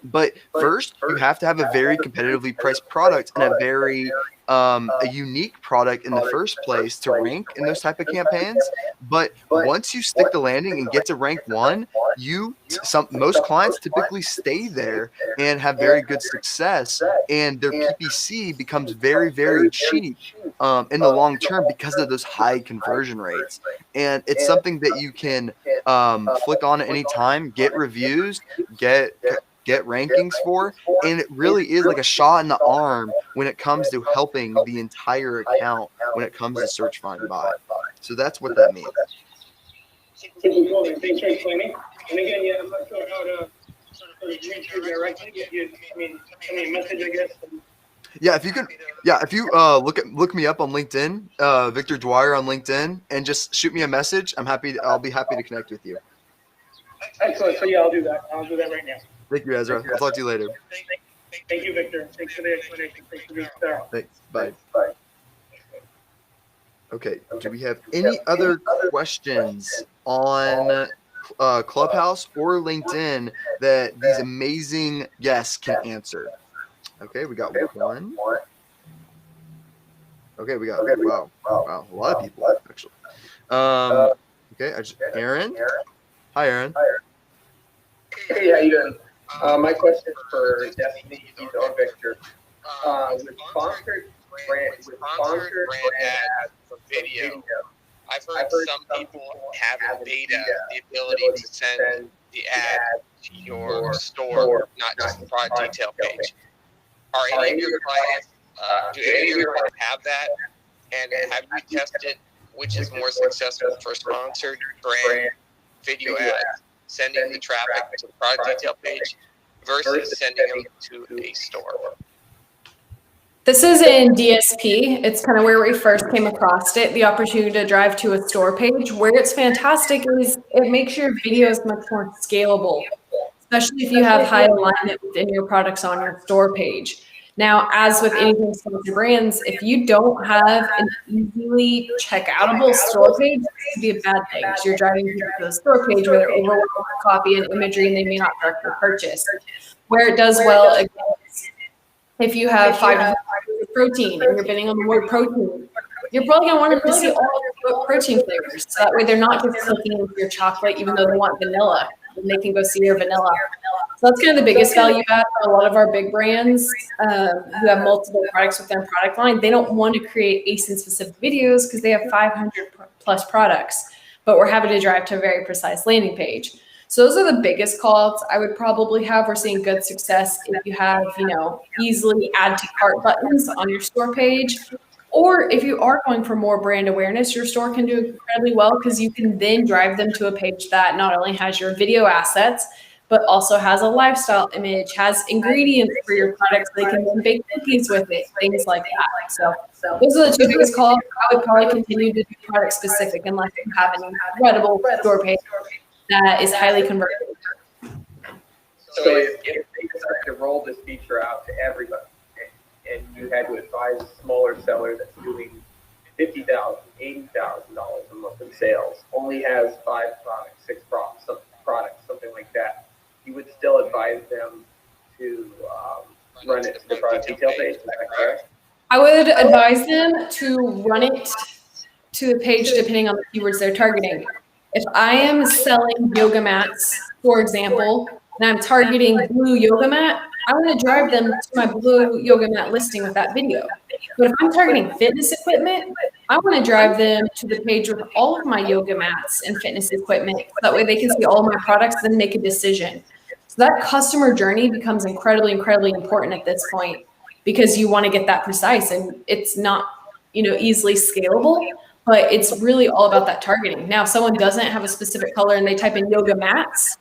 But first, you have to have a very competitively priced product and a very a unique product in the first place to rank in those type of campaigns. But once you stick the landing and get to rank 1, most clients typically stay there and have very good success, and their PPC becomes very, very cheap in the long term because of those high conversion rates. And it's something that you can flick on at any time, get reviews, get rankings for, and it really is like a shot in the arm when it comes to helping the entire account when it comes to search find buy. So that's what that means. Thanks for explaining. And again, I'm not sure how to sort of reach you directly. Send me a message, I guess. Yeah, if you look me up on LinkedIn, Victor Dwyer on LinkedIn, and just shoot me a message. I'll be happy to connect with you. Excellent. So I'll do that. I'll do that right now. Thank you, Ezra. I'll talk to you later. Thank you, Victor. Thanks for the explanation. Thanks for being thorough. Thanks. Bye. Okay. Do we have any other questions on Clubhouse or LinkedIn that these amazing guests can answer? Okay, we got one. Okay, we got wow, a lot of people actually. Okay, Aaron. Hi, Aaron. Hey, how you doing? My question for Destaney or Victor. With sponsored brand ads for video, I've heard some people have in beta the ability to send the ad to your store, not just the product detail page. Are any of your clients, do any of your clients have that? And have you tested which is more successful for sponsored brand video ads, sending the traffic to the product detail page versus sending them to a store? This is in DSP. It's kind of where we first came across it, the opportunity to drive to a store page. Where it's fantastic is it makes your videos much more scalable, especially if you have high alignment within your products on your store page. Now, as with anything sponsored brands, if you don't have an easily checkoutable store page, it could be a bad thing. So you're driving people to the store page where they're overwhelmed with copy and imagery and they may not directly purchase. Where it does well, again, if you have 5 different types of protein and you're bidding on the word protein, you're probably going to want them to see all the protein flavors. So that way they're not just clicking with your chocolate, even though they want vanilla. And they can go see your vanilla. So that's kind of the biggest value add for a lot of our big brands who have multiple products within their product line. They don't want to create ASIN-specific videos because they have 500 plus products, but we're happy to drive to a very precise landing page. So those are the biggest call-outs I would probably have. We're seeing good success if you have, easily add to cart buttons on your store page. Or if you are going for more brand awareness, your store can do incredibly well because you can then drive them to a page that not only has your video assets, but also has a lifestyle image, has ingredients for your products. They can then bake cookies with it, things like that. So those are the two biggest calls. I would probably continue to do product specific unless you have an incredible store page that is highly converted. So if they decide to roll this feature out to everybody, and you had to advise a smaller seller that's doing $50,000, $80,000 a month in sales, only has 5 products, 6 products, something like that, you would still advise them to run it to the product detail page. Is that correct? I would advise them to run it to the page depending on the keywords they're targeting. If I am selling yoga mats, for example, and I'm targeting blue yoga mat, I want to drive them to my blue yoga mat listing with that video. But if I'm targeting fitness equipment, I want to drive them to the page with all of my yoga mats and fitness equipment. So that way they can see all of my products, then make a decision. So that customer journey becomes incredibly, incredibly important at this point because you want to get that precise, and it's not, easily scalable, but it's really all about that targeting. Now, if someone doesn't have a specific color and they type in yoga mats,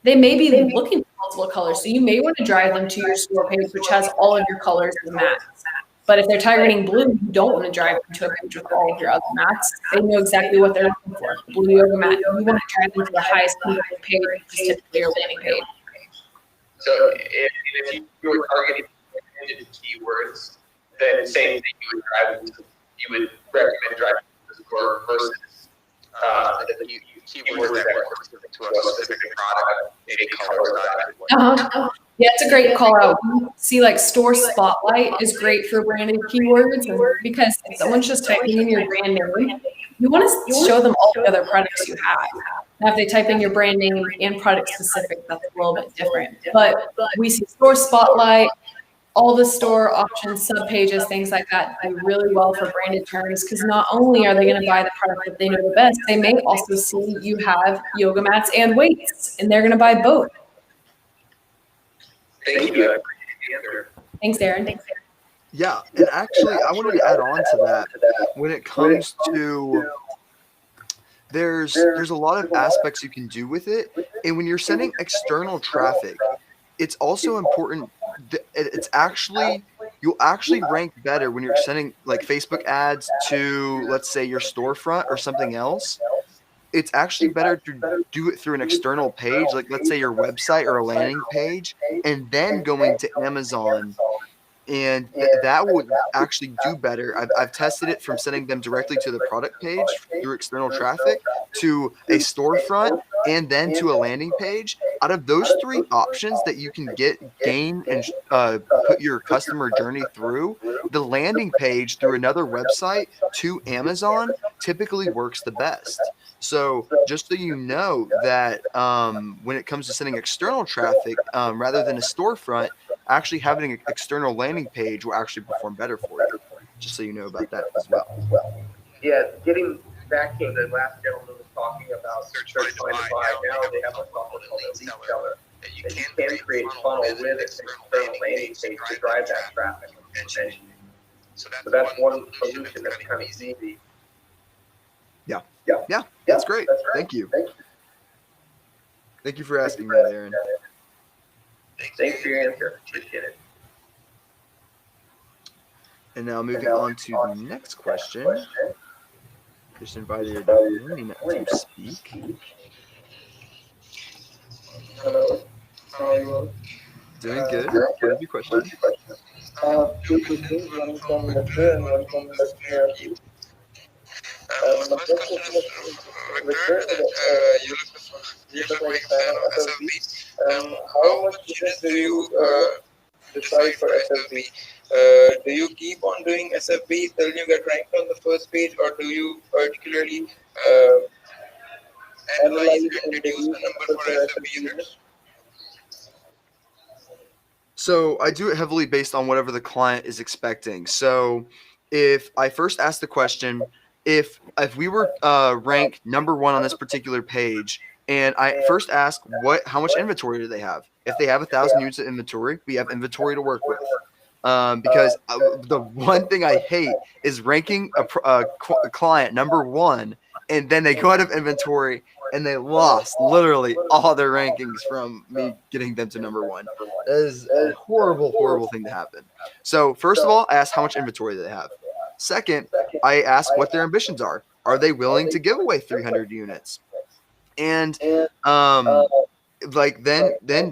they may be looking for multiple colors. So you may want to drive them to your store page, which has all of your colors in the mats. But if they're targeting blue, you don't want to drive them to a page with all of your other mats. They know exactly what they're looking for. Blue yoga mat. You want to drive them to the highest converting page, which is typically your landing page. So if you were targeting keywords, then same thing, you would recommend driving to the store versus the keywords that were specific to a specific product, maybe color. Yeah, it's a great call out. See, like store spotlight is great for branded keywords, and because if someone's just typing in your brand name, you want to show them all the other products you have. Now, if they type in your brand name and product specific, that's a little bit different. But we see store spotlight, all the store options, sub pages, things like that do really well for branded terms because not only are they going to buy the product that they know the best, they may also see you have yoga mats and weights, and they're going to buy both. Thank you. Thanks, Aaron. Yeah, and actually, I wanted to add on to that. When it comes to there's a lot of aspects you can do with it, and when you're sending external traffic, it's also important. You'll actually rank better when you're sending like Facebook ads to, let's say, your storefront or something else. It's actually better to do it through an external page, like let's say your website or a landing page, and then going to Amazon. And that would actually do better. I've tested it from sending them directly to the product page through external traffic to a storefront and then to a landing page. Out of those 3 options that you can gain and put your customer journey through, the landing page through another website to Amazon typically works the best. So just so you know that when it comes to sending external traffic, rather than a storefront, actually having an external landing page will actually perform better for you. Just so you know about that as well. Yeah, getting back to the last gentleman was talking about search by buy. Now they have a software called a lead seller that you can create funnel with an external landing page to drive that traffic. So that's one solution that's kind of easy. Yeah, that's great. Thank you. Thank you for asking that, Aaron. Thanks for your answer. Appreciate it. And now moving on to the next question. Just invited Destaney to speak. Hello. How are you? Doing good. What is your question? 2 questions, one from Victor and one from Dustin. The first question is Victor, that you're a big fan of SFB. How much business do you decide for SFB? Do you keep on doing SFB till you get ranked on the first page, or do you particularly analyze and reduce the number for SFB users? So I do it heavily based on whatever the client is expecting. So if I first ask the question, if we were ranked number 1 on this particular page, and I first ask how much inventory do they have? If they have 1,000 units of inventory, we have inventory to work with. Because the one thing I hate is ranking a client number 1, and then they go out of inventory and they lost literally all their rankings from me getting them to number 1. That is a horrible, horrible thing to happen. So first of all, I ask how much inventory they have. Second, I ask what their ambitions are. Are they willing to give away 300 units? And then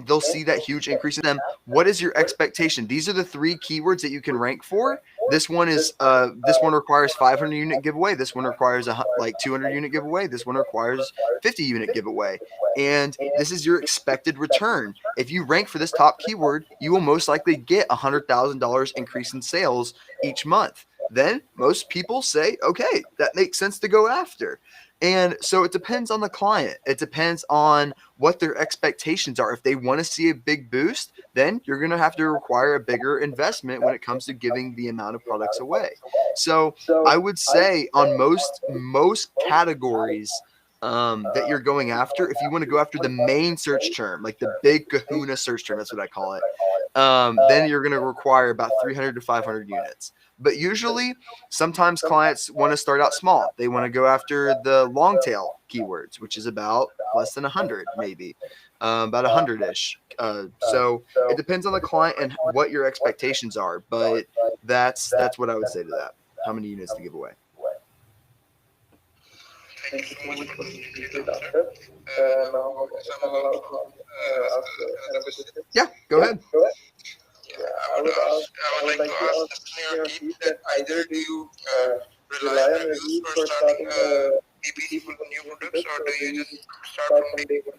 they'll see that huge increase in them. What is your expectation? These are the 3 keywords that you can rank for. This one requires 500 unit giveaway. This one requires 200 unit giveaway. This one requires 50 unit giveaway. And this is your expected return. If you rank for this top keyword, you will most likely get $100,000 increase in sales each month. Then most people say, okay, that makes sense to go after. And so it depends on the client. It depends on what their expectations are. If they want to see a big boost, then you're going to have to require a bigger investment when it comes to giving the amount of products away. So I would say on most categories that you're going after, if you want to go after the main search term, like the big kahuna search term, that's what I call it, then you're going to require about 300 to 500 units. But usually, sometimes clients want to start out small. They want to go after the long tail keywords, which is about less than 100, maybe, about 100-ish. So it depends on the client and what your expectations are. But that's what I would say to that. How many units to give away? Thank you so much for the doctor. Now, yeah, go ahead. Yeah, I would like to ask your team that either do you rely on reviews for starting PPC for the new products, or do you just start from day one?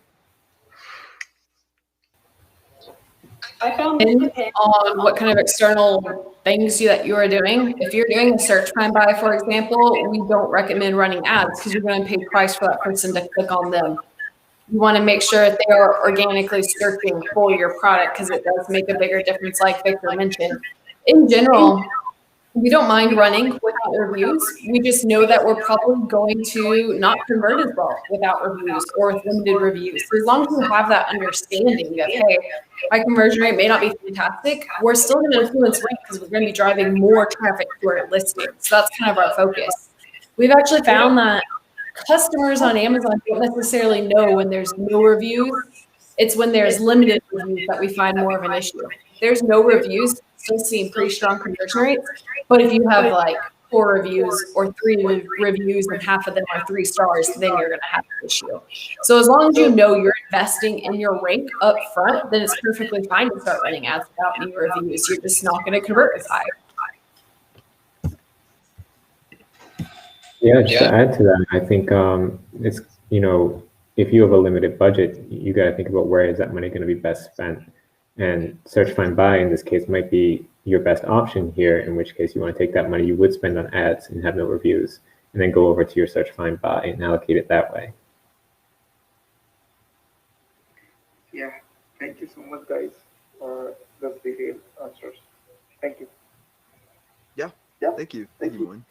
I found it depends on what kind of external things that you are doing. If you're doing a search find buy, for example, we don't recommend running ads because you're going to pay price for that person to click on them. You want to make sure that they are organically searching for your product because it does make a bigger difference, like Victor mentioned. In general, we don't mind running without reviews. We just know that we're probably going to not convert as well without reviews or with limited reviews. So as long as you have that understanding that, hey, my conversion rate may not be fantastic, we're still going to influence rank because we're going to be driving more traffic to our listing. So that's kind of our focus. We've actually found that customers on Amazon don't necessarily know when there's no reviews. It's when there's limited reviews that we find more of an issue. There's no reviews, still seeing pretty strong conversion rates. But if you have like 4 reviews or 3 reviews and half of them are 3 stars, then you're going to have an issue. So as long as you know you're investing in your rank up front, then it's perfectly fine to start running ads without any reviews. You're just not going to convert as high. Yeah, just to add to that, I think it's, if you have a limited budget, you got to think about where is that money going to be best spent. And search, find, buy in this case might be your best option here, in which case you want to take that money you would spend on ads and have no reviews, and then go over to your search, find, buy and allocate it that way. Yeah, thank you so much, guys, for those detailed answers. Thank you. Yeah, thank you. Thank you, Wayne.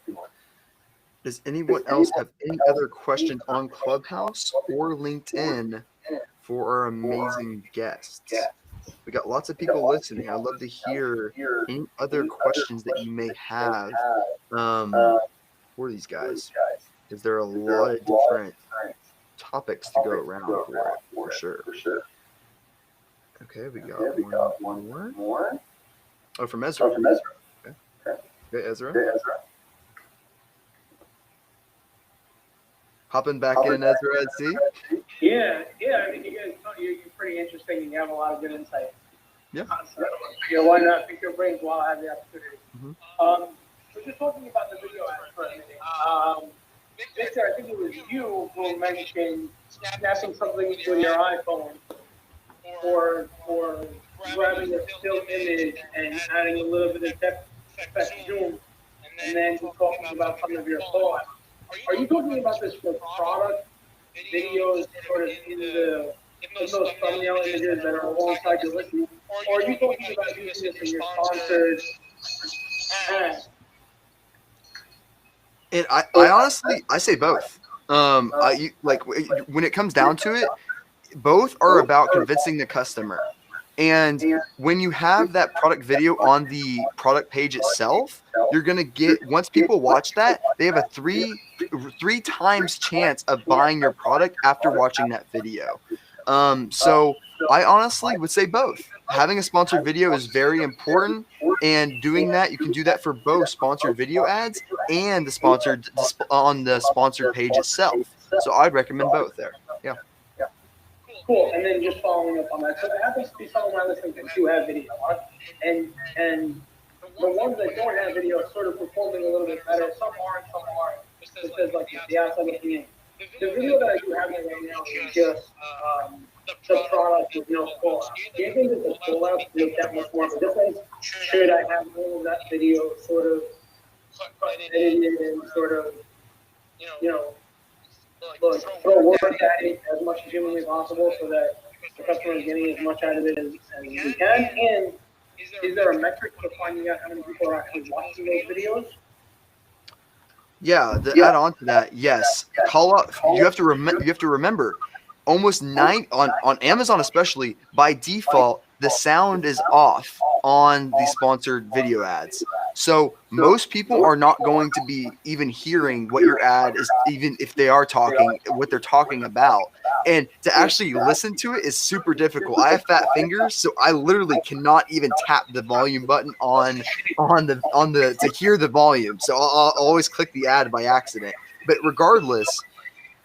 Does anyone else have any other questions on Clubhouse or LinkedIn for our amazing guests? We got lots of people listening. I'd love to hear any other questions that you may have for these guys, because there are a lot of different topics to go around for sure. Okay, we got one more. Oh, from Ezra. Okay, Ezra. Hopping back in, Ezra, I see. Yeah. I mean, you guys, you're pretty interesting, and you have a lot of good insight. Yeah. So, why not pick your brains while I have the opportunity? Mm-hmm. We're just talking about the video ads for a minute. Victor, I think it was you who mentioned snapping something with your iPhone, or grabbing a still image and adding a little bit of depth zoom, and then talking about some of your thoughts. Are you talking about this for product videos, sort of in those thumbnail images that are alongside your listing, or are you talking about using this in your sponsored ads? And I honestly, I say both. When it comes down to it, both are about convincing the customer. And when you have that product video on the product page itself, you're going to get, once people watch that, they have a three times chance of buying your product after watching that video. So I honestly would say both. Having a sponsored video is very important, and doing that, you can do that for both sponsored video ads and the sponsored on the sponsored page itself. So I'd recommend both there. Yeah. Cool. And then just following up on that, so there happens to be some of my listeners that do have video on, and the ones that don't have video are sort of performing a little bit better. Some aren't, some aren't. Just as like the outside looking in. The video that I do have right now is just the product with no call out. Do you think that the call out make that much more of a difference? Should I have all of that video sort of edited and sort of, you know, throw work at it as much as humanly possible so that the customer is getting as much out of it as we can? And is there a metric for finding out how many people are actually watching those videos? Yeah, to add on to that, yes. Call out. You have to remember, almost on Amazon especially, by default, the sound is off on the sponsored video ads. So most people are not going to be even hearing what your ad is, even if they are talking, what they're talking about. And to actually listen to it is super difficult. I have fat fingers, so I literally cannot even tap the volume button on the to hear the volume. So I'll always click the ad by accident. But regardless,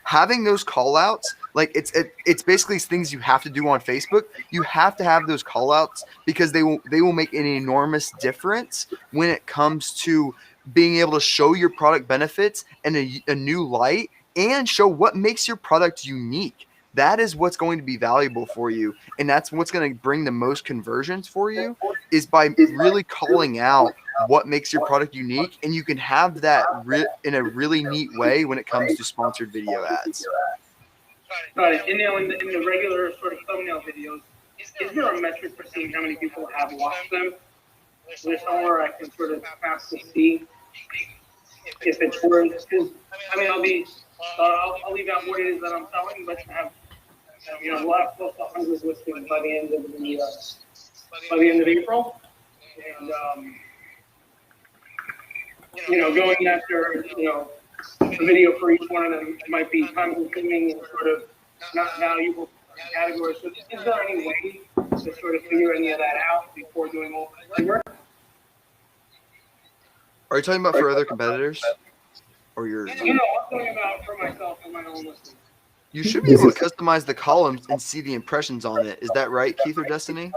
having those call outs, like it's basically things you have to do on Facebook. You have to have those call outs because they will make an enormous difference when it comes to being able to show your product benefits in a new light and show what makes your product unique. That is what's going to be valuable for you, and that's what's going to bring the most conversions for you, is by really calling out what makes your product unique, and you can have that in a really neat way when it comes to sponsored video ads. Got it. And now in the regular sort of thumbnail videos, is there a metric for seeing how many people have watched them? Is there somewhere I can sort of have to see if it's worth? Because I mean, I'll leave out what it is that I'm selling, but we'll have close to 100 listings by the end of April, and going after a video for each one of them might be time consuming and sort of not valuable categories. So is there any way to sort of figure any of that out before doing all the work? Are you talking about for other competitors? Or your? No, I'm talking about for myself and my own listings. You should be able to customize the columns and see the impressions on it. Is that right, Keith or Destiny?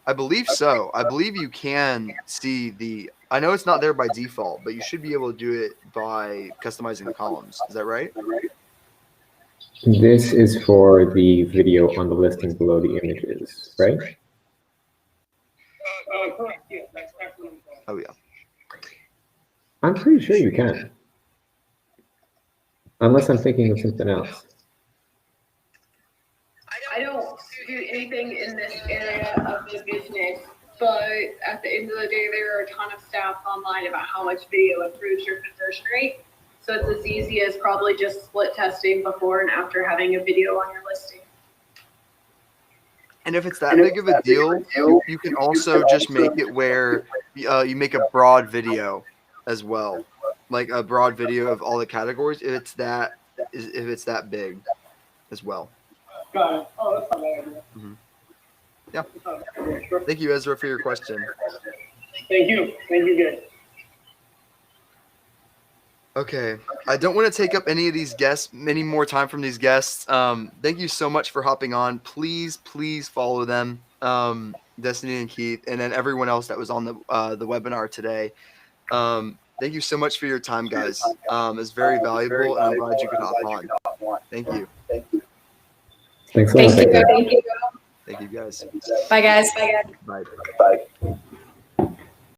I believe so. I believe you can see the. I know it's not there by default, but you should be able to do it by customizing the columns. Is that right? This is for the video on the listing below the images, right? Correct. Yeah, that's what I'm talking about. Oh yeah. I'm pretty sure you can. Unless I'm thinking of something else. I don't do anything in this area of the business, but at the end of the day, there are a ton of stats online about how much video improves your conversion rate. So it's as easy as probably just split testing before and after having a video on your listing. And if it's that big of a deal, you can also just make it where you make a broad video as well, like a broad video of all the categories. If it's that big, as well. Got it. Oh, that's not bad idea. Mm-hmm. Yeah. Thank you, Ezra, for your question. Thank you. Thank you, guys. Okay, I don't want to take up any more time from these guests. Thank you so much for hopping on. Please follow them, Destiny and Keith, and then everyone else that was on the webinar today. Thank you so much for your time, guys. It's very valuable, and I'm glad you could hop on. Thank you. Thanks a lot. Thank you. Thank you, guys. Bye, guys. Bye. Bye.